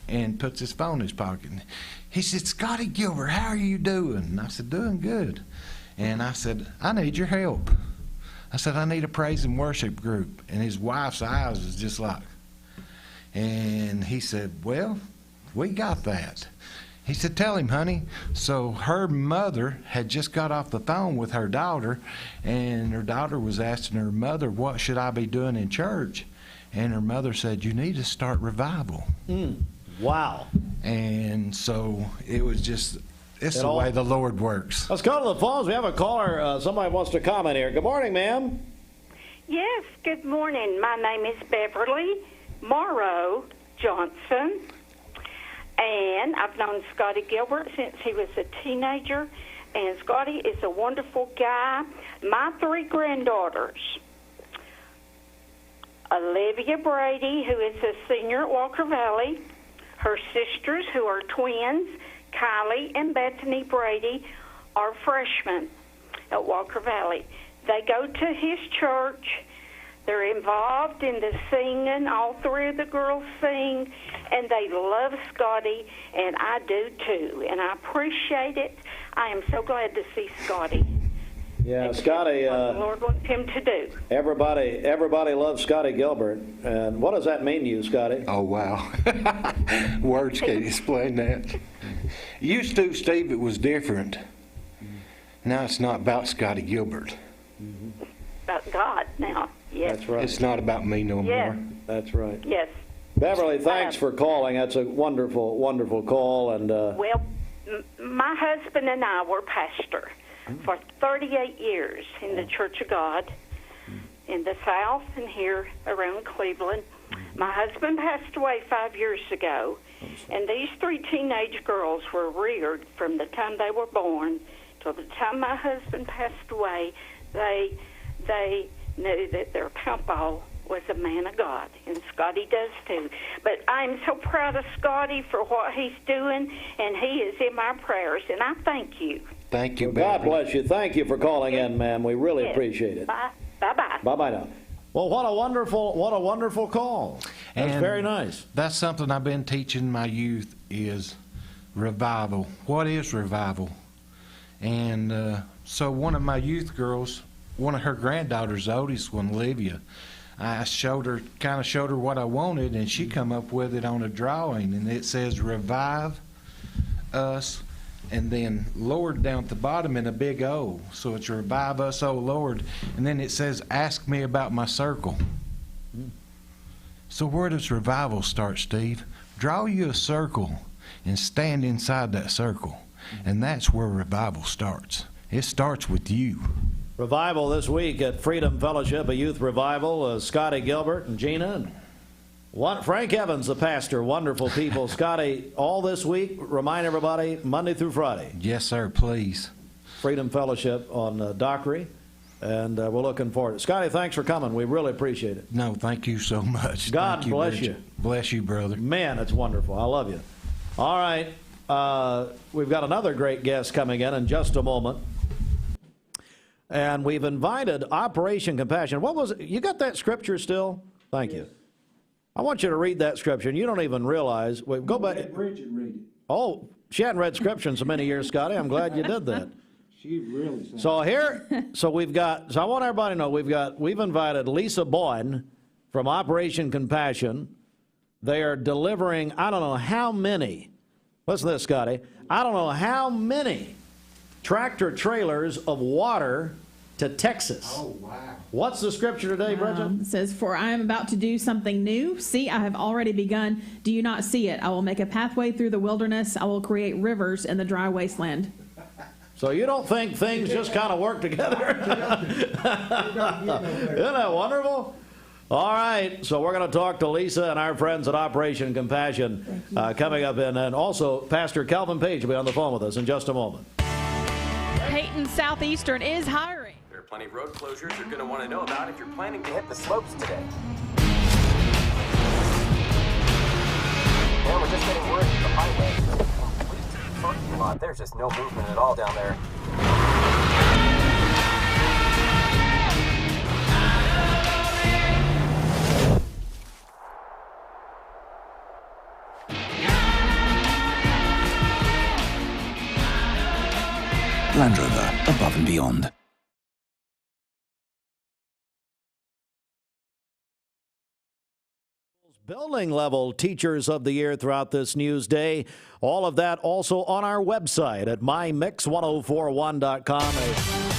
And puts his phone in his pocket. He said, Scottie Gilbert, how are you doing? And I said, doing good. And I said, I need your help. I said, I need a praise and worship group. And his wife's eyes was just like, and he said, well, we got that. He said, tell him, honey. So her mother had just got off the phone with her daughter, and her daughter was asking her mother, what should I be doing in church? And her mother said, you need to start revival. Wow. And so it was just, it's the way the Lord works. Let's go to the phones. We have a caller. Somebody wants to comment here. Good morning, ma'am. Yes, good morning. My name is Beverly Morrow Johnson, and I've known Scottie Gilbert since he was a teenager, and Scottie is a wonderful guy. My 3 granddaughters, Olivia Brady, who is a senior at Walker Valley, her sisters, who are twins, Kylie and Bethany Brady, are freshmen at Walker Valley. They go to his church. They're involved in the singing. All 3 of the girls sing, and they love Scottie, and I do too, and I appreciate it. I am so glad to see Scottie. Yeah, Scottie. What the Lord wants him to do. Everybody loves Scottie Gilbert. And what does that mean to you, Scottie? Oh, wow. Words can't explain that. Used to, Steve, it was different. Now it's not about Scottie Gilbert. About God now. Yes. That's right. It's not about me no more. That's right. Yes. Beverly, thanks for calling. That's a wonderful, wonderful call. And well, my husband and I were pastor for 38 years in the Church of God in the South and here around Cleveland. My husband passed away 5 years ago, and these 3 teenage girls were reared from the time they were born till the time my husband passed away. They knew that their papa was a man of God, and Scottie does too. But I'm so proud of Scottie for what he's doing, and he is in my prayers, and I thank you. Thank you, God bless you. Thank you for calling in, ma'am. We really appreciate it. Bye-bye. Bye-bye now. Well, what a wonderful call. That's And very nice. That's something I've been teaching my youth is revival. What is revival? And so one of my youth girls, one of her granddaughters, the oldest one, Olivia, I kind of showed her what I wanted, and she come up with it on a drawing, and it says revive us, and then Lord down at the bottom in a big O. So it's revive us, O Lord. And then it says, ask me about my circle. So where does revival start, Steve? Draw you a circle and stand inside that circle. And that's where revival starts. It starts with you. Revival this week at Freedom Fellowship, a youth revival. Scottie Gilbert and Gina. And Frank Evans, the pastor. Wonderful people. Scottie, all this week, remind everybody, Monday through Friday. Yes, sir, please. Freedom Fellowship on Dockery. And we're looking forward to it. Scottie, thanks for coming. We really appreciate it. No, thank you so much. God bless you. Bless you, brother. Man, it's wonderful. I love you. All right. We've got another great guest coming in just a moment. And we've invited Operation Compassion. What was it? You got that scripture still? Thank you. I want you to read that scripture, and you don't even realize. Wait, go back. Let Bridget read it. Oh, she hadn't read scripture in so many years, Scottie. I'm glad you did that. She really. So I want everybody to know we've invited Lisa Boen from Operation Compassion. They are delivering, I don't know how many. Listen to this, Scottie. I don't know how many tractor trailers of water to Texas. Oh, wow. What's the scripture today, Bridget? It says, for I am about to do something new. See, I have already begun. Do you not see it? I will make a pathway through the wilderness. I will create rivers in the dry wasteland. So you don't think things just kind of work together? Isn't that wonderful? All right, so we're going to talk to Lisa and our friends at Operation Compassion coming up in, and also Pastor Calvin Page will be on the phone with us in just a moment. Peyton Southeastern is hiring. There are plenty of road closures you're going to want to know about if you're planning to hit the slopes today. Well, we're just getting word that the highway is a complete parking lot. There's just no movement at all down there. Land Rover, above and beyond. Building level teachers of the year throughout this news day. All of that also on our website at mymix1041.com. A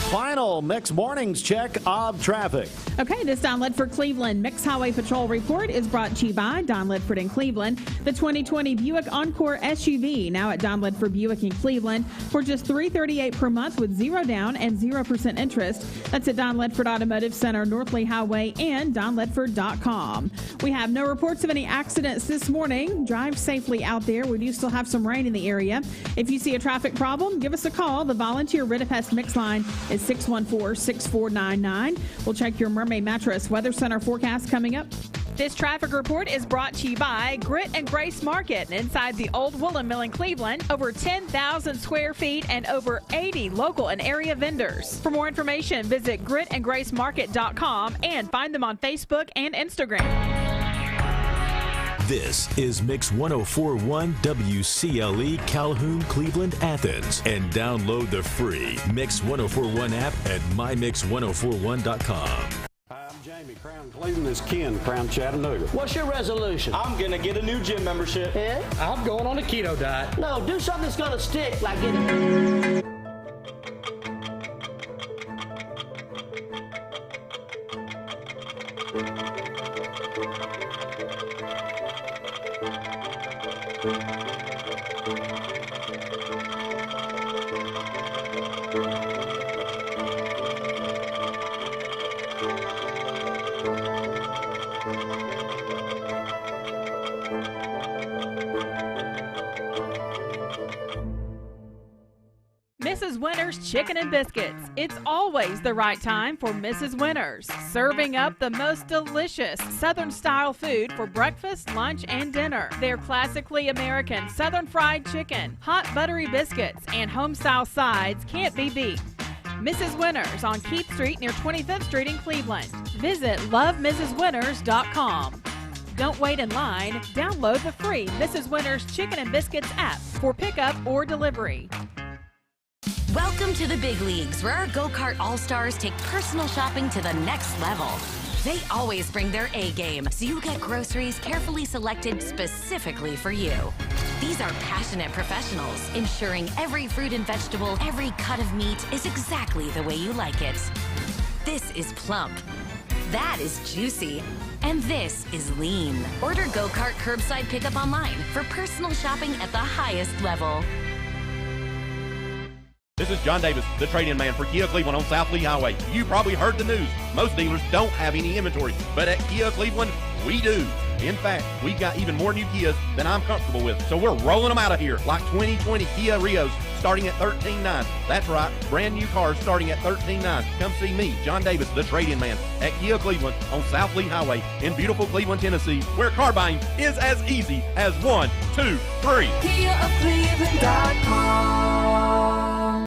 final Mix Mornings check of traffic. Okay, this Don Ledford Cleveland Mix Highway Patrol report is brought to you by Don Ledford in Cleveland. The 2020 Buick Encore SUV now at Don Ledford Buick in Cleveland for just $338 per month with 0 down and 0% interest. That's at Don Ledford Automotive Center, North Lee Highway, and donledford.com. We have no reports of any accidents this morning. Drive safely out there. We do still have some rain in the area. If you see a traffic problem, give us a call. The volunteer Ridipest Mix line is 614-6499. We'll check your Mermaid Mattress Weather Center forecast coming up. This traffic report is brought to you by Grit and Grace Market inside the old woolen mill in Cleveland. Over 10,000 square feet and over 80 local and area vendors. For more information, visit gritandgracemarket.com and find them on Facebook and Instagram. This is Mix 104.1 WCLE Calhoun, Cleveland, Athens. And download the free Mix 104.1 app at mymix1041.com. I'm Jamie, Crown Cleveland. Is Ken, Crown Chattanooga. What's your resolution? I'm going to get a new gym membership. Yeah? I'm going on a keto diet. No, do something that's going to stick, like getting... Mrs. Winter's Chicken and Biscuits. It's always the right time for Mrs. Winter's. Serving up the most delicious Southern-style food for breakfast, lunch, and dinner. Their classically American Southern fried chicken, hot buttery biscuits, and home-style sides can't be beat. Mrs. Winters on Keith Street near 25th Street in Cleveland. Visit lovemrswinters.com. Don't wait in line. Download the free Mrs. Winters Chicken and Biscuits app for pickup or delivery. Welcome to the big leagues, where our go-kart all-stars take personal shopping to the next level. They always bring their A game, so you get groceries carefully selected specifically for you. These are passionate professionals, ensuring every fruit and vegetable, every cut of meat is exactly the way you like it. This is plump. That is juicy. And this is lean. Order Go-Kart curbside pickup online for personal shopping at the highest level. This is John Davis, the trade-in man for Kia Cleveland on South Lee Highway. You probably heard the news. Most dealers don't have any inventory, but at Kia Cleveland, we do. In fact, we've got even more new Kias than I'm comfortable with, so we're rolling them out of here, like 2020 Kia Rios starting at $13,900. That's right, brand new cars starting at $13,900. Come see me, John Davis, the trade-in man, at Kia Cleveland on South Lee Highway in beautiful Cleveland, Tennessee, where car buying is as easy as 1, 2, 3. KiaofCleveland.com.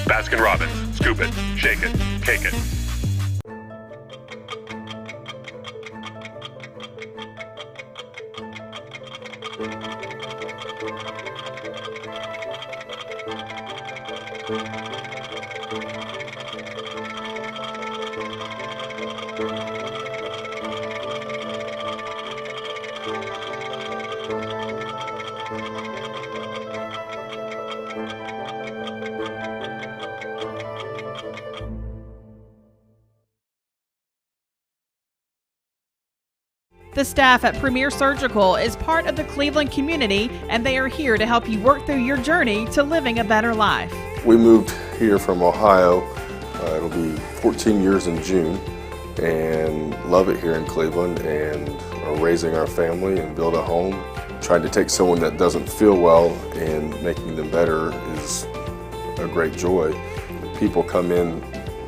Baskin-Robbins. Scoop it, shake it, cake it. The staff at Premier Surgical is part of the Cleveland community, and they are here to help you work through your journey to living a better life. We moved here from Ohio. It'll be 14 years in June, and love it here in Cleveland, and are raising our family and build a home. Trying to take someone that doesn't feel well and making them better is a great joy. People come in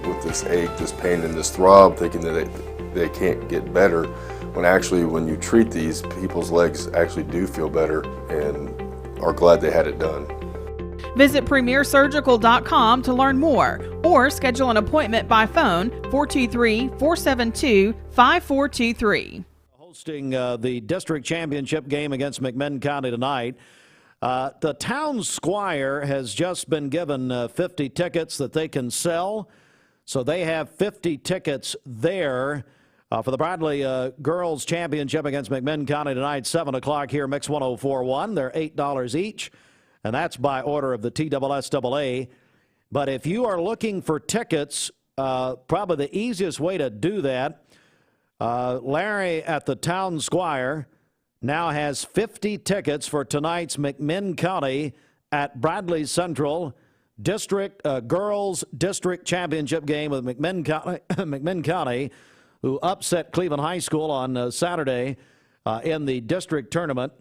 with this ache, this pain, and this throb, thinking that they can't get better, when actually when you treat these, people's legs actually do feel better and are glad they had it done. Visit premiersurgical.com to learn more or schedule an appointment by phone 423-472-5423. Hosting the district championship game against McMinn County tonight. The town squire has just been given 50 tickets that they can sell. So they have 50 tickets there for the Bradley Girls Championship against McMinn County tonight, 7 o'clock here, Mix 104.1. They're $8 each, and that's by order of the TSSAA. But if you are looking for tickets, probably the easiest way to do that, Larry at the Town Squire now has 50 tickets for tonight's McMinn County at Bradley Central District Girls District Championship game with McMinn County, who upset Cleveland High School on Saturday in the district tournament.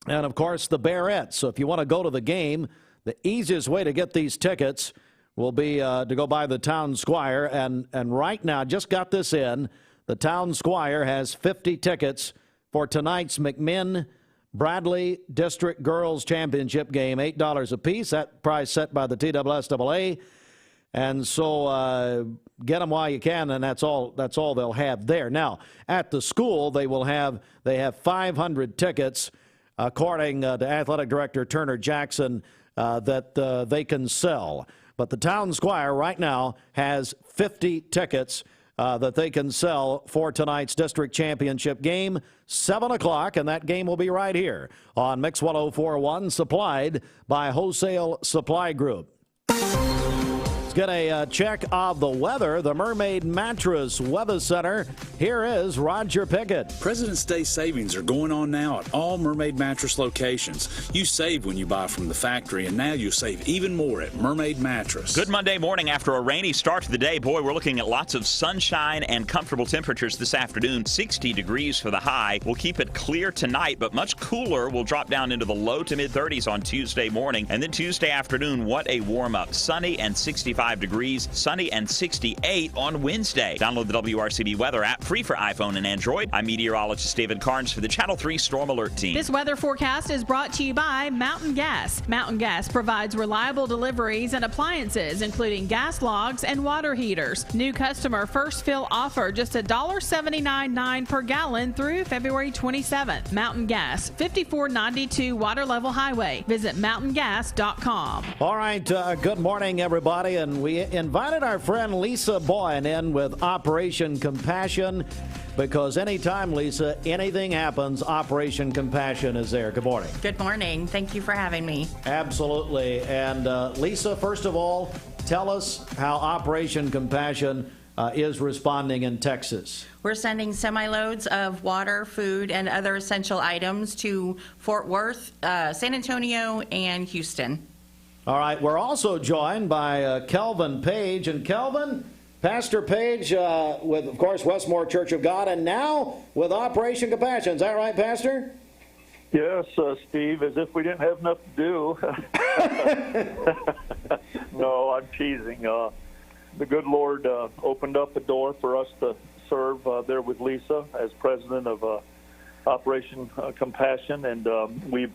And, of course, the Bearettes. So if you want to go to the game, the easiest way to get these tickets will be to go by the Town Squire. And right now, just got this in, the Town Squire has 50 tickets for tonight's McMinn Bradley District Girls Championship game, $8 apiece. That price set by the TSSAA. And so get them while you can, and that's all they'll have there. Now, at the school, they have 500 tickets, according to Athletic Director Turner Jackson, that they can sell. But the Town Squire right now has 50 tickets that they can sell for tonight's district championship game, 7 o'clock, and that game will be right here on Mix 104.1, supplied by Wholesale Supply Group. get a check of the weather. The Mermaid Mattress Weather Center. Here is Roger Pickett. President's Day savings are going on now at all Mermaid Mattress locations. You save when you buy from the factory, and now you'll save even more at Mermaid Mattress. Good Monday morning after a rainy start to the day. Boy, we're looking at lots of sunshine and comfortable temperatures this afternoon. 60 degrees for the high. We'll keep it clear tonight, but much cooler. We'll drop down into the low to mid-30s on Tuesday morning. And then Tuesday afternoon, what a warm-up. Sunny and 65 degrees. Sunny and 68 on Wednesday. Download the WRCB weather app, free for iPhone and Android. I'm meteorologist David Carnes for the Channel 3 Storm Alert Team. This weather forecast is brought to you by Mountain Gas. Mountain Gas provides reliable deliveries and appliances, including gas logs and water heaters. New customer first fill offer, just $1.79.9 per gallon through February 27th. Mountain Gas, 5492 Water Level Highway. Visit mountaingas.com. All right, good morning, everybody. And we invited our friend Lisa Boen in with Operation Compassion, because anytime, Lisa, anything happens, Operation Compassion is there. Good morning. Good morning. Thank you for having me. Absolutely. And Lisa, first of all, tell us how Operation Compassion is responding in Texas. We're sending semi-loads of water, food, and other essential items to Fort Worth, San Antonio, and Houston. All right. We're also joined by Kelvin Page. And Kelvin, Pastor Page with, of course, Westmore Church of God, and now with Operation Compassion. Is that right, Pastor? Yes, Steve, as if we didn't have enough to do. No, I'm teasing. The good Lord opened up a door for us to serve there with Lisa as president of Operation Compassion, and we've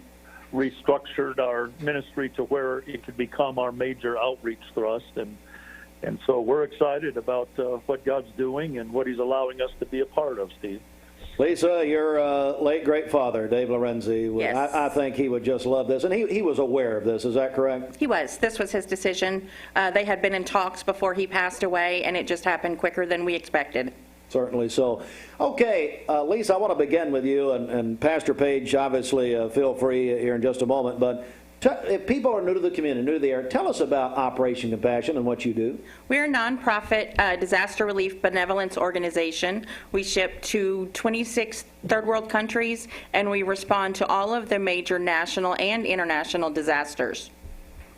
restructured our ministry to where it could become our major outreach thrust. And so we're excited about what God's doing and what he's allowing us to be a part of, Steve. Lisa, your late great father, Dave Lorenzi, yes. I think he would just love this. And he was aware of this, is that correct? He was. This was his decision. They had been in talks before he passed away, and it just happened quicker than we expected. Certainly so. Okay, Lisa, I want to begin with you, and Pastor Page, obviously, feel free here in just a moment. But if people are new to the community, new to the area, tell us about Operation Compassion and what you do. We're a nonprofit disaster relief benevolence organization. We ship to 26 third world countries, and we respond to all of the major national and international disasters.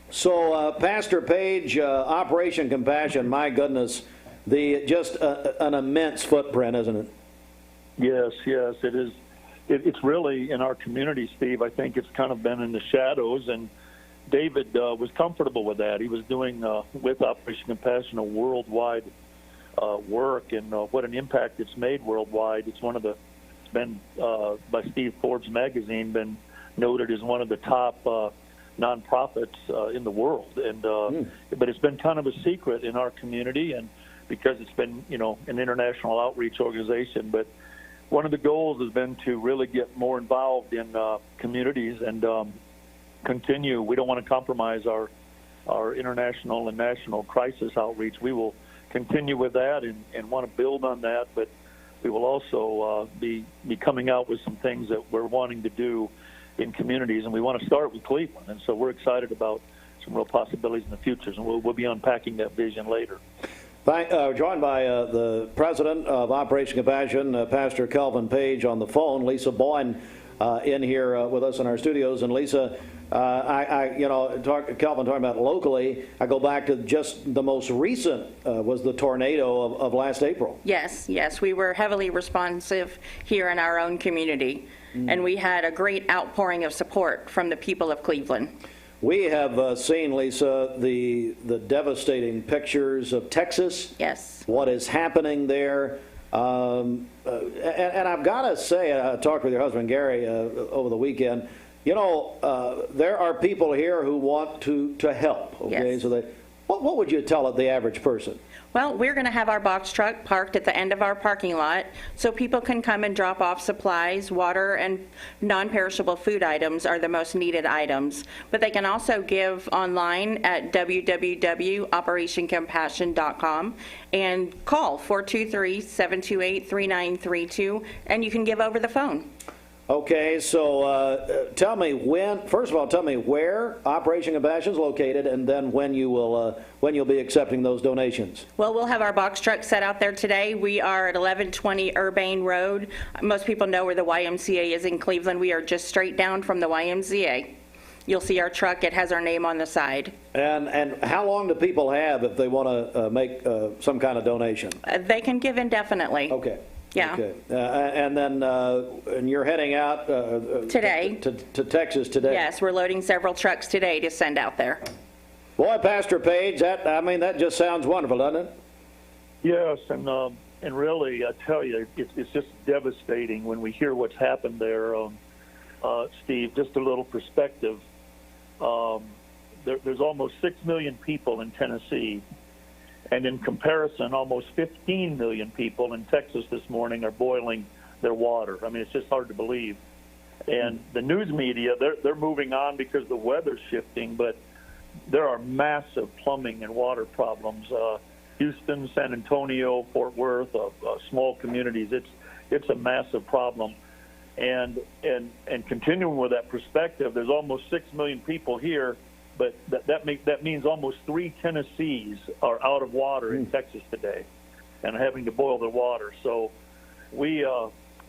So, Pastor Page, Operation Compassion, my goodness, just an immense footprint, isn't it? Yes, it is. It's really in our community, Steve. I think it's kind of been in the shadows, and David was comfortable with that. He was doing with Operation Compassion a worldwide work, and what an impact it's made worldwide. It's been by Steve Forbes magazine, been noted as one of the top nonprofits in the world. And but it's been kind of a secret in our community, and because it's been an international outreach organization, but one of the goals has been to really get more involved in communities and continue. We don't want to compromise our international and national crisis outreach. We will continue with that and want to build on that, but we will also be coming out with some things that we're wanting to do in communities, and we want to start with Cleveland. And so we're excited about some real possibilities in the future, and we'll be unpacking that vision later. Joined by the president of Operation Compassion, Pastor Kelvin Page, on the phone. Lisa Boen in here with us in our studios. And Lisa, Kelvin talking about locally. I go back to just the most recent was the tornado of last April. Yes, we were heavily responsive here in our own community, and we had a great outpouring of support from the people of Cleveland. We have seen, Lisa, the devastating pictures of Texas. Yes. What is happening there. And I've got to say, I talked with your husband, Gary, over the weekend. There are people here who want to help. Okay, yes. So what would you tell the average person? Well, we're going to have our box truck parked at the end of our parking lot so people can come and drop off supplies. Water and non-perishable food items are the most needed items. But they can also give online at www.operationcompassion.com and call 423-728-3932, and you can give over the phone. Okay, so tell me first of all, tell me where Operation Compassion is located, and then when you'll be accepting those donations. Well, we'll have our box truck set out there today. We are at 1120 Urbane Road. Most people know where the YMCA is in Cleveland. We are just straight down from the YMCA. You'll see our truck. It has our name on the side. And how long do people have if they want to make some kind of donation? They can give indefinitely. Okay. Yeah. Okay. And then and you're heading out today to Texas today. Yes, we're loading several trucks today to send out there. Boy, Pastor Page, that just sounds wonderful, doesn't it? Yes, and really, I tell you, it's just devastating when we hear what's happened there, Steve. Just a little perspective. There's almost 6 million people in Tennessee. And in comparison, almost 15 million people in Texas this morning are boiling their water. I mean, it's just hard to believe. And the news media, they're moving on because the weather's shifting, but there are massive plumbing and water problems. Houston, San Antonio, Fort Worth, small communities, it's a massive problem. And continuing with that perspective, there's almost 6 million people here. But that means almost 3 Tennessees are out of water in Texas today and having to boil their water. So we,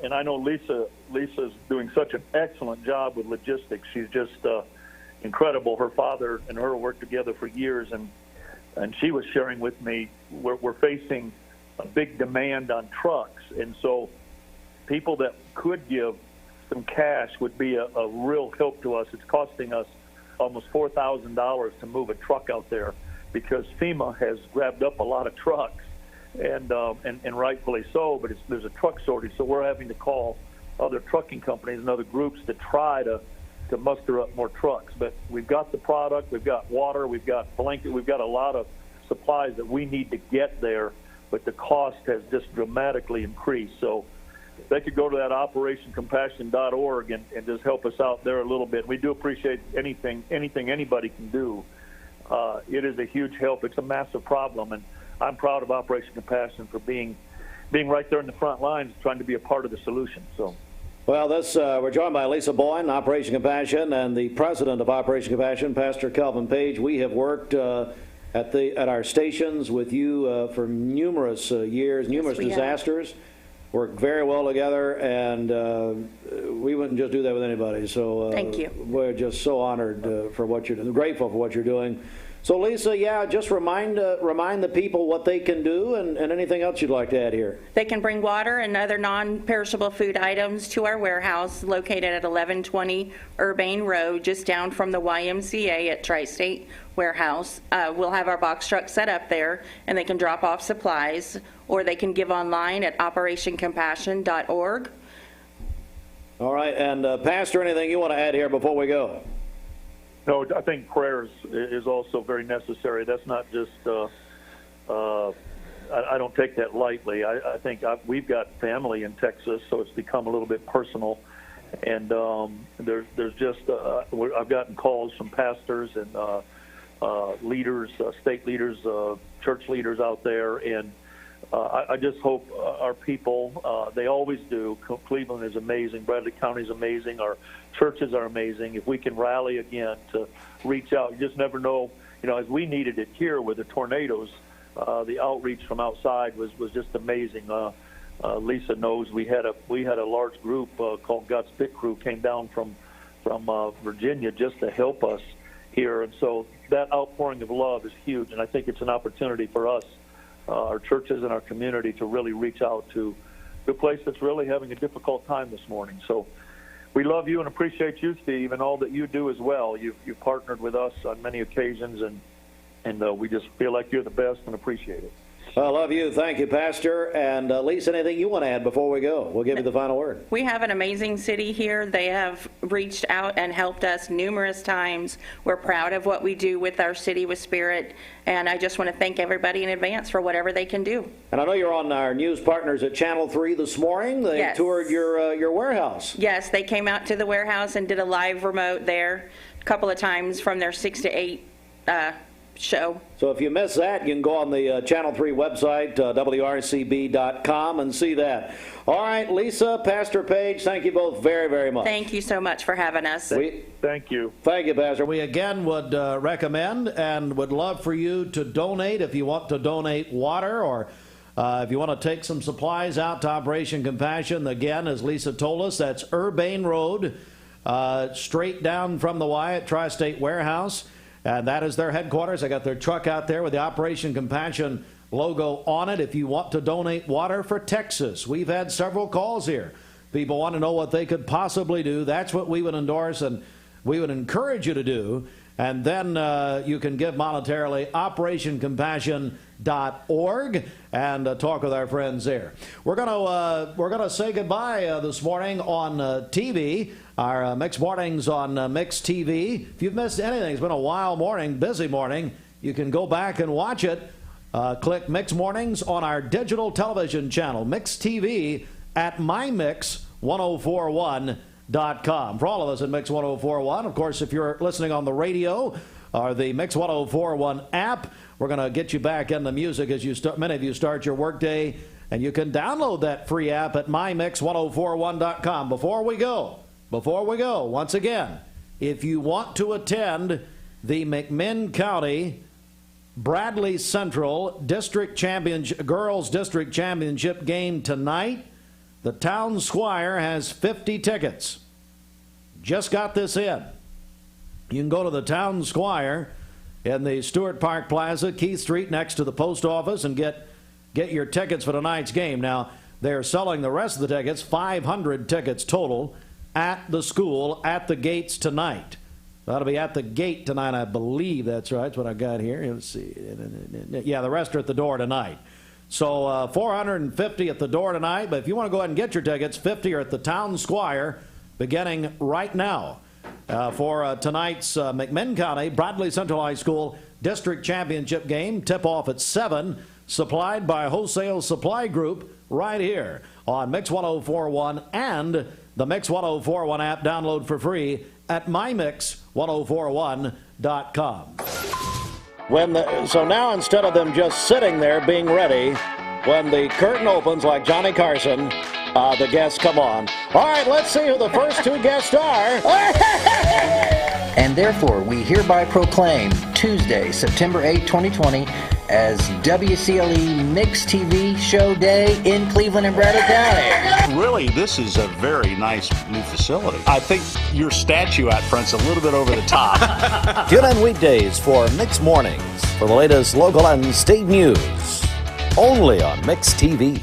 and I know Lisa's doing such an excellent job with logistics. She's just incredible. Her father and her worked together for years, and she was sharing with me we're facing a big demand on trucks. And so people that could give some cash would be a real help to us. It's costing us almost $4,000 to move a truck out there because FEMA has grabbed up a lot of trucks, and rightfully so, but there's a truck shortage, so we're having to call other trucking companies and other groups to try to muster up more trucks. But we've got the product, we've got water, we've got blanket, we've got a lot of supplies that we need to get there, but the cost has just dramatically increased. So they could go to that operationcompassion.org and just help us out there a little bit. We do appreciate anything anybody can do. It is a huge help. It's a massive problem, and I'm proud of Operation Compassion for being right there in the front lines, trying to be a part of the solution. So, well, we're joined by Lisa Boen, Operation Compassion, and the president of Operation Compassion, Pastor Calvin Page. We have worked at our stations with you for numerous years, numerous disasters. Work very well together, and we wouldn't just do that with anybody. So thank you. We're just so honored for what you're doing, grateful for what you're doing. So Lisa, just remind the people what they can do and anything else you'd like to add here. They can bring water and other non-perishable food items to our warehouse located at 1120 Urbane Road, just down from the YMCA at Tri-State Warehouse. We'll have our box truck set up there, and they can drop off supplies, or they can give online at operationcompassion.org. All right, and Pastor, anything you want to add here before we go? No, I think prayers is also very necessary. That's not just, I don't take that lightly. I think we've got family in Texas, so it's become a little bit personal. And there's just, I've gotten calls from pastors and leaders, state leaders, church leaders out there. And I just hope our people, they always do. Cleveland is amazing. Bradley County is amazing. Our churches are amazing. If we can rally again to reach out, you just never know. As we needed it here with the tornadoes, the outreach from outside was just amazing. Lisa knows we had a large group called God's Pit Crew came down from Virginia just to help us here, and so that outpouring of love is huge. And I think it's an opportunity for us, our churches and our community, to really reach out to a place that's really having a difficult time this morning. So we love you and appreciate you, Steve, and all that you do as well. You've partnered with us on many occasions, and we just feel like you're the best and appreciate it. I love you. Thank you, Pastor. And Lisa, anything you want to add before we go? We'll give you the final word. We have an amazing city here. They have reached out and helped us numerous times. We're proud of what we do with our city with Spirit, and I just want to thank everybody in advance for whatever they can do. And I know you're on our news partners at Channel 3 this morning. They toured your warehouse. Yes, they came out to the warehouse and did a live remote there a couple of times from their 6 to 8 show. So if you miss that, you can go on the Channel 3 website, WRCB.com, and see that. All right, Lisa, Pastor Paige, thank you both very, very much. Thank you so much for having us. Thank you. Thank you, Pastor. We again would recommend and would love for you to donate if you want to donate water or if you want to take some supplies out to Operation Compassion. Again, as Lisa told us, that's Urbane Road, straight down from the Wyatt Tri-State Warehouse. And that is their headquarters. They got their truck out there with the Operation Compassion logo on it. If you want to donate water for Texas, we've had several calls here. People want to know what they could possibly do. That's what we would endorse and we would encourage you to do. And then you can give monetarily, operationcompassion.org, and talk with our friends there. We're gonna say goodbye this morning on TV. Our Mix Mornings on Mix TV. If you've missed anything, it's been a wild morning, busy morning. You can go back and watch it. Click Mix Mornings on our digital television channel, Mix TV, at mymix1041.com. For all of us at Mix 1041, of course, if you're listening on the radio or the Mix 1041 app, we're going to get you back in the music as you start. Many of you start your workday, and you can download that free app at mymix1041.com. Before we go, once again, if you want to attend the McMinn County Bradley Central District Championship, Girls District Championship game tonight, the Town Squire has 50 tickets. Just got this in. You can go to the Town Squire in the Stewart Park Plaza, Keith Street, next to the post office, and get your tickets for tonight's game. Now, they're selling the rest of the tickets, 500 tickets total, at the school, at the gates tonight. That'll be at the gate tonight, I believe. That's right. That's what I got here. Let's see. Yeah, the rest are at the door tonight. So 450 at the door tonight. But if you want to go ahead and get your tickets, 50 are at the Town Squire beginning right now for tonight's McMinn County Bradley Central High School District Championship game. Tip-off at 7, supplied by Wholesale Supply Group right here on Mix 1041 and the Mix 1041 app. Download for free at mymix1041.com. So now, instead of them just sitting there being ready, when the curtain opens like Johnny Carson, the guests come on. All right, let's see who the first two guests are. And therefore, we hereby proclaim Tuesday, September 8, 2020, as WCLE Mix TV Show Day in Cleveland and Bradley County. Really, this is a very nice new facility. I think your statue out front's a little bit over the top. Tune in weekdays for Mix Mornings for the latest local and state news. Only on Mix TV.